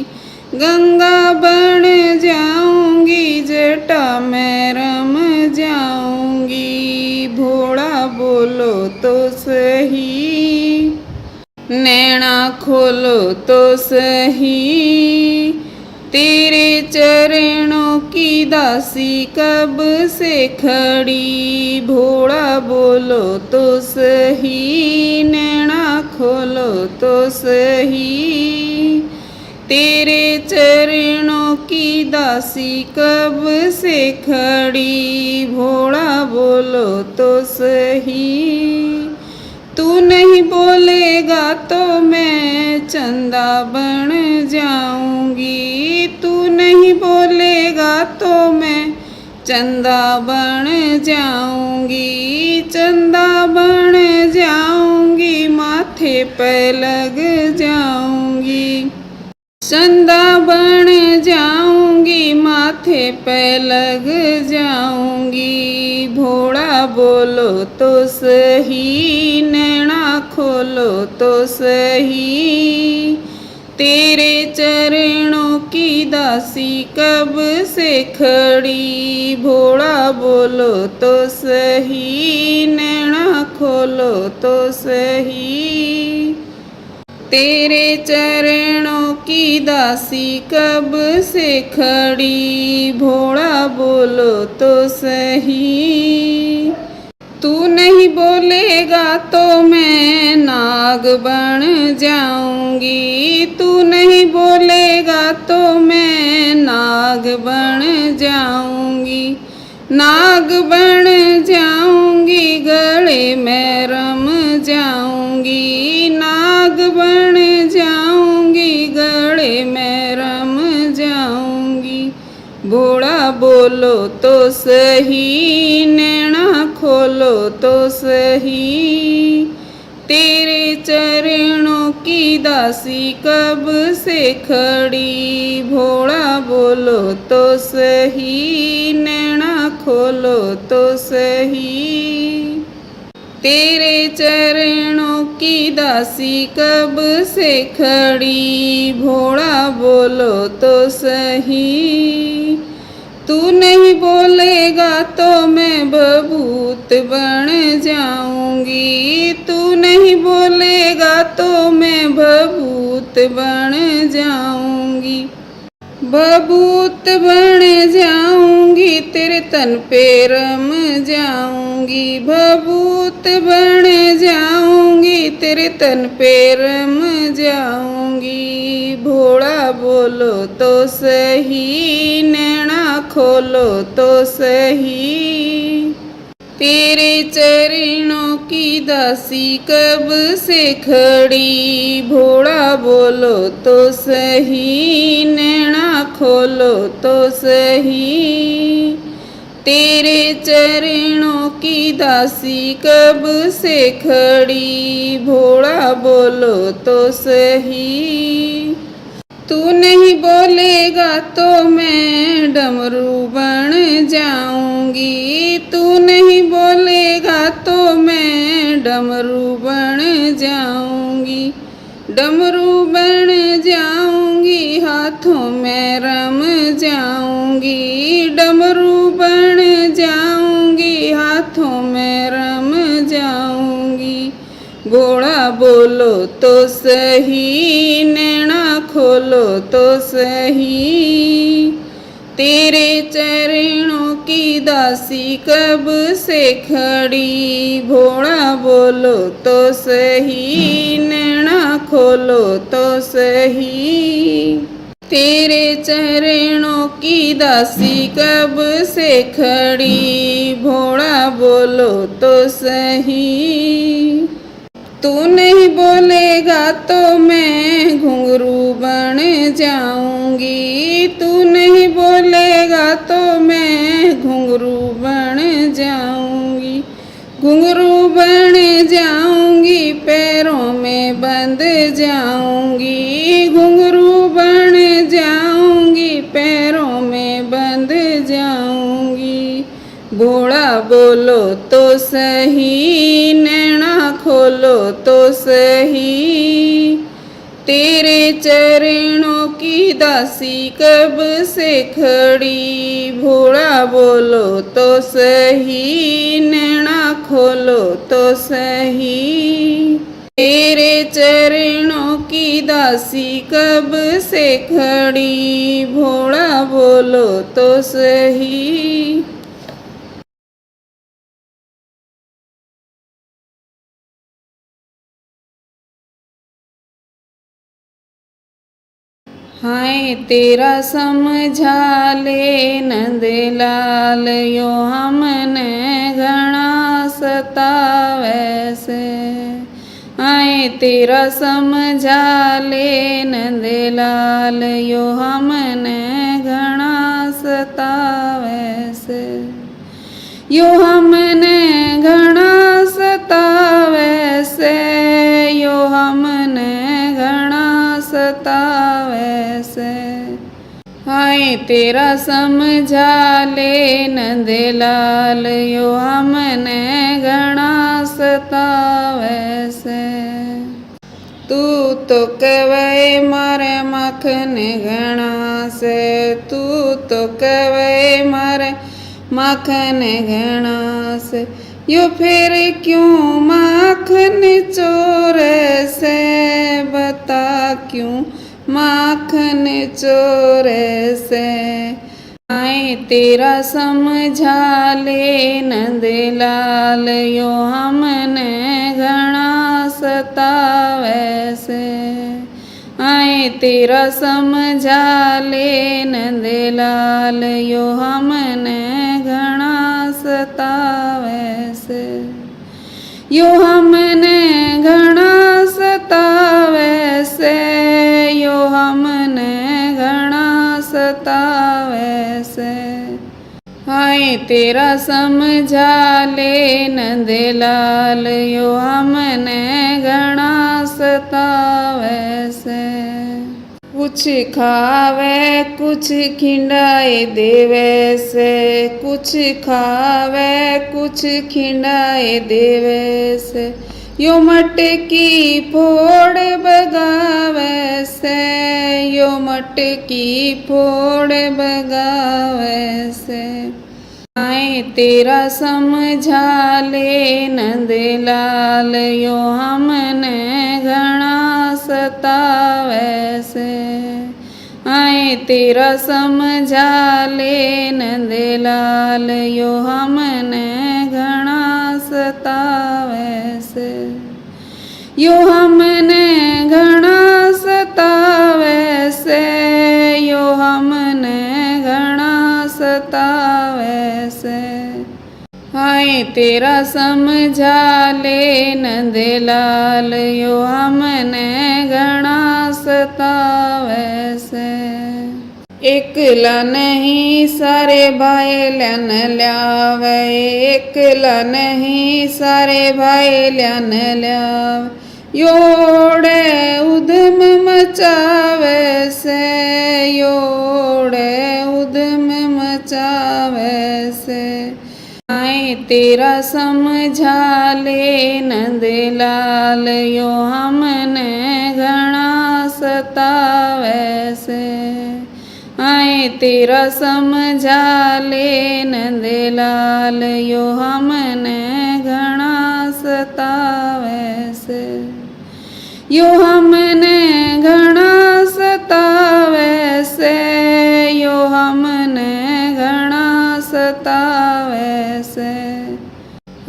गंगा बन जाऊंगी, जटा में रम जाऊंगी, भोला बोलो तो सही, नैना खोलो तो सही, तेरे चरणों की दासी कब से खड़ी, भोला बोलो तो सही, नैना खोलो तो सही, तेरे चरणों की दासी कब से खड़ी, भोला बोलो तो सही, तू नहीं बोलेगा तो मैं चंदा बन जाऊंगी, तू नहीं बोलेगा तो मैं चंदा बन जाऊंगी, चंदा बन जाऊंगी, माथे पे लग जाऊंगी, चंदा बन जाऊंगी, माथे पे लग जाऊंगी, भोला बोलो तो सही, नैना खोलो तो सही, तेरे चरणों की दासी कब से खड़ी, भोला बोलो तो सही, नैना खोलो तो सही, तेरे चरणों की दासी कब से खड़ी, भोला बोलो तो सही, तू नहीं बोलेगा तो मैं नाग बन जाऊंगी, तू नहीं बोलेगा तो मैं नाग बन जाऊंगी, नाग बन जाऊंगी, गले में रम जाऊंगी, नाग बन जाऊंगी, गले में रम जाऊंगी, भोला बोलो तो सही, नैना खोलो तो सही, तेरे चरणों की दासी कब से खड़ी, भोला बोलो तो सही, नैना खोलो तो सही, तेरे चरणों की दासी कब से खड़ी, भोला बोलो तो सही, तू नहीं बोलेगा तो मैं बबूत बन जाऊंगी, तू नहीं बोलेगा तो मैं बबूत बन जाऊंगी, बबूत बन जाऊंगी, तेरे तन पे रम जाऊंगी, बबूत बन जाऊंगी, तेरे तन पे रम जाऊंगी, भोला बोलो तो सही, नैना खोलो तो सही, तेरे चरणों की दासी कब से खड़ी, भोला बोलो तो सही, नैना खोलो तो सही, तेरे चरणों की दासी कब से खड़ी, भोला बोलो तो सही, तू नहीं बोलेगा तो मैं डमरू बन जाऊंगी, तू नहीं बोलेगा तो मैं डमरू बन जाऊंगी, डमरू बन जाऊंगी, हाथों में रम जाऊंगी, डमरू बन जाऊंगी, हाथों में रम जाऊंगी, भोला बोलो तो सही, नैना खोलो तो सही, तेरे चरणों की दासी कब से खड़ी, भोला बोलो तो सही, नैना खोलो तो सही, तेरे चरणों की दासी कब से खड़ी, भोला बोलो तो सही, तू नहीं बोलेगा तो मैं घुंघरू बन जाऊंगी, तू नहीं बोलेगा तो मैं घुंघरू बन जाऊंगी, घुंघरू बन जाऊंगी, पैरों में बंद जाऊंगी, घुंघरू बन जाऊंगी, पैरों में बंद जाऊंगी, भोला बोलो तो सही, नैना खोलो तो सही, तेरे चरणों की दासी कब से खड़ी, भोला बोलो तो सही, नैना खोलो तो सही। तेरे चरणों की दासी कब से खड़ी, भोला बोलो तो सही। हाय तेरा समझा ले नंदलाल, यो हमने घना सतावे से। हाय तेरा समझा ले नंदलाल, यो हमने घना सतावे से। यो हमने घना सतावे से, यो हमने घना सतावे से। हाय तेरा समझा ले नंदलाल, यो हमने घना सतावे से। तू तो कवे मारे माखन घना से, तू तो कवे मारे माखन घना से। यो फिर क्यों माखन चोरे से, बता क्यों माखन चोरे से। हाय तेरा समझा ले नंदलाल, यो हमने घना सतावे से। हाय तेरा समझा ले नंदलाल, यो हमने घना सतावे से। यो हमने घना सतावे से, यो हमने घना सतावे से। हाय तेरा समझा ले नंदलाल, यो हमने घना सतावे से। कुछ खावे कुछ खिंडाए देवे से, कुछ खावे कुछ खिंडाए देवे से। यो मटकी फोड़ बगावे से, यो मटकी फोड़ बगावे से। हाय तेरा समझा ले नंदलाल, यो हमने घना सतावे से। हाय तेरा समझा ले नंदलाल, यो हमने घना सतावे से। यो हमने घना सतावे से, यो हमने घना सतावे से। हाय तेरा समझा ले नंदलाल, यो हमने घना सतावे से। एकला नहीं सारे भाई ल्यान ल्यावे, एकला नहीं सारे भाई ल्यान ल्यावे। योड़े उधम मचावे से, योड़े उधम मचावे से। हाय तेरा समझा ले नंदलाल, यो हमने घना सतावे से। हाय तेरा समझा ले नंदलाल, यो हमने घना सतावे से। यो हमने घना सतावे से, यो हमने घना सतावे से।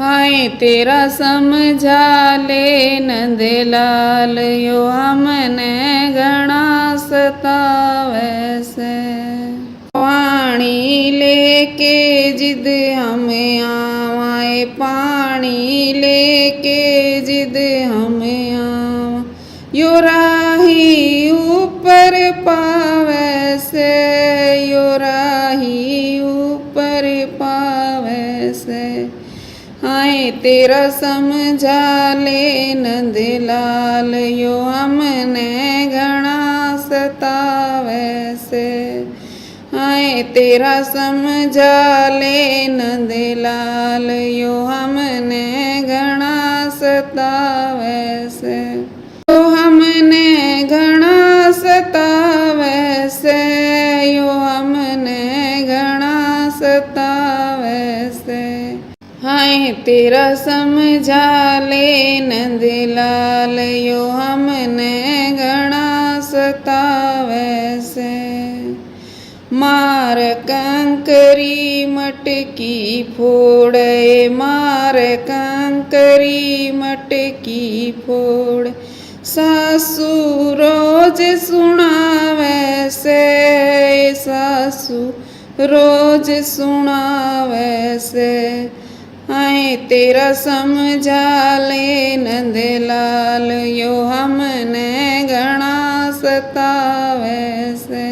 हाय तेरा समझा ले नंदलाल, यो हमने घना सतावे से। पानी लेके जिद हम आवाए, पानी लेके जिद हम आवा। यो राही ऊपर पावे से, यो राही ऊपर पावे से। हाय तेरा समझा ले नंदलाल, यो हमने घना सतावे से। हाय तेरा समझा ले नंदलाल, यो हमने घना सतावे से। यो हमने घना सतावे से, हाय तेरा समझा ले नंदलाल यो हमने घना सतावे से। मार कंकरी मटकी फोड़े, मार कंकरी मटकी फोड़, सासू रोज सुनावे से, सासू रोज सुनावे से। हाय तेरा समझा ले नंदलाल यो हमने घना सतावे से।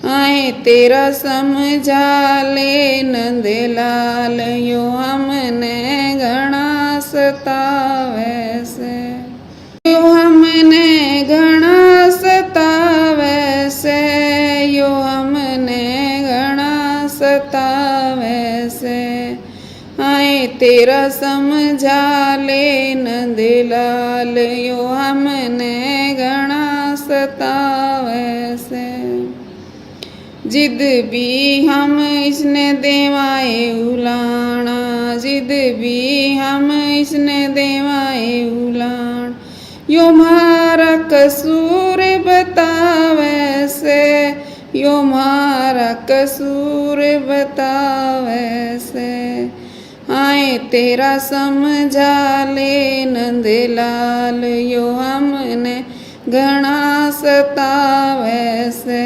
हाय तेरा समझा ले नंदलाल यो हमने घना सतावे से। यो हमने घना सतावे से, यो हमने घना सतावे से। हाय तेरा समझा ले नंदलाल यो हमने घना सतावे से। जिद भी हम इसने देवाए उलाना, जिद भी हम इसने देवाए उलान, यो मारा कसूर बतावे से, यो मारा कसूर बतावे से। हाय तेरा समझा ले नंदलाल यो हमने घना सतावे से।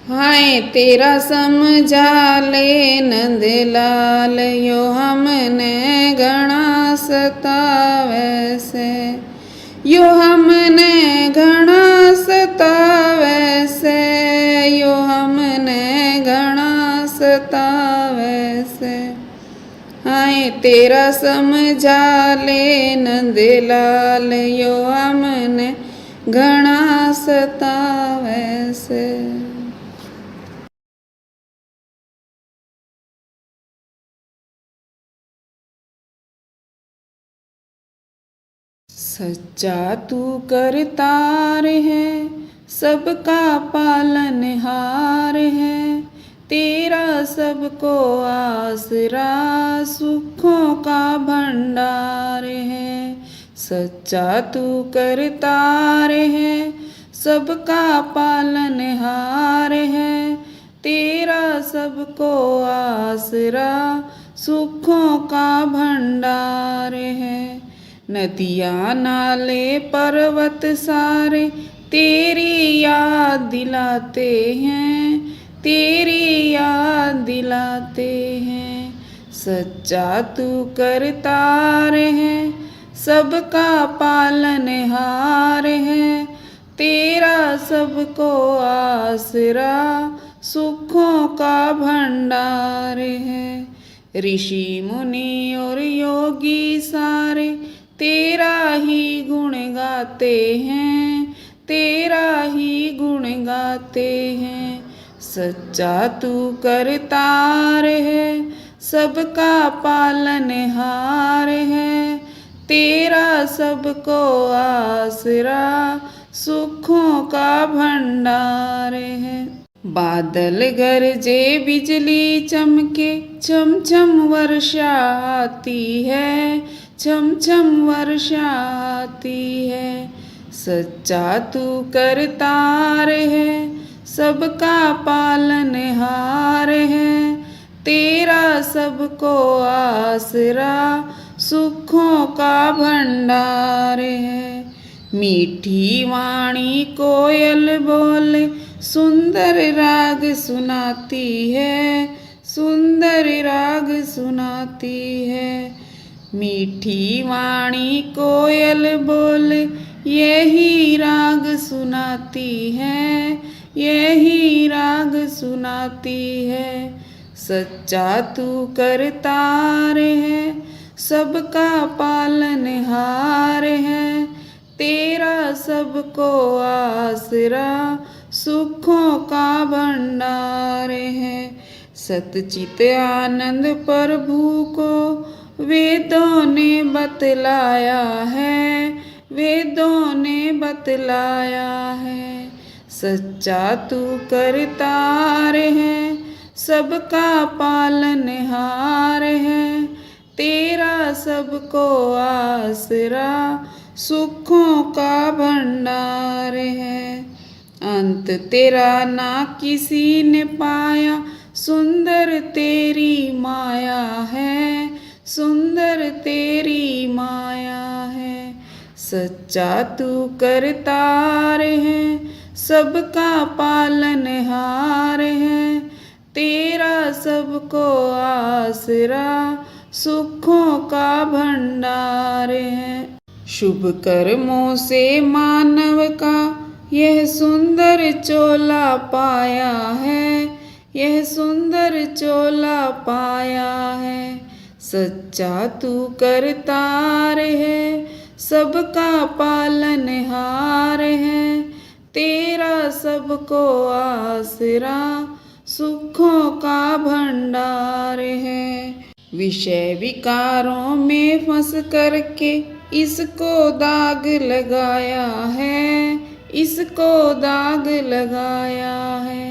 हाय तेरा समझा ले नंदलाल यो हमने घना सतावे से। यो हमने घना सतावे से, यो हमने घना सतावे से। हाय तेरा समझा ले नंदलाल यो हमने घना सतावे से। सच्चा तू करतार है, सबका पालनहार है, तेरा सबको आसरा सुखों का भंडार है। सच्चा तू करतार है, सबका पालनहार है, तेरा सबको आसरा सुखों का भंडार है। नदियाँ नाले पर्वत सारे तेरी याद दिलाते हैं, तेरी याद दिलाते हैं। सच्चा तू करतार है, सबका पालनहार है, तेरा सबको आसरा सुखों का भंडार है। ऋषि मुनि और योगी सारे तेरा ही गुण गाते हैं, तेरा ही गुण गाते हैं। सच्चा तू करतार है, सबका पालनहार है, तेरा सबको आसरा सुखों का भंडार है। बादल गरजे बिजली चमके, छम छम वर्षा आती है, छम छम वर्षा आती है। सच्चा तू करतार है, सबका पालनहार है, तेरा सबको आसरा सुखों का भंडार है। मीठी वाणी कोयल बोले, सुंदर राग सुनाती है, सुंदर राग सुनाती है। मीठी वाणी कोयल बोले, यही राग सुनाती है, यही राग सुनाती है। सच्चा तू करतार है, सबका पालनहार है, तेरा सबको आसरा सुखों का भंडार है। सतचित आनंद प्रभु को वेदों ने बतलाया है, वेदों ने बतलाया है। सच्चा तू करतार है, सबका पालनहार है, सबको आसरा, सुखों का भंडार है। अंत तेरा ना किसी ने पाया, सुंदर तेरी माया है, सुंदर तेरी माया है। सच्चा तू करतार है, सबका पालनहार है, तेरा सबको आसरा, सुखों का भंडार है। शुभ कर्मों से मानव का यह सुंदर चोला पाया है, यह सुंदर चोला पाया है। सच्चा तू करतार है, सबका पालनहार है, तेरा सबको आसरा, सुखों का भंडार है। विषय विकारों में फंस करके इसको दाग लगाया है, इसको दाग लगाया है।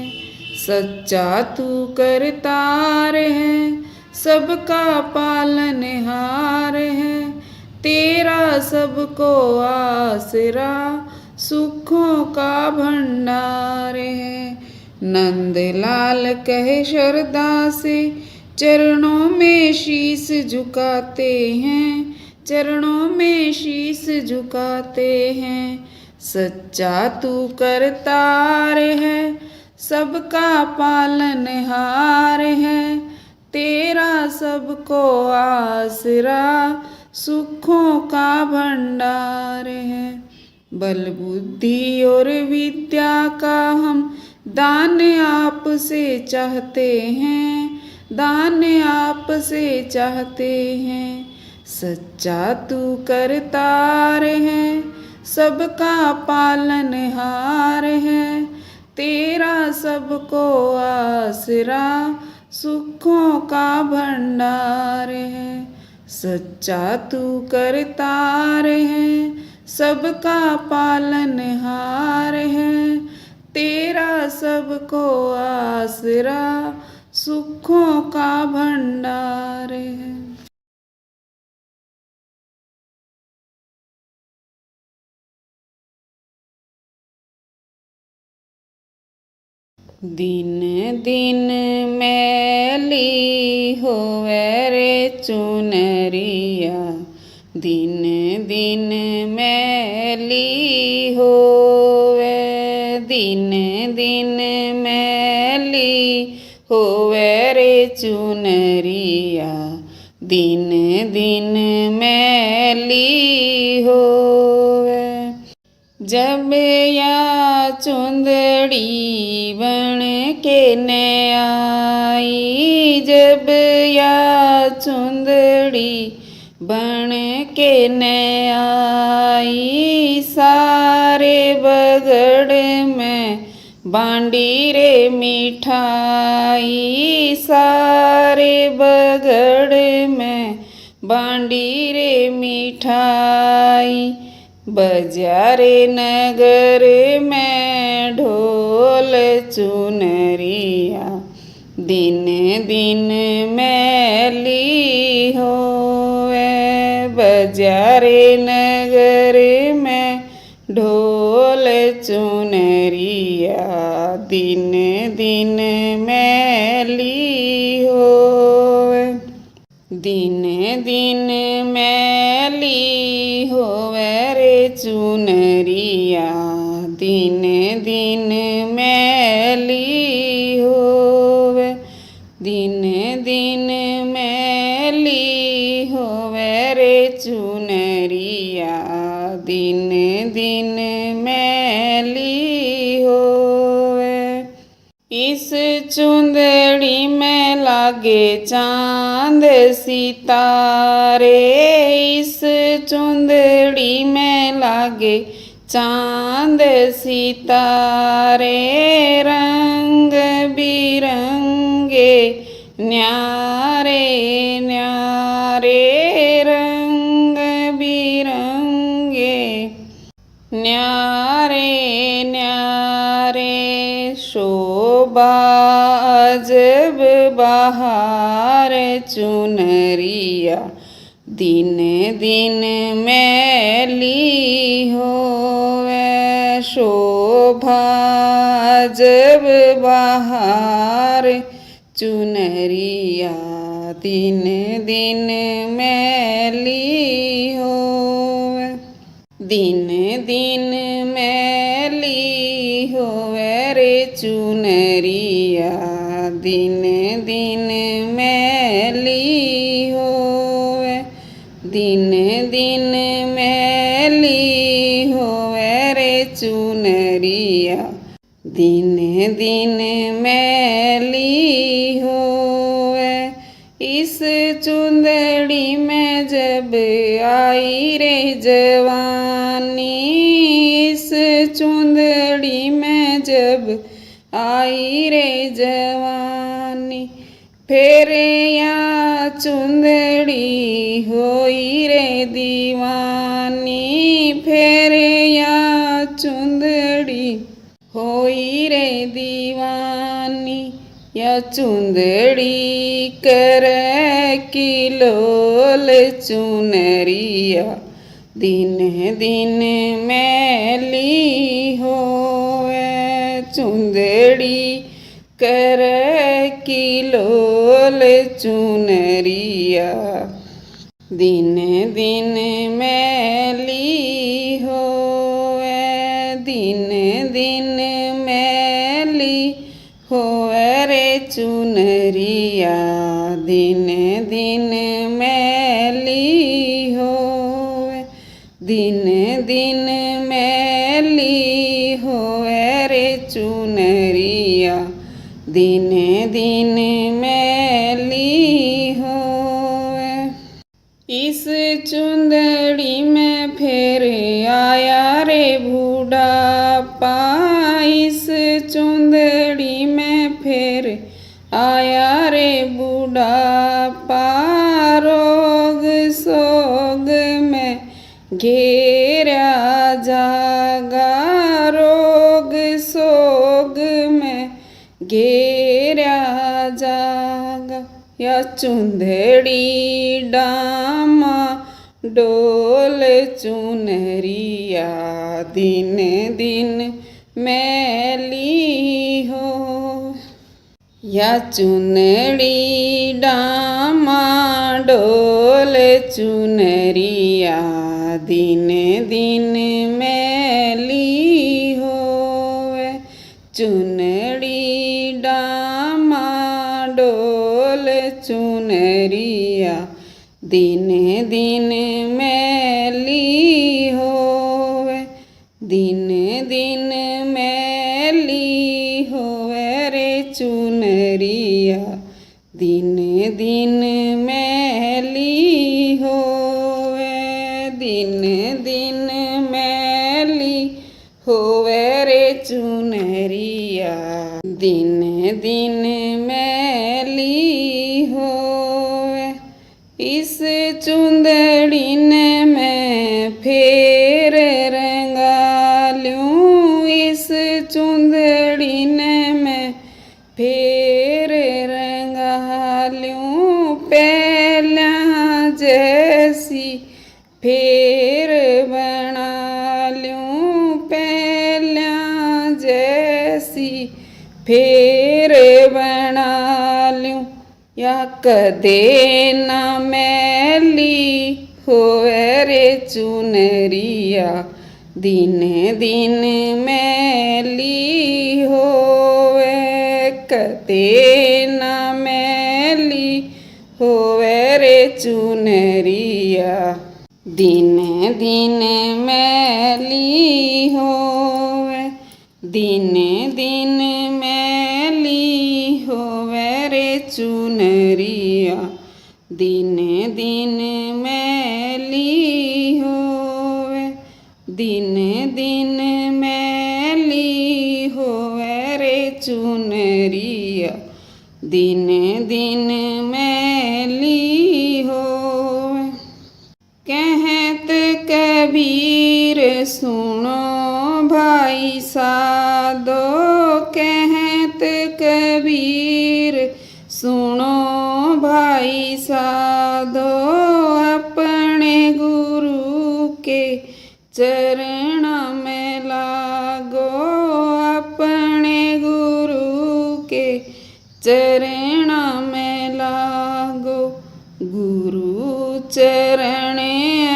सच्चा तू करतार है, सबका पालनहार है, तेरा सबको आसरा, सुखों का भंडार है। नंदलाल कहे श्रद्धा से, चरणों में शीस झुकाते हैं, चरणों में शीस झुकाते हैं। सच्चा तू करतार है, सबका पालनहार है, तेरा सबको आसरा, सुखों का भंडार है। बल बुद्धि और विद्या का हम दान आप से चाहते हैं, दान आप से चाहते हैं। सच्चा तू करतार है, सबका पालनहार है, तेरा सबको आसरा, सुखों का भंडार है। सच्चा तू करतार है, सबका पालनहार है, तेरा सबको आसरा, सुखों का भंडार है। दिन दिन मैली होवे रे चुनरिया, दिन दिन मैली होवे, दिन दिन मैली होवे रे चुनरिया, दिन दिन मैली होवे। जब या चुंदड़ी बन के न आई, जब या चुंदड़ी बन के न आई, सारे बगड़ में बांडी रे मिठाई, सारे बगड़ में बांडी रे मिठाई। बजारे नगर में ढोल चुनरिया, दिन दिन मैली होवे। बजारे नगर में ढोल चुनरिया, दिन दिन मैली होवे। दिन दिन मैली होवे रे चुनरिया, दिन दिन मैली होवे, दिन दिन मैली होवे रे चुनरिया, दिन दिन मैली होवे। इस चुंदड़ी में लागे चांद सितारे, इस चुंदड़ी में लागे चांद सितारे, रंग बिरंगे न्यारे न्यारे, रंग बिरंगे न्यारे न्यारे। शोभा अजब बहार चुनरिया, दिन दिन मैली होवे शोभा जब बाहर चुनरिया। दिन दिन मैली होवे दिन दिन मैली होवे रे चुनरिया। दिन दिन मैली होवे दिन दिन मैली होवे रे चुनरिया। दिन दिन मैली होवे इस चुंदड़ी में जब आई रे जवानी। इस चुंदड़ी में जब आई रे जवानी। फिर या चुंदड़ी होई रे दीवानी। फिर या चुंदड़ी होई रे दीवानी। या चुंदड़ी करे किलोल चुनरिया। दिन दिन मैली होवे चुंदड़ी करे किलोल चुनरिया। दिन दिन मैली होवे दिन दिन मैली होवे रे चुनरिया। दिन दिन मैली होवे दिन दिन मैली होवे रे चुनरिया। दिन दिन मैली होवे इस चुंदड़ी में फिर आया रे बुढ़ापा। इस चुंदड़ी में फिर आया रे बुढ़ापा। रोग सोग में घेरा जागा। रोग सोग में घेरा जागा। या चुंदड़ी डामा डोल चुनरिया। दिन दिन मैली हो या चुनड़ी डामा डोल चुनरिया। दिन दिन मैली होवे चुनड़ी डामा डोल चुनरिया। दिन दिन मैली होवे दिन दिन मैली होवे रे चुनरिया। दिन दिन मैली होवे दिन दिन मैली होवे रे चुनरिया। दिन दिन मैली होवे इस चुंदड़ी ने मैं फिर रंगा लूं। इस चुंदड़ी ने मैं फिर रंगा लूं। पहला जैसी फिर बना लूं। पहला जैसी फिर बना लूं। या कदे ना मैली होवे रे चुनरिया। दिन दिन मैली होवे कदे ना मैली होवे रे चुनरिया। दिन दिन मैली होवे दिन दिन मैली होवे रे चुनरिया। दिन दिन मैली होवे दिन दिन मैली होवे रे चुनरिया। दिन दिन मैली होवे कहत कबीर सुनो भाई साधो। कहत कबीर सुनो भाई साधो अपने गुरु के चरण में लागो, अपने गुरु के चरण में लागो। गुरु चरण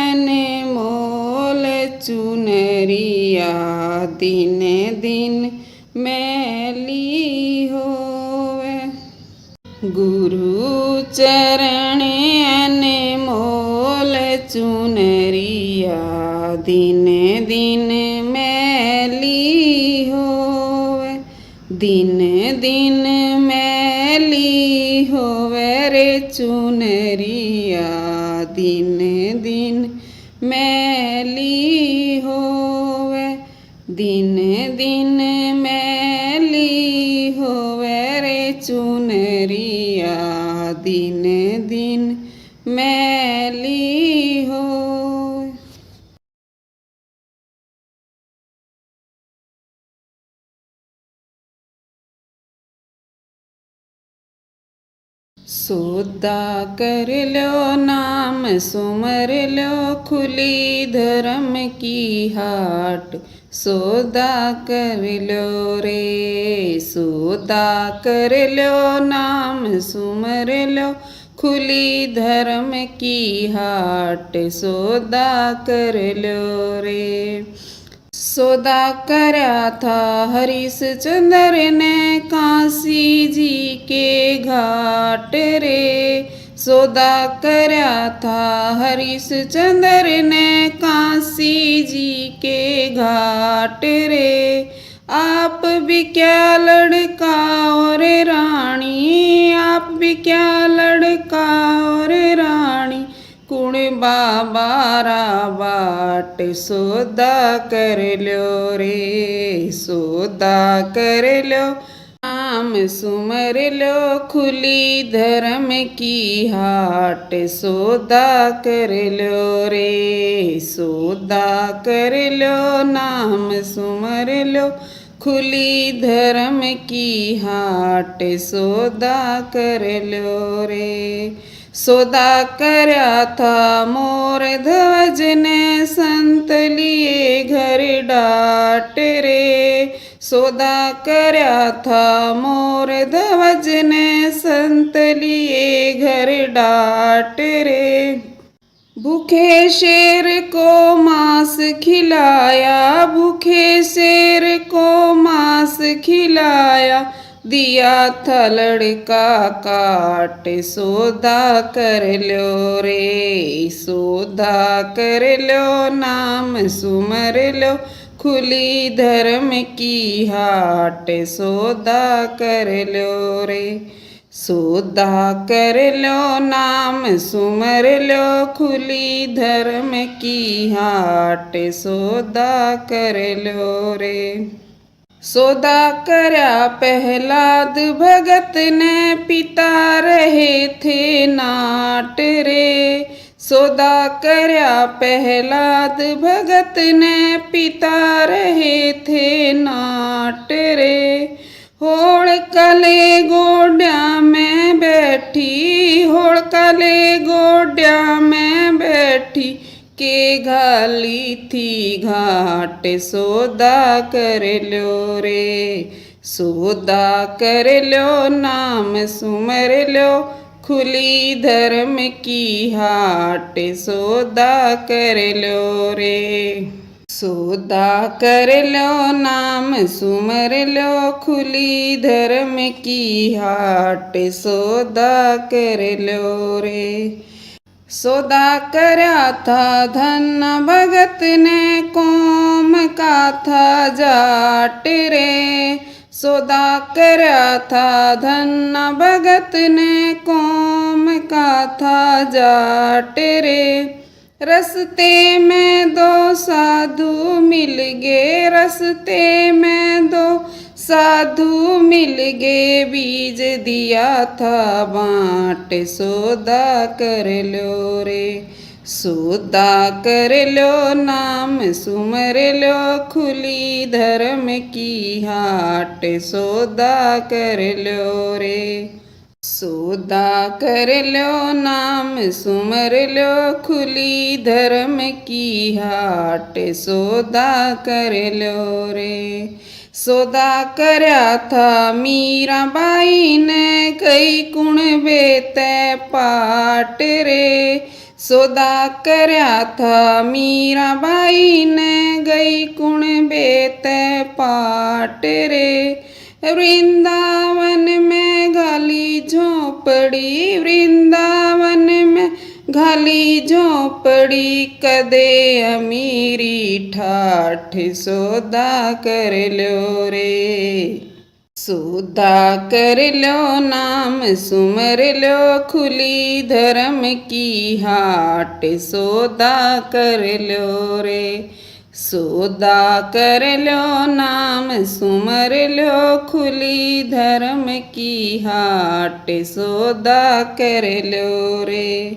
अनमोल चुनरिया दिन दिन मैली होवे। गुरु चरण अनमोल चुनरिया दिन दिन मैली होवे। दिन दिन मैली होवे रे चुनरिया दिन दिन मैली होवे। दिन दिन मैली होवे रे चुनरिया दिन दिन मैली होवे। सोदा कर लो नाम सुमर लो खुली धर्म की हाट। सोदा कर लो रे सोदा कर लो नाम सुमर लो खुली धर्म की हाट। सोदा कर लो रे। सौदा करया था हरीश चंद्र ने काशी जी के घाट रे। सौदा करया था हरीश चंद्र ने काशी जी के घाट रे। आप भी क्या लड़का और रानी, आप भी क्या लड़का और रानी, कुण बाबारा बाट। सौदा कर लो रे सौदा कर लो नाम सुमर लो खुली धर्म की हाट। सौदा कर लो रे सौदा कर लो नाम सुमर लो खुली धर्म की हाट। सौदा कर लो रे। सौदा करया था मोर ध्वज ने संत लिए घर डाट रे। सौदा करया था मोर ध्वज ने संत लिए घर डाट रे। भूखे शेर को मांस खिलाया, भूखे शेर को मांस खिलाया, दिया था लड़का काट। सौदा कर लो रे सौदा कर लो नाम सुमर लो खुली धर्म की हाट। सौदा कर लो रे सौदा कर लो नाम सुमर लो खुली धर्म की हाट। सौदा कर लो रे। सौदा करया प्रहलाद भगत ने पिता रहे थे नाट रे। सौदा करया प्रहलाद भगत ने पिता रहे थे नाट रे। होड़ काले गोड्या में बैठी, होड़ काले गोड्या में बैठी, के घाली थी घाट। सौदा कर लो रे सौदा कर लो नाम सुमर लो खुली धर्म की हाट। सौदा कर लो रे सौदा कर लो नाम सुमर लो खुली धर्म की हाट। सौदा कर लो रे। सौदा करया था धन भगत ने कौम का था जाट रे। सौदा करया था धन भगत ने कौम का था जाट रे। रस्ते में दो साधु मिल गए, रस्ते में दो साधु मिल गए, बीज दिया था बाँट। सौदा कर लो रे सौदा कर लो नाम सुमर लो खुली धर्म की हाट। सौदा कर लो रे सौदा कर लो नाम सुमर लो खुली धर्म की हाट सौदा कर लो रे। सौदा करया था मीरा बाई ने कई कुण बेते पाट रे। सौदा करया था मीरा बाई ने गई कुण बेते पाट रे। वृंदावन में घाली झोपड़ी वृंदावन में घाली झोपड़ी कदे अमीरी ठाठ सौदा कर लो रे। सौदा कर लो नाम सुमर लो खुली धर्म की हाट सौदा कर लो रे। सौदा कर लो नाम सुमर लो खुली धर्म की हाट सौदा कर लो रे।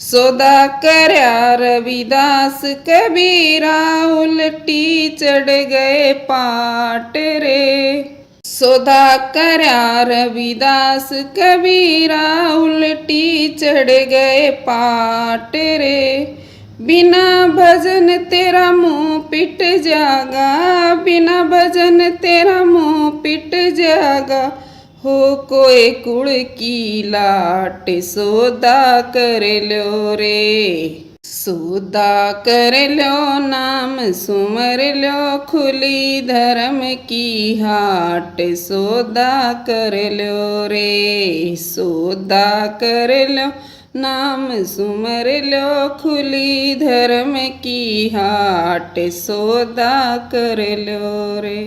सौदा करया रविदास कबीरा उल्टी चढ़ गए पाट रे। सौदा करया रविदास कबीरा उल्टी चढ़ गए पाट रे। बिना भजन तेरा मुंह पिट जागा बिना भजन तेरा मुंह पिट जागा हो कोई कुड़ की लाट सौदा कर लो रे। सौदा कर लो नाम सुमर लो खुली धर्म की हाट सौदा कर लो रे। सौदा कर लो नाम सुमर लो खुली धर्म की हाट सौदा कर लो रे।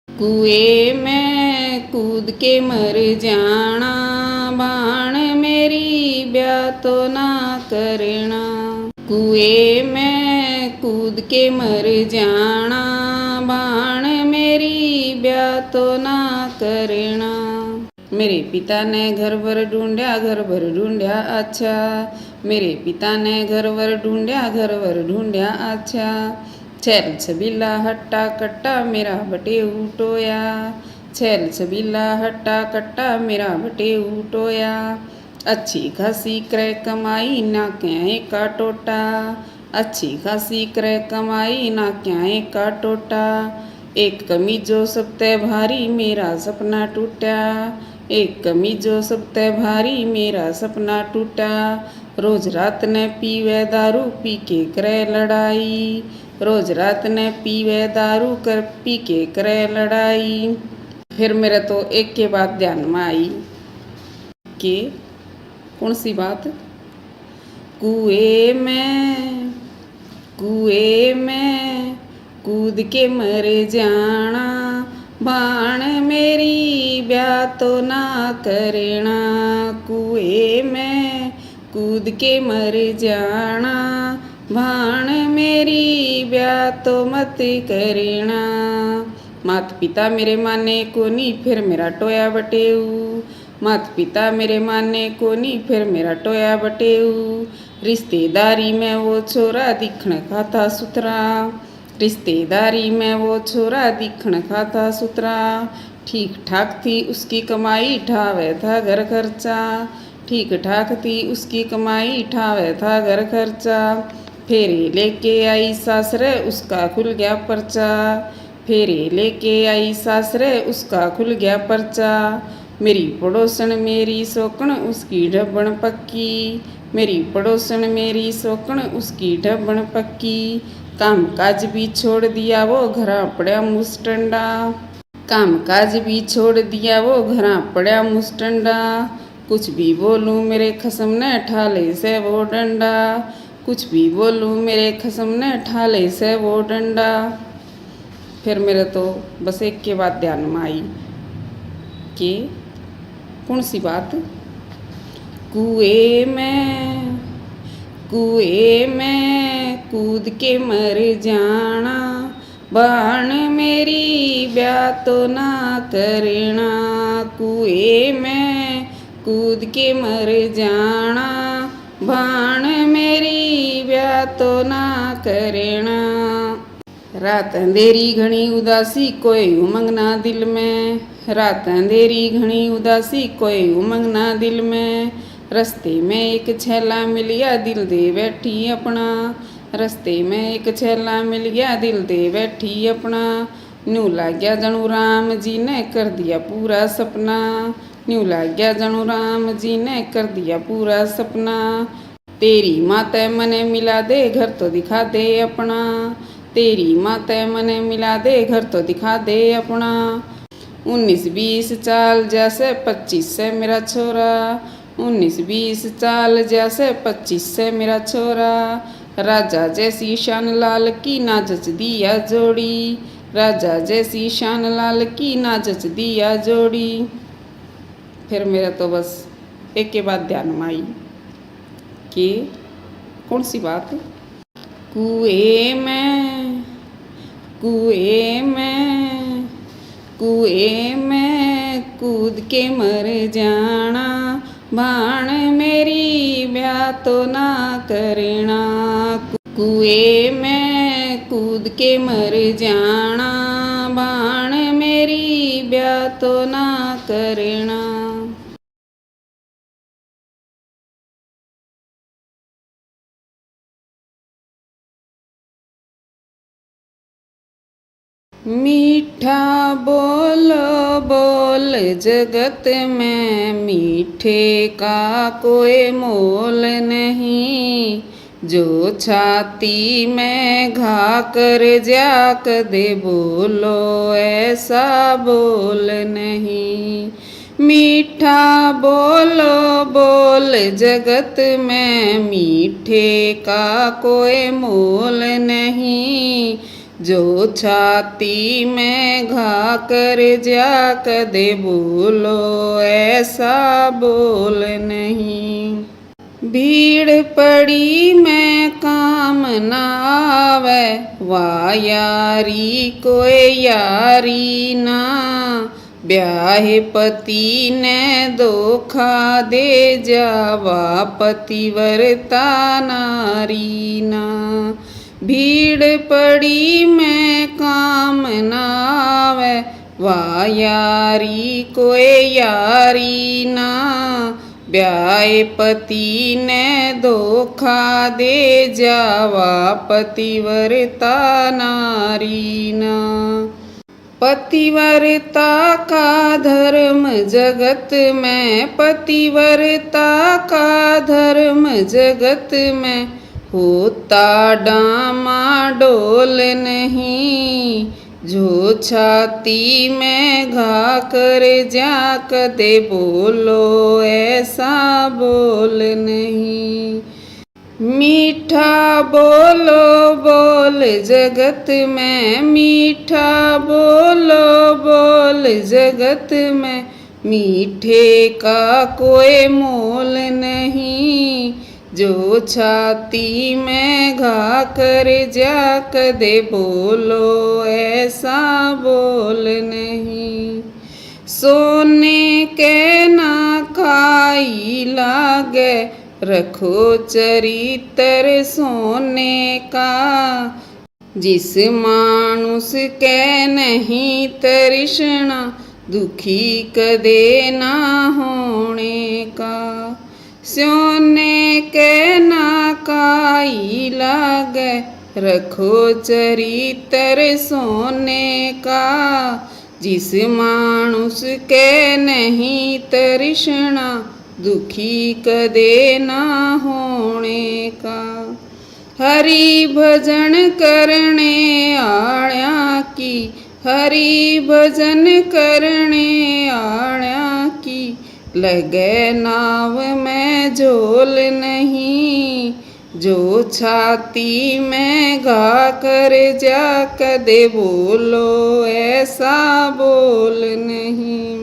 कुएं में कूद के मर जाना बाण मेरी ब्याह तो ना करना। कुएं में कूद के मर जाना बाण मेरी ब्याह तो ना करना। मेरे पिता ने घर भर ढूंढा घर भर ढूंढा अच्छा। मेरे पिता ने घर भर ढूंढा घर भर ढूंढा अच्छा। छैल छबीला हट्टा कट्टा मेरा बटे उटोया। छैल छबीला हट्टा कट्टा मेरा बटे उटोया। अच्छी खासी क्रय कमाई ना क्या का टोटा। अच्छी खासी क्रय कमाई ना क्या का टोटा। एक कमीजो सब तय भारी मेरा सपना टूटा। एक कमीजो सब तय भारी मेरा सपना टूटा। रोज रात ने पीवे दारू पी के करे लड़ाई। रोज रात ने पीवे दारू कर पी के करे लड़ाई। फिर मेरे तो एक के बाद ध्यान में आई कि कौन सी बात। कुएं में कूद के मर जाना बाण मेरी ब्याह तो ना करना। कुएं में कूद के मर जाना बाण मेरी ब्याह तो मत करना। मात पिता मेरे माने कोनी फिर मेरा टोया बटेऊ। मात पिता मेरे माने कोनी फिर मेरा टोया बटेऊ। रिश्तेदारी में वो छोरा दिखण खाता सुथरा। रिश्तेदारी में वो छोरा दिखण खाता सुथरा। ठीक ठाक थी उसकी कमाई ठावे था घर खर्चा। ठीक ठाक थी उसकी कमाई ठावे था घर खर्चा। फेरे लेके आई सासरे उसका खुल गया पर्चा। फेरे लेके आई सासरे उसका खुल गया पर्चा। मेरी पड़ोसन मेरी सोकण उसकी ढब्बण पक्की। मेरी पड़ोसन मेरी सोकण उसकी ढब्बण पक्की। काम काज भी छोड़ दिया वो घरा पड़ा मुस्टंडा। काम काज भी छोड़ दिया वो घरा पड़ा मुस्टंडा। कुछ भी बोलूं मेरे खसम ने ठाले से वो डंडा। कुछ भी बोलूं मेरे खसम ने ठाले से वो डंडा। फिर मेरे तो बस एक के बाद ध्यान में आई कि कौन सी बात। कुएं में कूद के मर जाना बाण मेरी ब्याह तो ना करना। कुएं में कूद के मर जाना बाण मेरी ब्याह ब्यातो ना करेणा। रात अंधेरी घनी उदासी कोई उमंग ना दिल में, रात अंधेरी घनी उदासी कोई उमंग ना दिल में। रस्ते में एक छैला मिल गया दिल दे बैठी अपना, रस्ते में एक छैला मिल गया दिल दे बैठी अपना। न्यू लाग गया जनू राम जी ने कर दिया पूरा सपना, न्यू लाग गया जनू राम जी ने कर दिया पूरा सपना। तेरी माते मने मिला दे घर तो दिखा दे अपना, तेरी माते मने मिला दे घर तो दिखा दे अपना। 19-20 चाल जैसे 25 से मेरा छोरा, 19-20 चाल जैसे 25 से मेरा छोरा। राजा जैसी शान लाल की ना जच दिया जोड़ी, राजा जैसी शान लाल की ना जच दिया जोड़ी। फिर मेरा तो बस एक के बाद ध्यान में आई कि कौन सी बात। कुएं में, कुएं में, कुएं में कूद के मर जाना, भाण मेरी ब्याह तो ना करेना। कुएं में कूद के मर जाना, भाण मेरी ब्याह तो ना करेना। मीठा बोलो बोल जगत में, मीठे का कोई मोल नहीं। जो छाती में घा कर जाक दे बोलो ऐसा बोल नहीं। मीठा बोलो बोल जगत में, मीठे का कोई मोल नहीं। जो छाती में घा कर जाक दे बोलो ऐसा बोल नहीं। भीड़ पड़ी में काम ना आवे, वाह यारी कोई यारी ना। ब्याहे पति ने धोखा दे जावा, पतिव्रता नारी ना। भीड़ पड़ी में काम ना आवे, वाह यारी कोई यारी ना। ब्याहे पति ने धोखा दे जावा, पतिव्रता नारी ना। पतिव्रता का धर्म जगत में, पतिव्रता का धर्म जगत में। होता डामाडोल नहीं। जो छाती में घा कर जाक दे बोलो ऐसा बोल नहीं। मीठा बोलो बोल जगत में, मीठा बोलो बोल जगत में। मीठे का कोई मोल नहीं। जो छाती में घा कर जाक दे बोलो ऐसा बोल नहीं। सोने के ना खाई लागे, रखो चरित्र सोने का। जिस मानुष के नहीं तृष्णा, दुखी कदे ना होने का। सोने के ना काई लागे, रखो चरित्र सोने का। जिस मानुष के नहीं तृष्णा, दुखी कदे ना होने का। हरि भजन करने आया की, हरि भजन करने आया की। लगे नाव में झोल नहीं। जो छाती में घा कर जाक दे बोलो ऐसा बोल नहीं।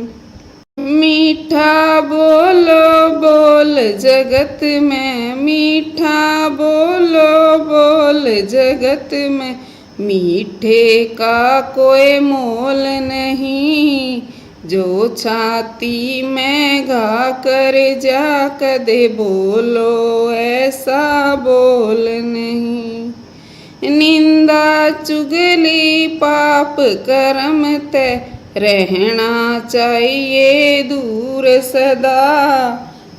मीठा बोलो बोल जगत में, मीठा बोलो बोल जगत में। मीठे का कोई मोल नहीं। जो छाती में घा कर जा कदे बोलो ऐसा बोल नहीं। निंदा चुगली पाप कर्म ते रहना चाहिए दूर सदा।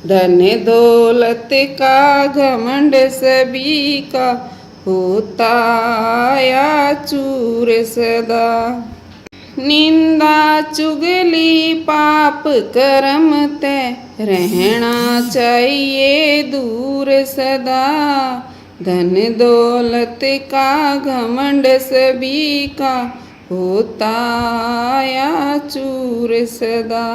धन दौलत का घमंड सभी का होता या चूर सदा। निंदा चुगली पाप कर्म ते रहना चाहिए दूर सदा। धन दौलत का घमंड सभी का होता या चूर सदा।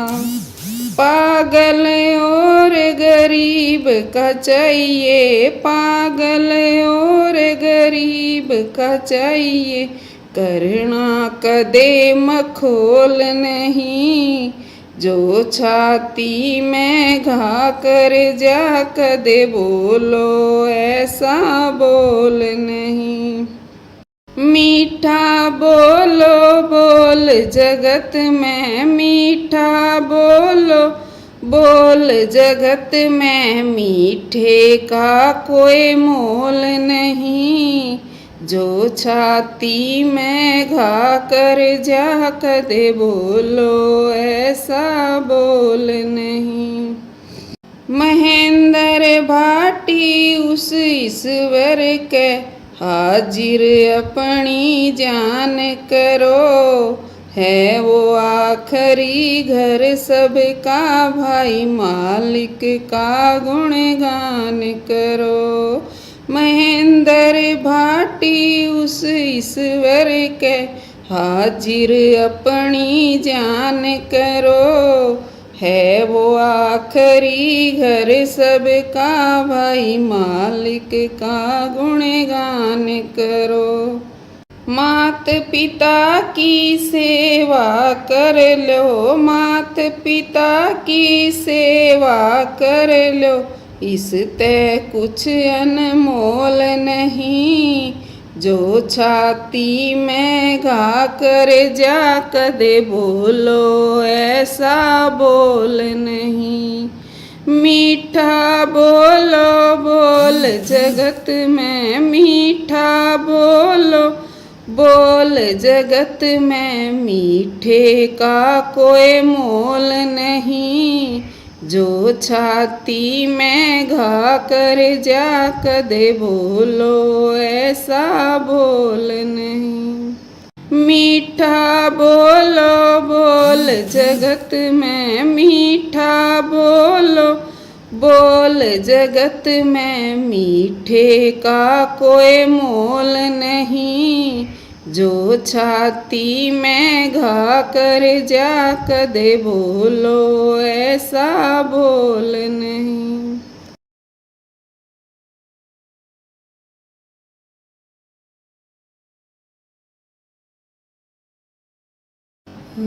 पागल और गरीब का चाहिए, पागल और गरीब का चाहिए, करना कदे मखोल नहीं। जो छाती में घा कर जा कदे बोलो ऐसा बोल नहीं। मीठा बोलो बोल जगत में, मीठा बोलो बोल जगत में, मीठे का कोई मोल नहीं। जो छाती में घा कर जा कदे बोलो ऐसा बोल नहीं। महेंद्र भाटी उस ईश्वर के हाजिर अपनी जान करो। है वो आखिरी घर सबका भाई, मालिक का गुणगान करो। महेंद्र भाटी उस ईश्वर के हाजिर अपनी जान करो। है वो आखिरी घर सबका भाई, मालिक का गुणगान करो। मात पिता की सेवा कर लो, मात पिता की सेवा कर लो, इसते कुछ अनमोल नहीं। जो छाती में घा कर जा कदे बोलो ऐसा बोल नहीं। मीठा बोलो बोल जगत में, मीठा बोलो बोल जगत में, मीठे का कोई मोल नहीं। जो छाती में घा कर जा कदे बोलो ऐसा बोल नहीं। मीठा बोलो बोल जगत में, मीठा बोलो बोल जगत में, मीठे का कोई मोल नहीं। जो छाती में घा कर जा कदे बोलो ऐसा बोल नहीं।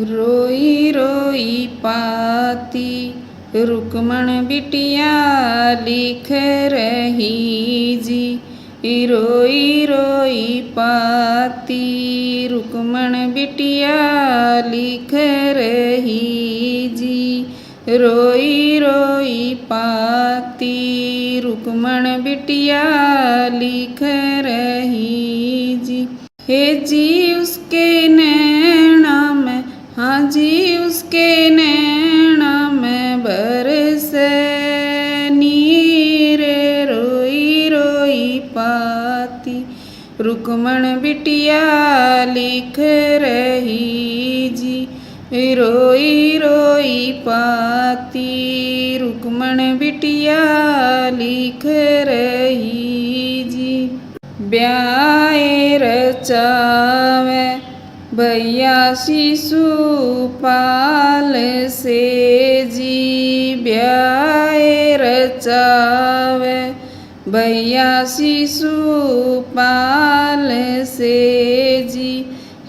रोई रोई पाती रुक्मण बिटिया लिख रही जी। रोई रोई पाती रुक्मण बिटिया लिख रही जी। रोई रोई पाती रुक्मण बिटिया लिख रही जी। हे जी उसके नैना में, हाँ जी उसके नैना में बरसे नीर। रोई रोई पाती रुक्मण बिटिया लिख रही जी। रोई रोई पाती रुक्मण बिटिया लिख रही जी। ब्याए रचावे भैया शिशुपाल से जी। ब्याए रचावे भैया शिशुपाल से जी।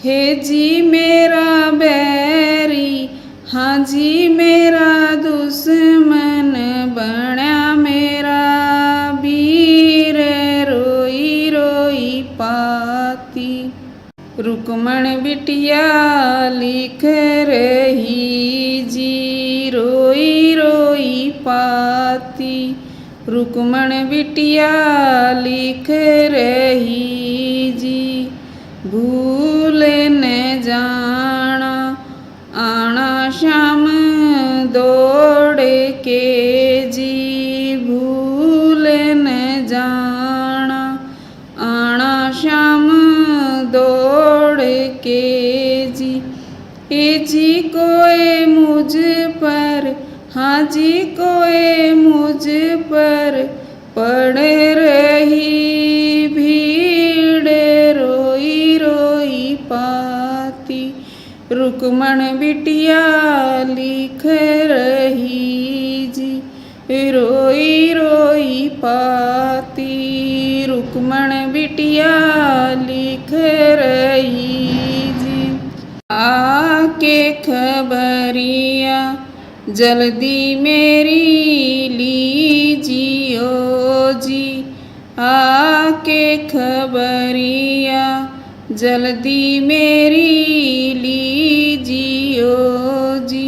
हे जी मेरा बैरी, हाँ जी मेरा दुश्मन बना मेरा वीर। रोई रोई पाती रुक रुक्मण बिटिया लिख रही जी, रोई रोई पाती। रुक्मण बिटिया लिख रही जी, भूल न जाना आना श्याम दौड़ के जी, भूल न जाना आना श्याम दौड़ के जी। ए जी कोई मुझ पर, हाँ जी कोई मुझ पर पड़ रही भीड़, रोई रोई पाती। रुक्मण बिटिया लिख रही जी, रोई रोई पाती। रुक्मण बिटिया लिख रही जी, आके खबरिया जल्दी मेरी लीजियो जी, आके खबरिया जल्दी मेरी लीजियो जी।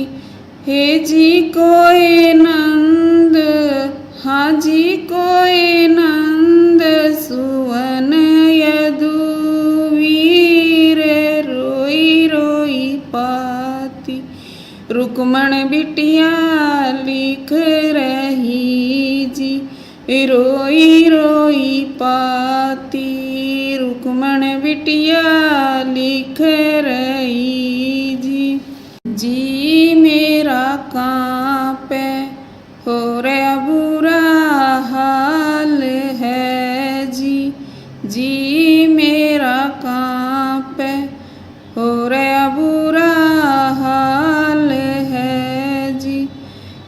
हे जी कोई नंद, हाँ जी कोई नंद सुवन यदुवीर, रोई रोई पाती। रुक्मण बिटिया लिख रही जी, रोई रोई पाती। रुक्मण बिटिया लिख रही जी, जी मेरा कांपे हो रहा बुरा हाल है जी, जी मेरा कांपे हो रहा बुरा हाल है जी।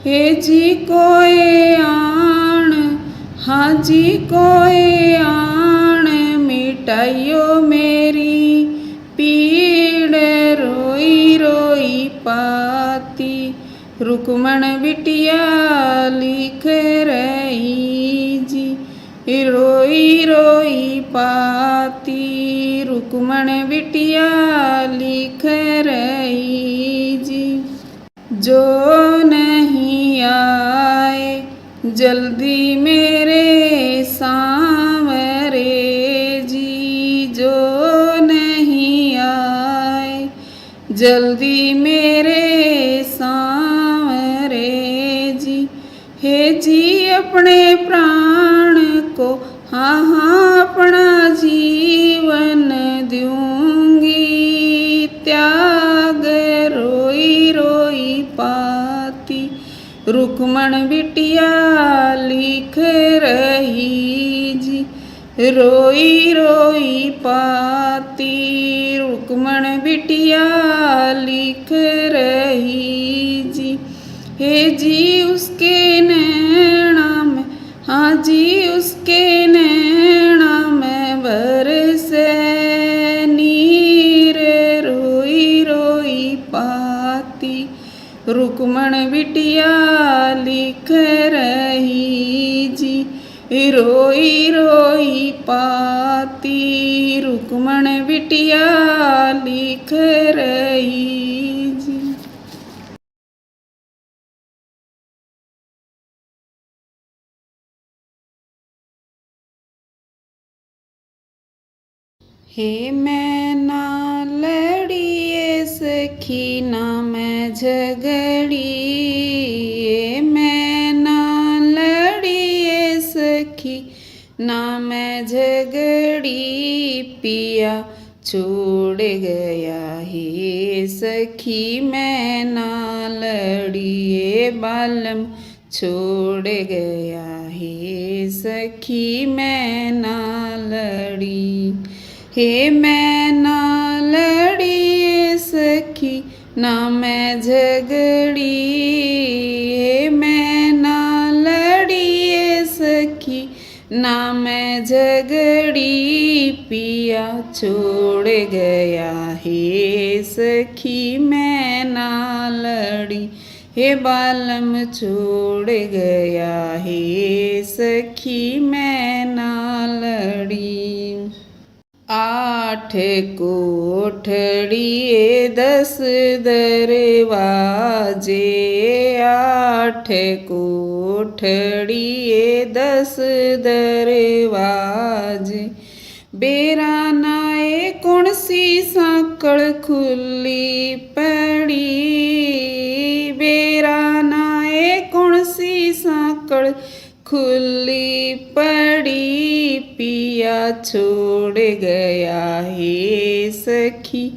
हे जी कोई आण, हाँ जी कोई आण मिटाइयो मेरी पीड़, रोई रोई पाती। रुक्मण बिटिया लिख रही जी, रोई रोई पाती। रुक्मण बिटिया लिख रही जी, जो नहीं आए जल्दी मेरे सांवरे जी, जो नहीं आए जल्दी मेरे सांवरे जी। हे जी अपने प्राण को, हाँ हाँ अपना जीवन दूंगी त्याग, रोई रोई पाती। रुक्मण बिटिया लिख रही जी, रोई रोई पाती। रुक्मण बिटिया लिख रही जी, हे जी उसके नैना में, हाँ जी उसके नैना में बरसे नीर, रोई रोई पाती। रुक्मण बिटिया लिख रही जी, रोई रोई पाती। रुक्मण बिटिया लिख रही जी। हे मैं ना लड़िए सखी ना मैं झगड़ी, हे मैं ना लड़िए सखी ना मैं झगड़ी, पिया छोड़ गया हे सखी मैं ना लड़िए, बालम छोड़ गया हे सखी मैं ना लड़ी। हे मैं ना लड़ी सखी ना मैं झगड़ी, हे मैं ना लड़ी सखी ना मैं झगड़ी, पिया छोड़ गया हे सखी मैं ना लड़ी, हे बालम छोड़ गया हे सखी मैं ना लड़ी। आठ कोठड़िए 10 दरवाजे, आठ कोठड़िए 10 दरवाजे। बेरा नाए कौन सी सांकड़ खुली पड़ी, बेरा नाए कौन सी सांकड़ खुली पड़ी। पिया छोड़ गया हे सखी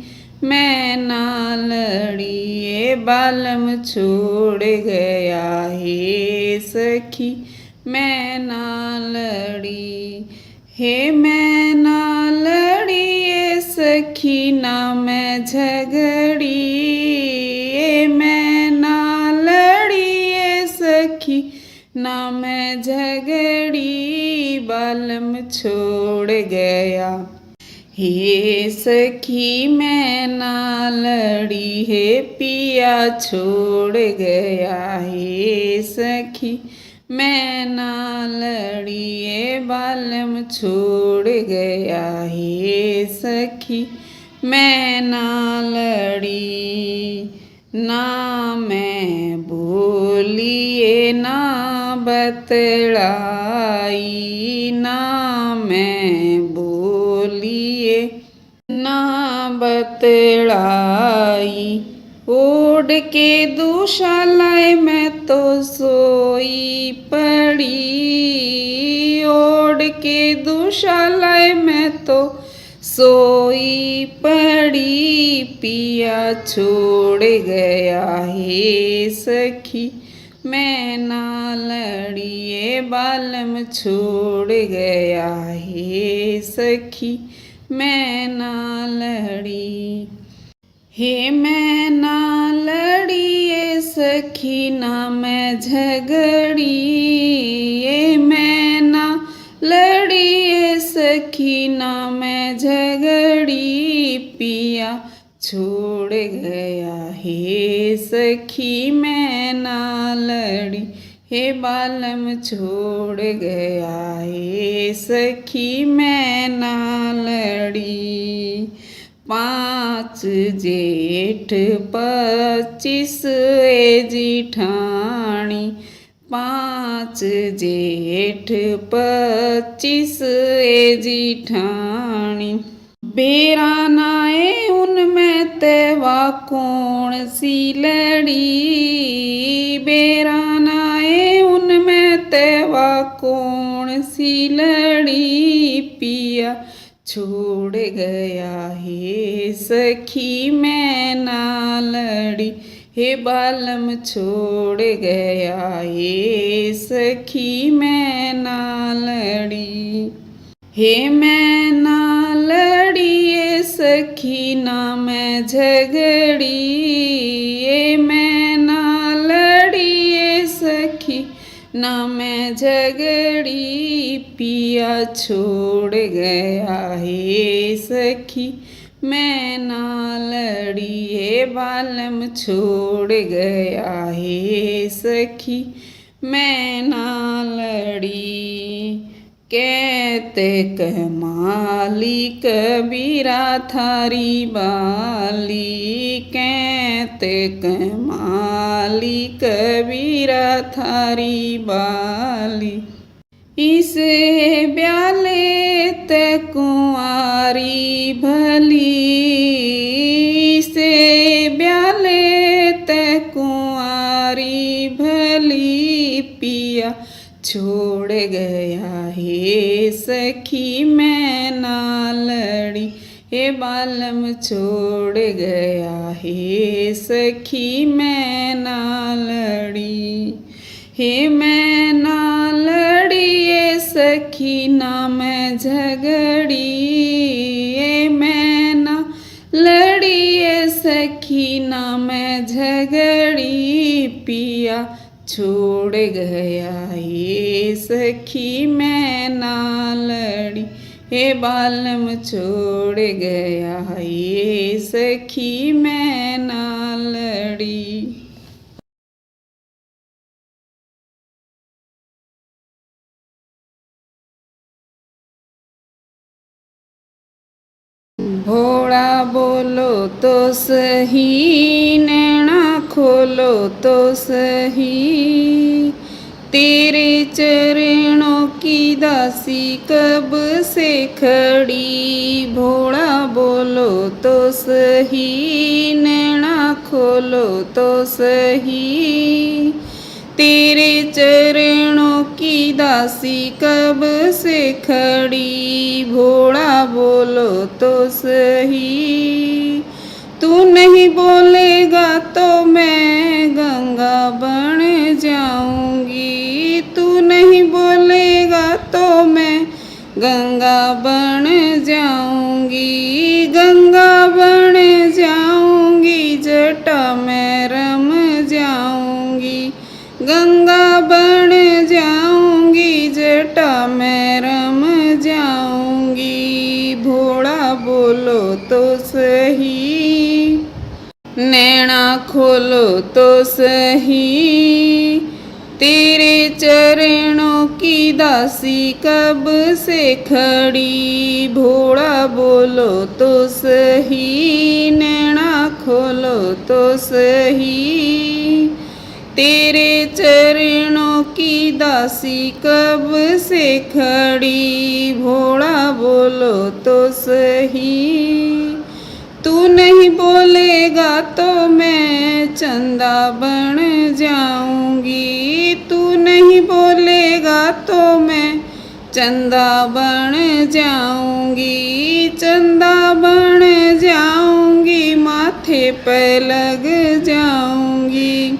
मैं ना लड़ी, ये बालम छोड़ गया हे सखी मैं ना लड़ी। हे मैं ना लड़ी ये सखी ना मैं झगड़ी, ये मैं ना लड़ी ये सखी ना मैं झगड़ी। बालम छोड़ गया हे सखी मैं ना लड़ी, हे पिया छोड़ गया हे सखी मैं ना लड़ी। ये बालम छोड़ गया हे सखी मैं ना लड़ी। ना मैं बोलिए ना बतलाई, ना मैं बोलिए ना बतलाई। ओढ़ के दुशालाए मैं तो सोई पड़ी, ओढ़ के दुशालाए मैं तो सोई पड़ी। पिया छोड़ गया हे सखी मैं ना लड़ी, ये बालम छोड़ गया हे सखी मैं ना लड़ी। हे मैं ना लड़ी ये सखी ना मैं झगड़ी, ये मैं ना लड़ी ये सखी ना मैं झगड़ी। पिया छोड़ गया हे सखी मैं ना लड़ी, हे बालम छोड़ गया हे सखी मैं ना लड़ी। 5 जेठ 25 ए जिठानी, 5 जेठ 25 ए जिठानी। बेरा नाए उनमें तेवा कौन सी लड़ी, बेरा नाए उनमें तेवा कौन सी लड़ी। पिया छोड़ गया हे सखी मैं ना लड़ी, हे बालम छोड़ गया हे सखी मैं ना लड़ी। हे मैं ना लड़ी ये सखी ना मैं झगड़ी, ये मैं ना लड़ी ये सखी ना मैं झगड़ी। पिया छोड़ गया हे सखी मैं ना लड़ी, ये बालम छोड़ गया हे सखी मैं ना लड़ी। कहते कमाली कबीरा थारी बाली, कहते कमाली कबीरा थारी बाली। इसे ब्याले ते कुंवारी भली, इसे ब्याले ते कुंवारी भली। पिया छोड़ गया हे सखी मैं ना लड़ी, हे बालम छोड़ गया हे सखी मैं ना लड़ी। हे मैं ना लड़ी ये सखी ना मैं झगड़ी, ये मैं ना लड़ी ये सखी ना मैं झगड़ी। पिया छोड़ गया ये सखी मैं ना लड़ी, हे बालम छोड़ गया ये सखी मैं ना लड़ी। तो सही, नैना खोलो तो सही। तेरे चरणों की दासी कब से खड़ी, भोला बोलो तो सही, नैना खोलो तो सही। तेरे चरणों की दासी कब से खड़ी, भोला बोलो तो सही। तू नहीं बोलेगा तो मैं गंगा बन जाऊंगी, तू नहीं बोलेगा तो मैं गंगा बन जाऊंगी। गंगा बन जाऊंगी, जटा में रम जाऊंगी। गंगा बन जाऊंगी, जटा में रम जाऊंगी। भोला बोलो तो सही, नैना खोलो तो सही। तेरे चरणों की दासी कब से खड़ी, भोला बोलो तो सही, नैना खोलो तो सही। तेरे चरणों की दासी कब से खड़ी, भोला बोलो तो सही। तू नहीं बोलेगा तो मैं चंदा बन जाऊंगी, तू नहीं बोलेगा तो मैं चंदा बन जाऊंगी। चंदा बन जाऊंगी, माथे पे लग जाऊंगी।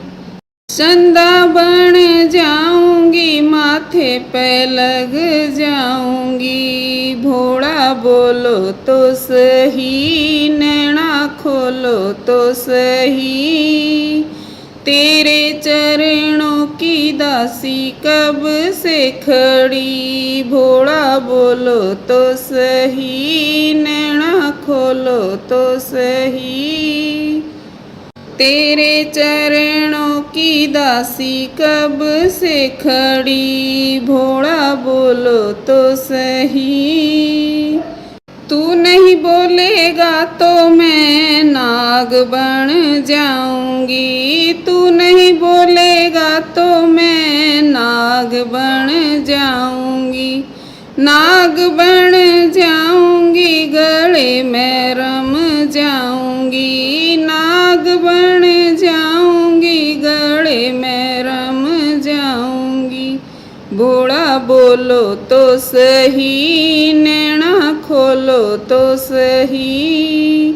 चंदा बन जाऊंगी, माथे पे लग जाऊंगी। भोला बोलो तो सही, नैना खोलो तो सही। तेरे चरणों की दासी कब से खड़ी, भोला बोलो तो सही, नैना खोलो तो सही। तेरे चरणों की दासी कब से खड़ी, भोला बोलो तो सही। तू नहीं बोलेगा तो मैं नाग बन जाऊंगी, तू नहीं बोलेगा तो मैं नाग बन जाऊंगी। नाग बन जाऊंगी, गले में रम जाऊंगी। नाग बन जाऊंगी, गले में रम जाऊंगी। भोला बोलो तो सही, नैना खोलो तो सही।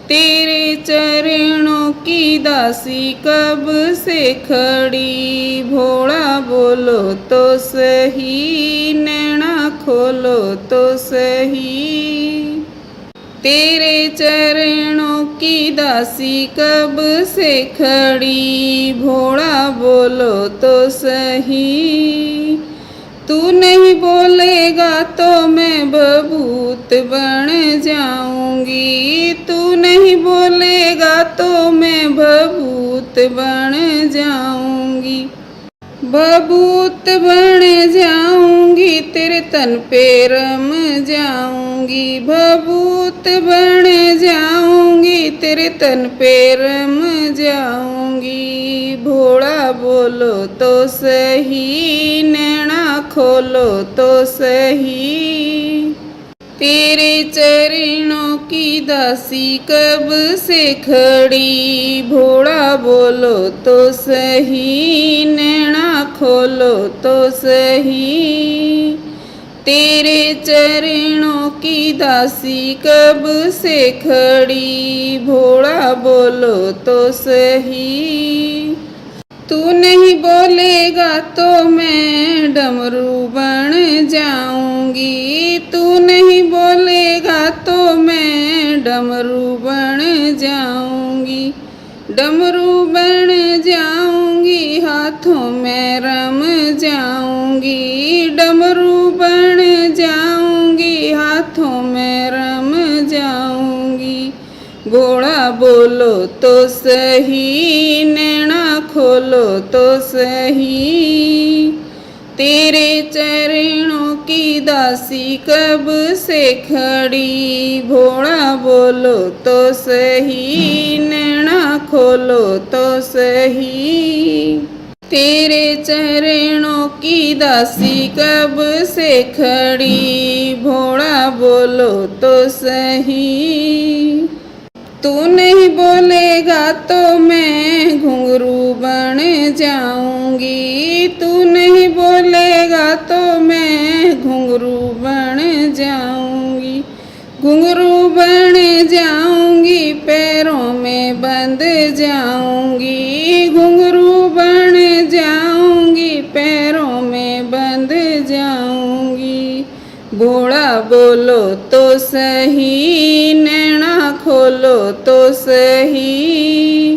तेरे चरणों की दासी कब से खड़ी, भोला बोलो तो सही, नैना खोलो तो सही। तेरे चरणों की दासी कब से खड़ी, भोला बोलो तो सही। तू नहीं बोलेगा तो मैं बबूत बन जाऊंगी, तू नहीं बोलेगा तो मैं बबूत बन जाऊंगी। बबूत बन जाऊंगी, तेरे तन पे रम जाऊंगी। बबूत बन जाऊंगी, तेरे तन पे रम जाऊंगी। भोला बोलो तो सही, नैना खोलो तो सही। तेरे चरणों की दासी कब से खड़ी, भोला बोलो तो सही, नैना खोलो तो सही। तेरे चरणों की दासी कब से खड़ी, भोला बोलो तो सही। तू नहीं बोलेगा तो मैं डमरू बन जाऊंगी, तू नहीं बोलेगा तो मैं डमरू बन जाऊंगी। डमरू बन जाऊंगी, हाथों में रम जाऊंगी। डमरू बन जाऊंगी, हाथों में रम जाऊंगी। भोला बोलो तो सही, नैना खोलो तो सही। तेरे चरणों की दासी कब से खड़ी, भोला बोलो तो सही, नैना खोलो तो सही। तेरे चरणों की दासी कब से खड़ी, भोला बोलो तो सही। तू नहीं बोलेगा तो मैं घुंघरू बन जाऊंगी, तू नहीं बोलेगा तो मैं घुंघरू बन जाऊंगी। घुंघरू बन जाऊंगी, पैरों में बंध जाऊंगी, घुंघरू बन जाऊंगी, पैरों में बंध जाऊंगी। भोला बोलो तो सही, नैना खोलो तो सही।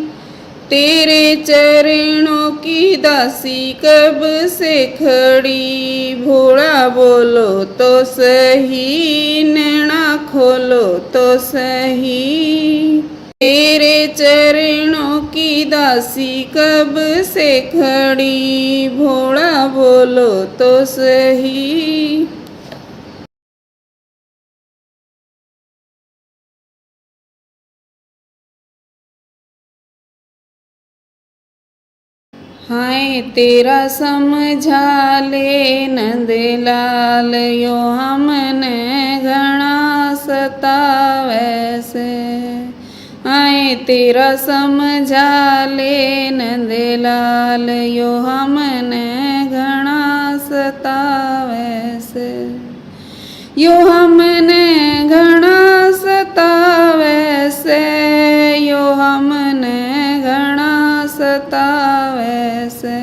तेरे चरणों की दासी कब से खड़ी, भोला बोलो तो सही, नैना खोलो तो सही। तेरे चरणों की दासी कब से खड़ी, भोला बोलो तो सही। हाय तेरा समझा ले नंदलाल, यो हमने घना सतावै से। हाय तेरा समझा ले नंदलाल, यो हमने घना सतावै से। यो हमने घना सतावै से, यो हमने घना सतावै से।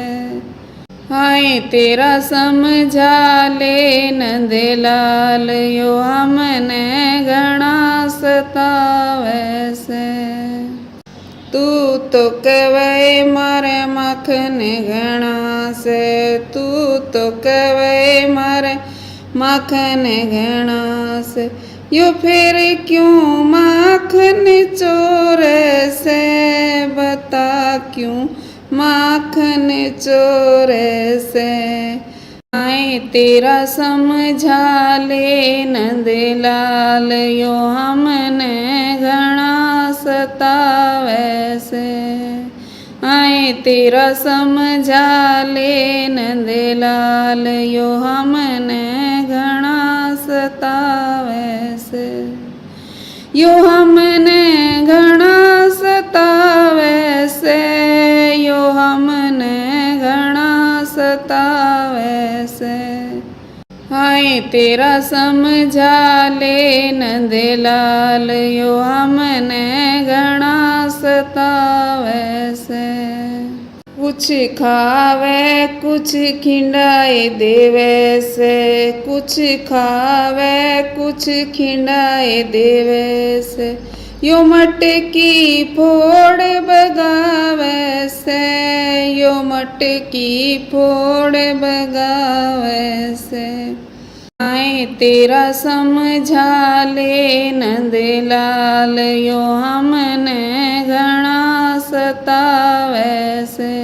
हाय तेरा समझा ले नंदलाल, यो हमने घना सतावै से। तू तो कहवे मारे माखन घना से, तू तो कहवे मारे माखन घना से। यो फिर क्यों माखन चोरे से, बता क्यों माखन चोरे से। हाय तेरा समझा ले नंदलाल, यो हमने घना सतावै से। हाय तेरा समझा ले नंदलाल, यो हमने घना सतावै से। यो हमने घना सतावै से, यो हमने घना सतावै से। हाय तेरा समझा ले नंदलाल, यो हमने घना सतावै से। कुछ खावे कुछ खिंडाए देवे से, कुछ खावे कुछ खिंडाए देवे से। यो मटकी फोड़ बगावे से, यो मटकी फोड़ बगावे से। हाय तेरा समझा ले नंदलाल, यो हमने घना सतावै से।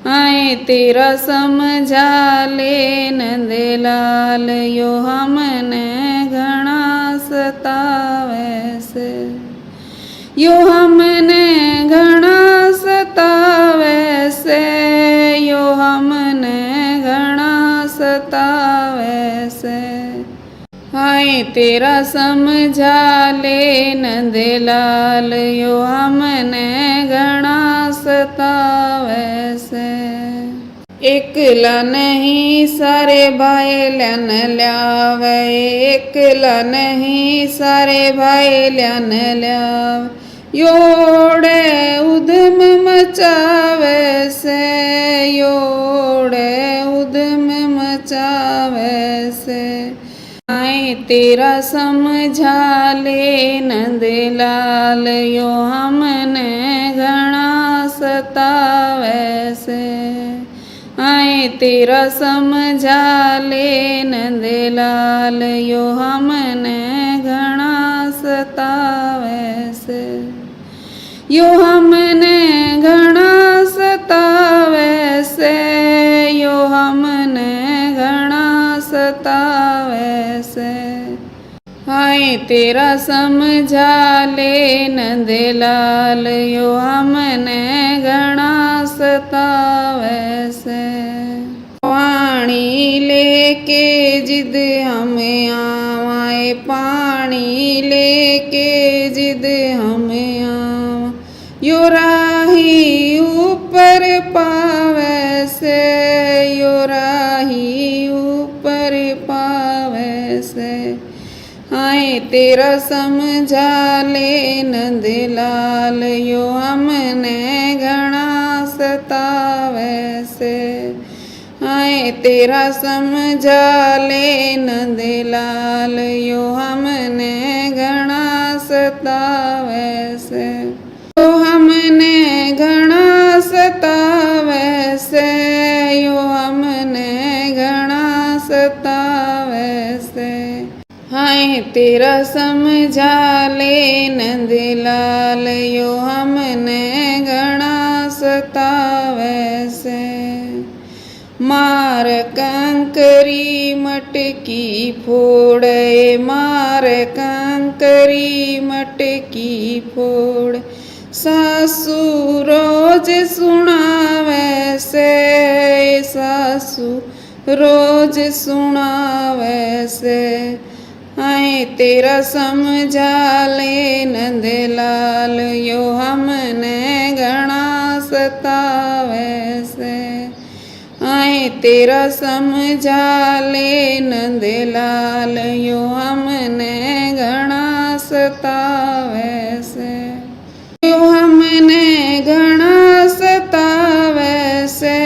हाय तेरा समझा ले नंदलाल, यो हमने घना सतावै से। यो हमने घना सतावै से, यो हमने घना सतावै से। हाय तेरा समझा ले नंदलाल, यो हमने घना सतावै से। एकला नहीं सारे भाई ल्यान ल्यावे, एकला नहीं सारे भाई ल्यान ल्यावे। योड़े उधम मचावे से, योड़े उधम मचावे से। हाय तेरा समझा ले नंदलाल, यो हमने घना सतावै से। हाय तेरा समझा ले नंदलाल, यो हमने घना सतावै से। यो हमने घना सतावै से, यो हमने सतावे से। हाय तेरा समझा ले नंदलाल यो हमने घना सतावे से। पानी लेके जिद हम आवाए, पानी लेके जिद हम आवा, यो राही ऊपर पावे से, यो राही ऊपर पावे से। हाय तेरा समझा ले नंदलाल यो हमने घना सतावे से। हाय तेरा समझा ले नंदलाल यो हमने घना सतावे से। यो हमने घना सतावे से, यो हमने घना सतावे से। हाय तेरा समझा ले नंदलाल यो हमने घना सतावे से। मार कंकरी मटकी फोड़े, मार कंकरी मटकी फोड़, सासू रोज सुनावे से, सासू रोज सुनावे से। हाय तेरा समझा ले नंदलाल यो हमने घना सतावे से। हाय तेरा समझा ले नंदलाल यो हमने घना सतावे से। यो हमने घना सतावे से,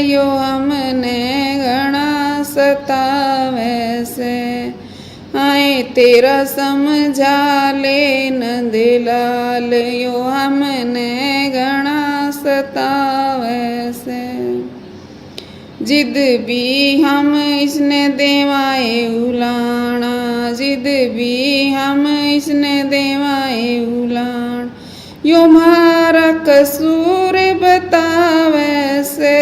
यो हमने घना सतावे से। हाय तेरा समझा ले नंदलाल यो हमने घना सतावे से। जिद भी हम इसने देवाए उलाना, जिद भी हम इसने देवाए उलान, यो मारा कसूर बतावे से,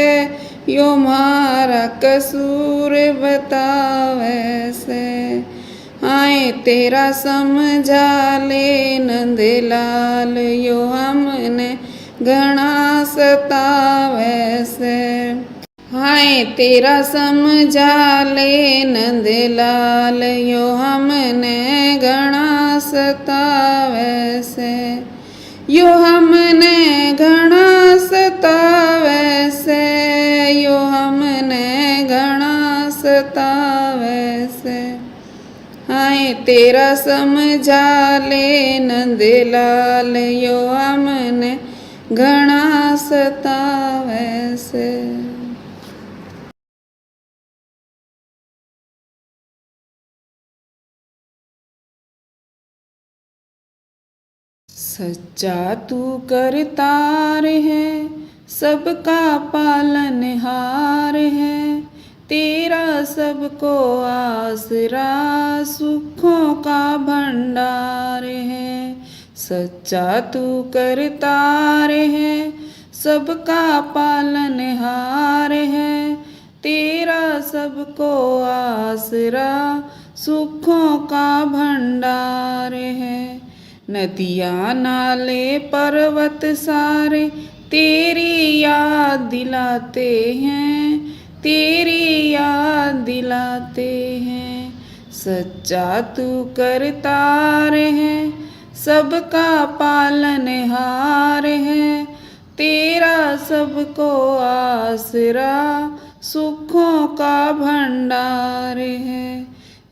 यो मारा कसूर बतावे से। हाय तेरा समझा ले नंदलाल यो हमने घना सतावे से। हाय तेरा समझा ले नंदलाल यो हमने घना सतावे से। यो हमने घना सतावे से, यो हमने घना सतावे से। हाय तेरा समझा ले नंदलाल यो हमने घना सतावे से। सच्चा तू करतार है, सबका पालनहार है, तेरा सबको आसरा सुखों का भंडार है। सच्चा तू करतार है, सबका पालनहार है, तेरा सबको आसरा सुखों का भंडार है। नदियाँ नाले पर्वत सारे तेरी याद दिलाते हैं, तेरी याद दिलाते हैं। सच्चा तू करतार है, सबका पालनहार है, तेरा सबको आसरा सुखों का भंडार है।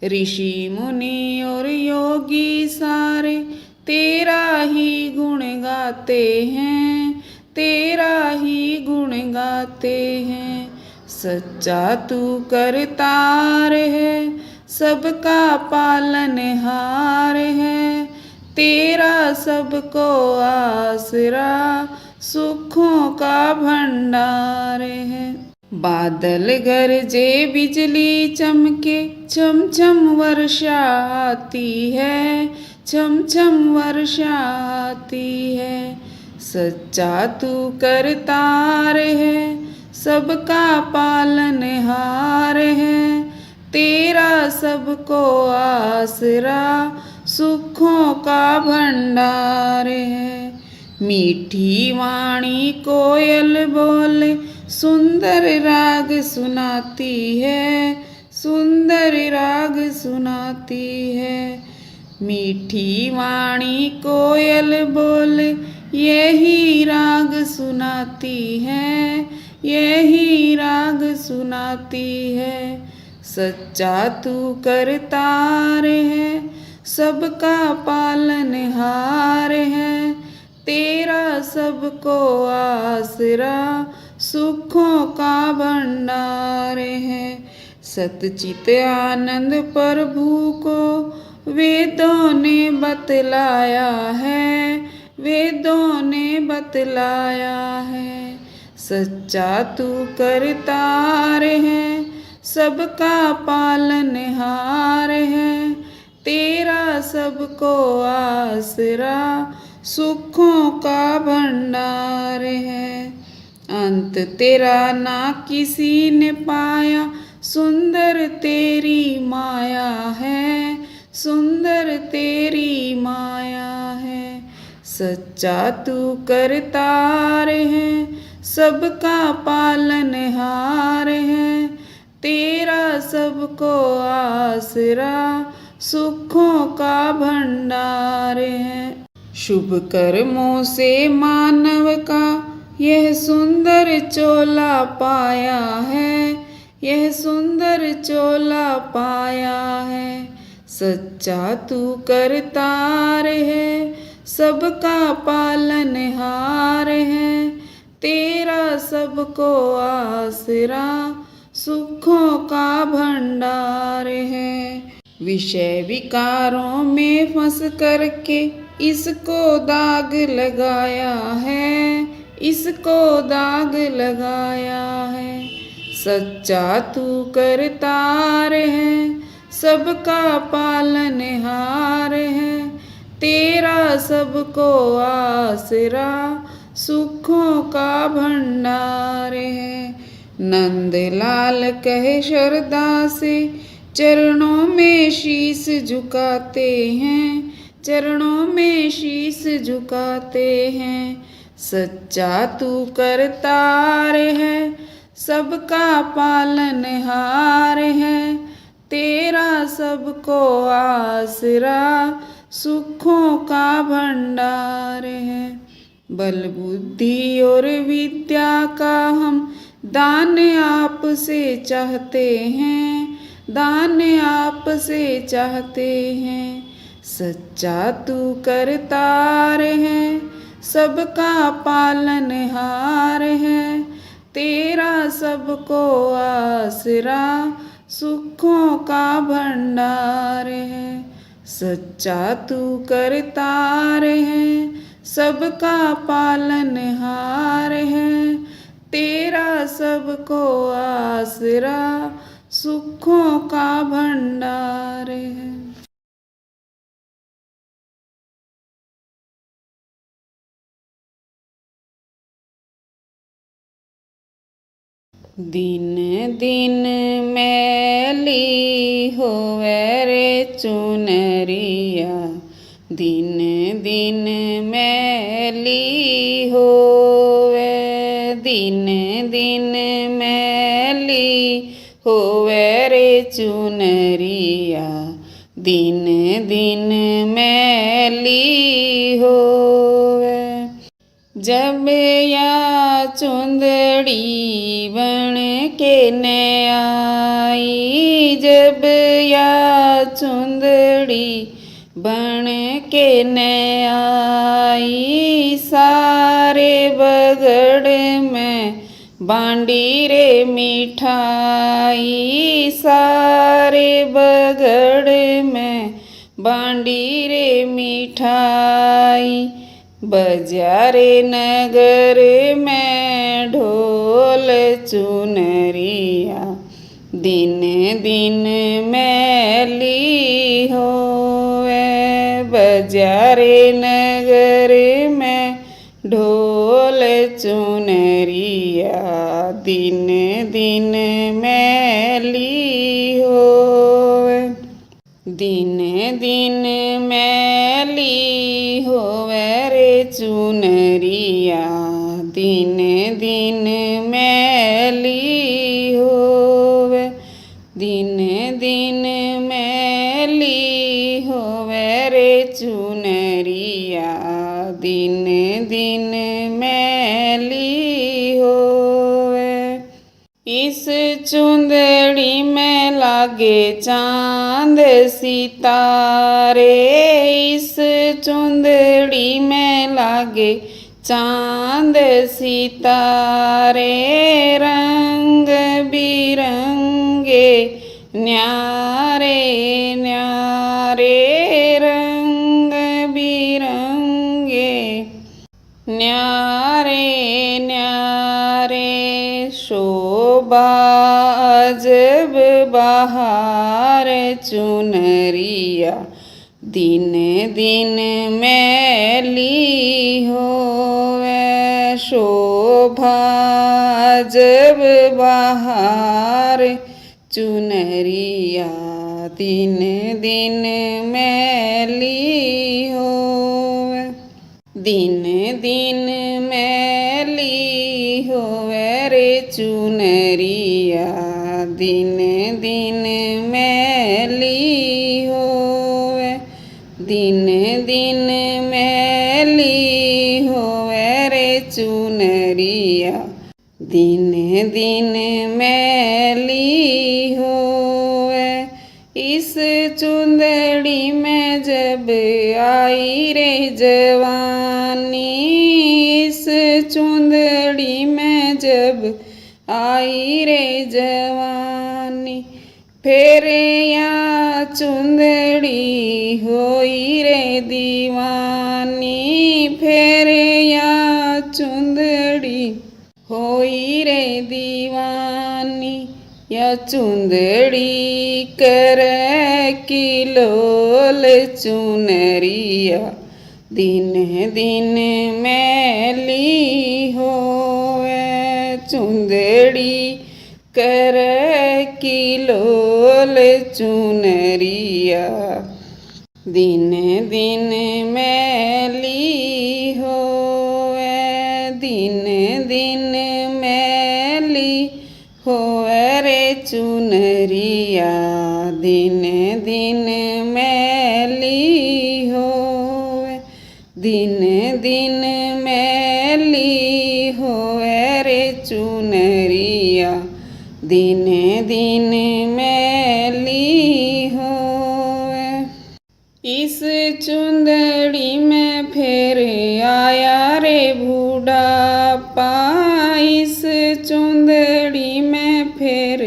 ऋषि मुनि और योगी सारे तेरा ही गुण गाते हैं, तेरा ही गुण गाते हैं। सच्चा तू करतार है, सबका पालनहार है, तेरा सबको आसरा सुखों का भंडार है। बादल गरजे बिजली चमके, छम छम वर्षा आती है, छम छम वर्षा आती है। सच्चा तू करतार है, सबका पालनहार है, तेरा सबको आसरा सुखों का भंडार है। मीठी वाणी कोयल बोले सुंदर राग सुनाती है, सुंदर राग सुनाती है। मीठी वाणी कोयल बोले यही राग सुनाती है, यही राग सुनाती है। सच्चा तू करतार है, सबका पालनहार है। तेरा सबको आसरा सुखों का भंडार है। सतचित आनंद प्रभु को वेदों ने बतलाया है, वेदों ने बतलाया है। सच्चा तू करतार है, सबका पालनहार है। तेरा सबको आसरा सुखों का भंडार है। अंत तेरा ना किसी ने पाया, सुंदर तेरी माया है, सुंदर तेरी माया है। सच्चा तू करतार है, सबका पालनहार है। तेरा सबको आसरा सुखों का भंडार है। शुभ कर्मों से मानव का यह सुंदर चोला पाया है, यह सुंदर चोला पाया है। सच्चा तू करतार है, सबका पालनहार है। तेरा सबको आसरा सुखों का भंडार है। विषय विकारों में फंस करके इसको दाग लगाया है, इसको दाग लगाया है। सच्चा तू करतार है, सबका पालनहार है। तेरा सबको आसरा सुखों का भंडार है। नंदलाल कहे श्रद्धा से चरणों में शीस झुकाते हैं, चरणों में शीस झुकाते हैं। सच्चा तू करतार है, सबका पालनहार है। तेरा सबको आसरा सुखों का भंडार है। बल बुद्धि और विद्या का हम दान आप से चाहते हैं, दान आप से चाहते हैं। सच्चा तू करतार है, सबका पालनहार है। तेरा सबको आसरा सुखों का भंडार है। सच्चा तू करतार है, सबका पालनहार है। तेरा सबको आसरा सुखों का भंडार है। दिन दिन मैली होवे रे चुनरिया, दिन दिन मैली होवे, दिन दिन मैली होवे रे चुनरिया, दिन दिन मैली होवे। जब या चुंदड़ी बन के न आई, जब या चुंदड़ी बन के न आई। सारे बगड़ में बांडी रे मिठाई, सारे बगड़ में बांडी रे मिठाई। बजारे नगर में ढोल चुनरिया, दिन दिन मैली होवे। बजारे नगर में ढोल चुनरिया, दिन दिन मैली होवे। दिन दिन मैली होवे रे चुनरिया, दिन दिन मैली होवे। दिन दिन मैली होवे रे चुनरिया, दिन दिन मैली होवे। इस चुंदड़ी में लागे चांद सितारे, इस चुंदड़ी में लागे चांद सितारे। रंग बिरंगे न्यारे न्यारे, रंग बिरंगे न्यारे न्यारे। शोभा अजब बहार चुनरिया, दिन दिन मैली होवे। शोभा अजब बहार चुनरिया, दिन दिन मैली होवे। दिन दिन मैली होवे रे चुनरिया, दिन दिन मैली होवे। दिन दिन मैली होवे रे चुनरिया, दिन दिन मैली होवे। इस चुंदड़ी में जब आई रे जवानी, इस चुंदड़ी में जब आई रे जवानी। फिर या चुंदड़ी होई रे दीवानी, फिर या चुंदड़ी होई रे दीवानी। या चुंदड़ी कर किलोल चुनरिया, दिन दिन मैली होवे। चुंदड़ी कर किलोल चुनरिया, दिन दिन मैली होवे। दिन दिन मैली होवे रे चुनरिया, दिन दिन मैली होवे। दिन दिन मैली होवे रे चुनरिया, दिन दिन मैली होवे। इस चुंदड़ी में फिर आया रे बुढ़ापा, इस चुंदड़ी में फिर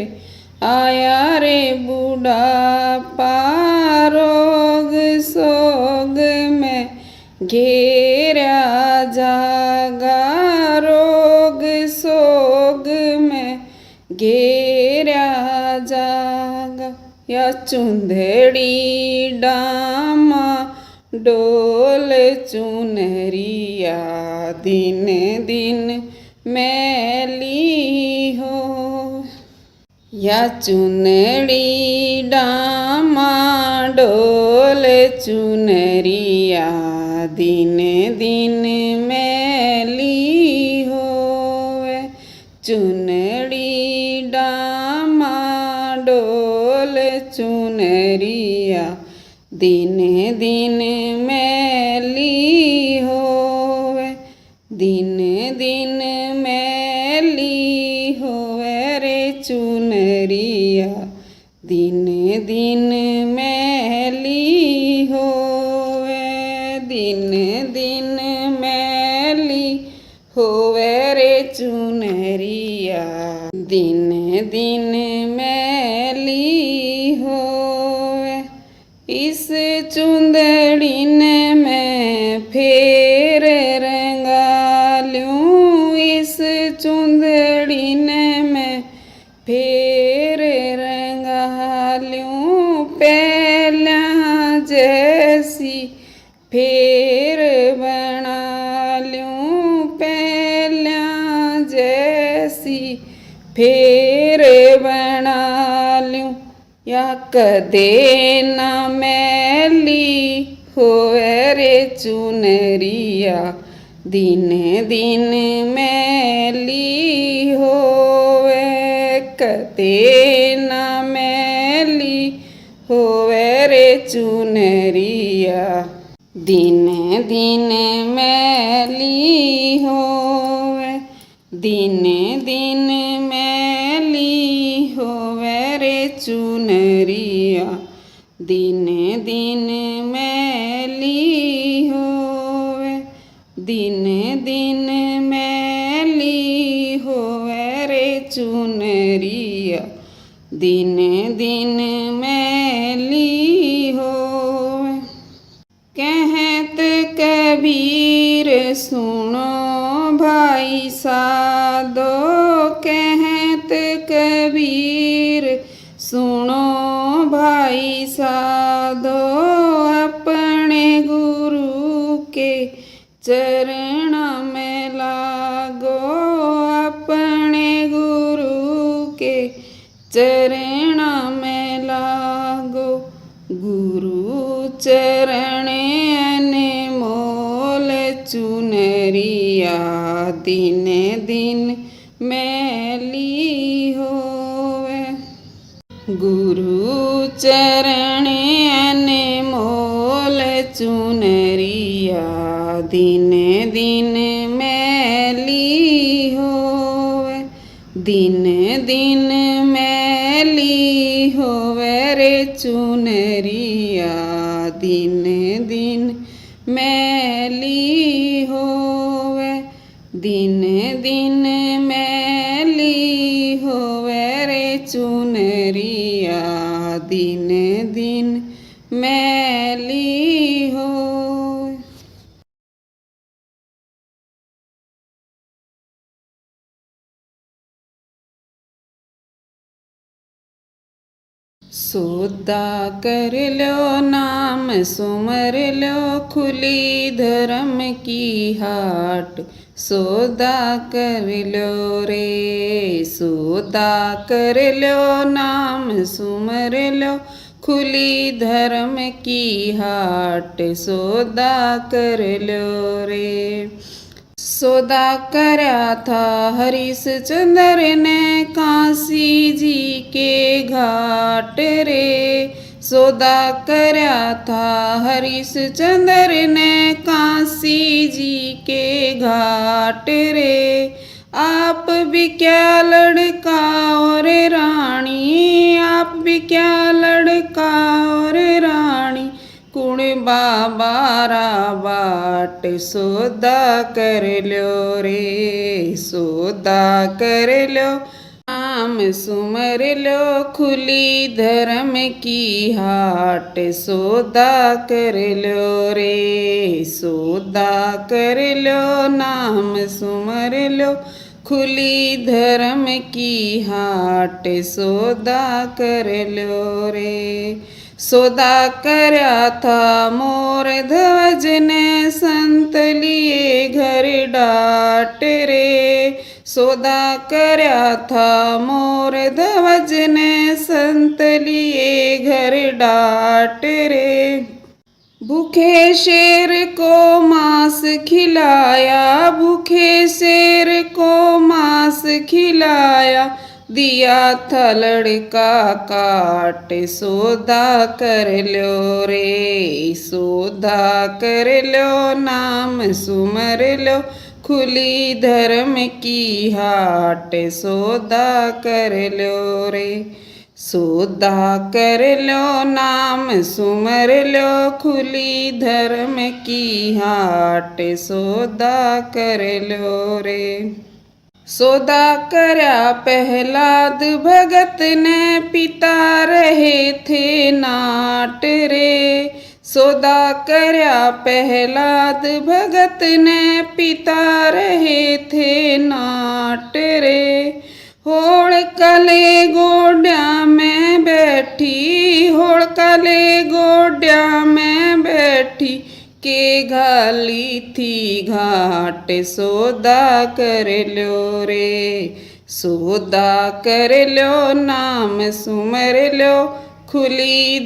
आया रे बुढ़ापा। रोग सोग में घेरा जागा, रोग सोग में घेरा जागा। या चुंदड़ी डामा डोल चुनरिया, दिन दिन मैली हो। या चुनड़ी डामा डोल चुनरिया, दिन दिन मैली होवे। चुनड़ी डामा डोल चुनरिया, दिन दिन मैली होवे। दिन दिन मैली होवे रे चुनरिया, दिन दिन मैली होवे। दिन दिन मैली होवे रे चुनरिया, दिन दिन मैली होवे। इस चुंदड़ी ने मैं फेर रंगा लूं, इस चुंदड़ी ने मैं फेर रंगा लूं। पहला जैसी फेर बना लूं, पहला जैसी फेर बना लूं। या कदे न मैली होवे रे चुनरिया दिन दिन मैली होवे कदे न मैली होवे रे चुनरिया दिन दिन मैली होवे दिन दिन मैली होवे रे चुनरिया दिन दिन मैली होवे दिन दिन मैली होवे रे चुनरिया दिन दिन मैली होवे कहत कबीर सुनो भाई साधो कहत कबीर सुनो भाई साधो अपने गुरु के चरण में लागो अपने गुरु के चरण में लागो गुरु चरण अनमोल चुनरिया दिन दिन मैली होवे गुरु चरण अनमोल चुनरिया दिन दिन मैली होवे दिन दिन मैली होवे रे चुनरिया दिन दिन मैली होवे दिन दिन मैली होवे रे चुनरिया दिन दिन मैली होवे। सोदा कर लो नाम सुमर लो खुली धर्म की हाट सोदा कर लो रे सोदा कर लो नाम सुमर लो खुली धर्म की हाट सोदा कर लो रे सौदा करया था हरिश्चंद्र ने काशी जी के घाट रे सौदा करया था हरिश्चंद्र ने काशी जी के घाट रे आप भी क्या लड़का और रानी आप भी क्या लड़का और रानी कुण बाबारा बाट सौदा कर लो रे सौदा कर लो नाम सुमर लो खुली धर्म की हाट सौदा कर लो रे सौदा कर लो नाम सुमर लो खुली धर्म की हाट सौदा कर लो रे सौदा करया था मोर ध्वज ने संत लिए घर डाट रे सौदा करया था मोर ध्वज ने संत लिए घर डाट रे भूखे शेर को मांस खिलाया भूखे शेर को मांस खिलाया दिया था लड़का काट सौदा कर लो रे सौदा कर लो नाम सुमर लो खुली धर्म की हाट सौदा कर लो रे सौदा कर लो नाम सुमर लो खुली धर्म की हाट सौदा कर लो रे सौदा करया प्रहलाद भगत ने पिता रहे थे नाट रे सौदा करया प्रहलाद भगत ने पिता रहे थे नाट रे होड़ कले गोड्या में बैठी होड़ कले गोड्या में बैठी के घाली थी घाट सौदा कर लो रे सौदा कर लो नाम सुमर लो खुली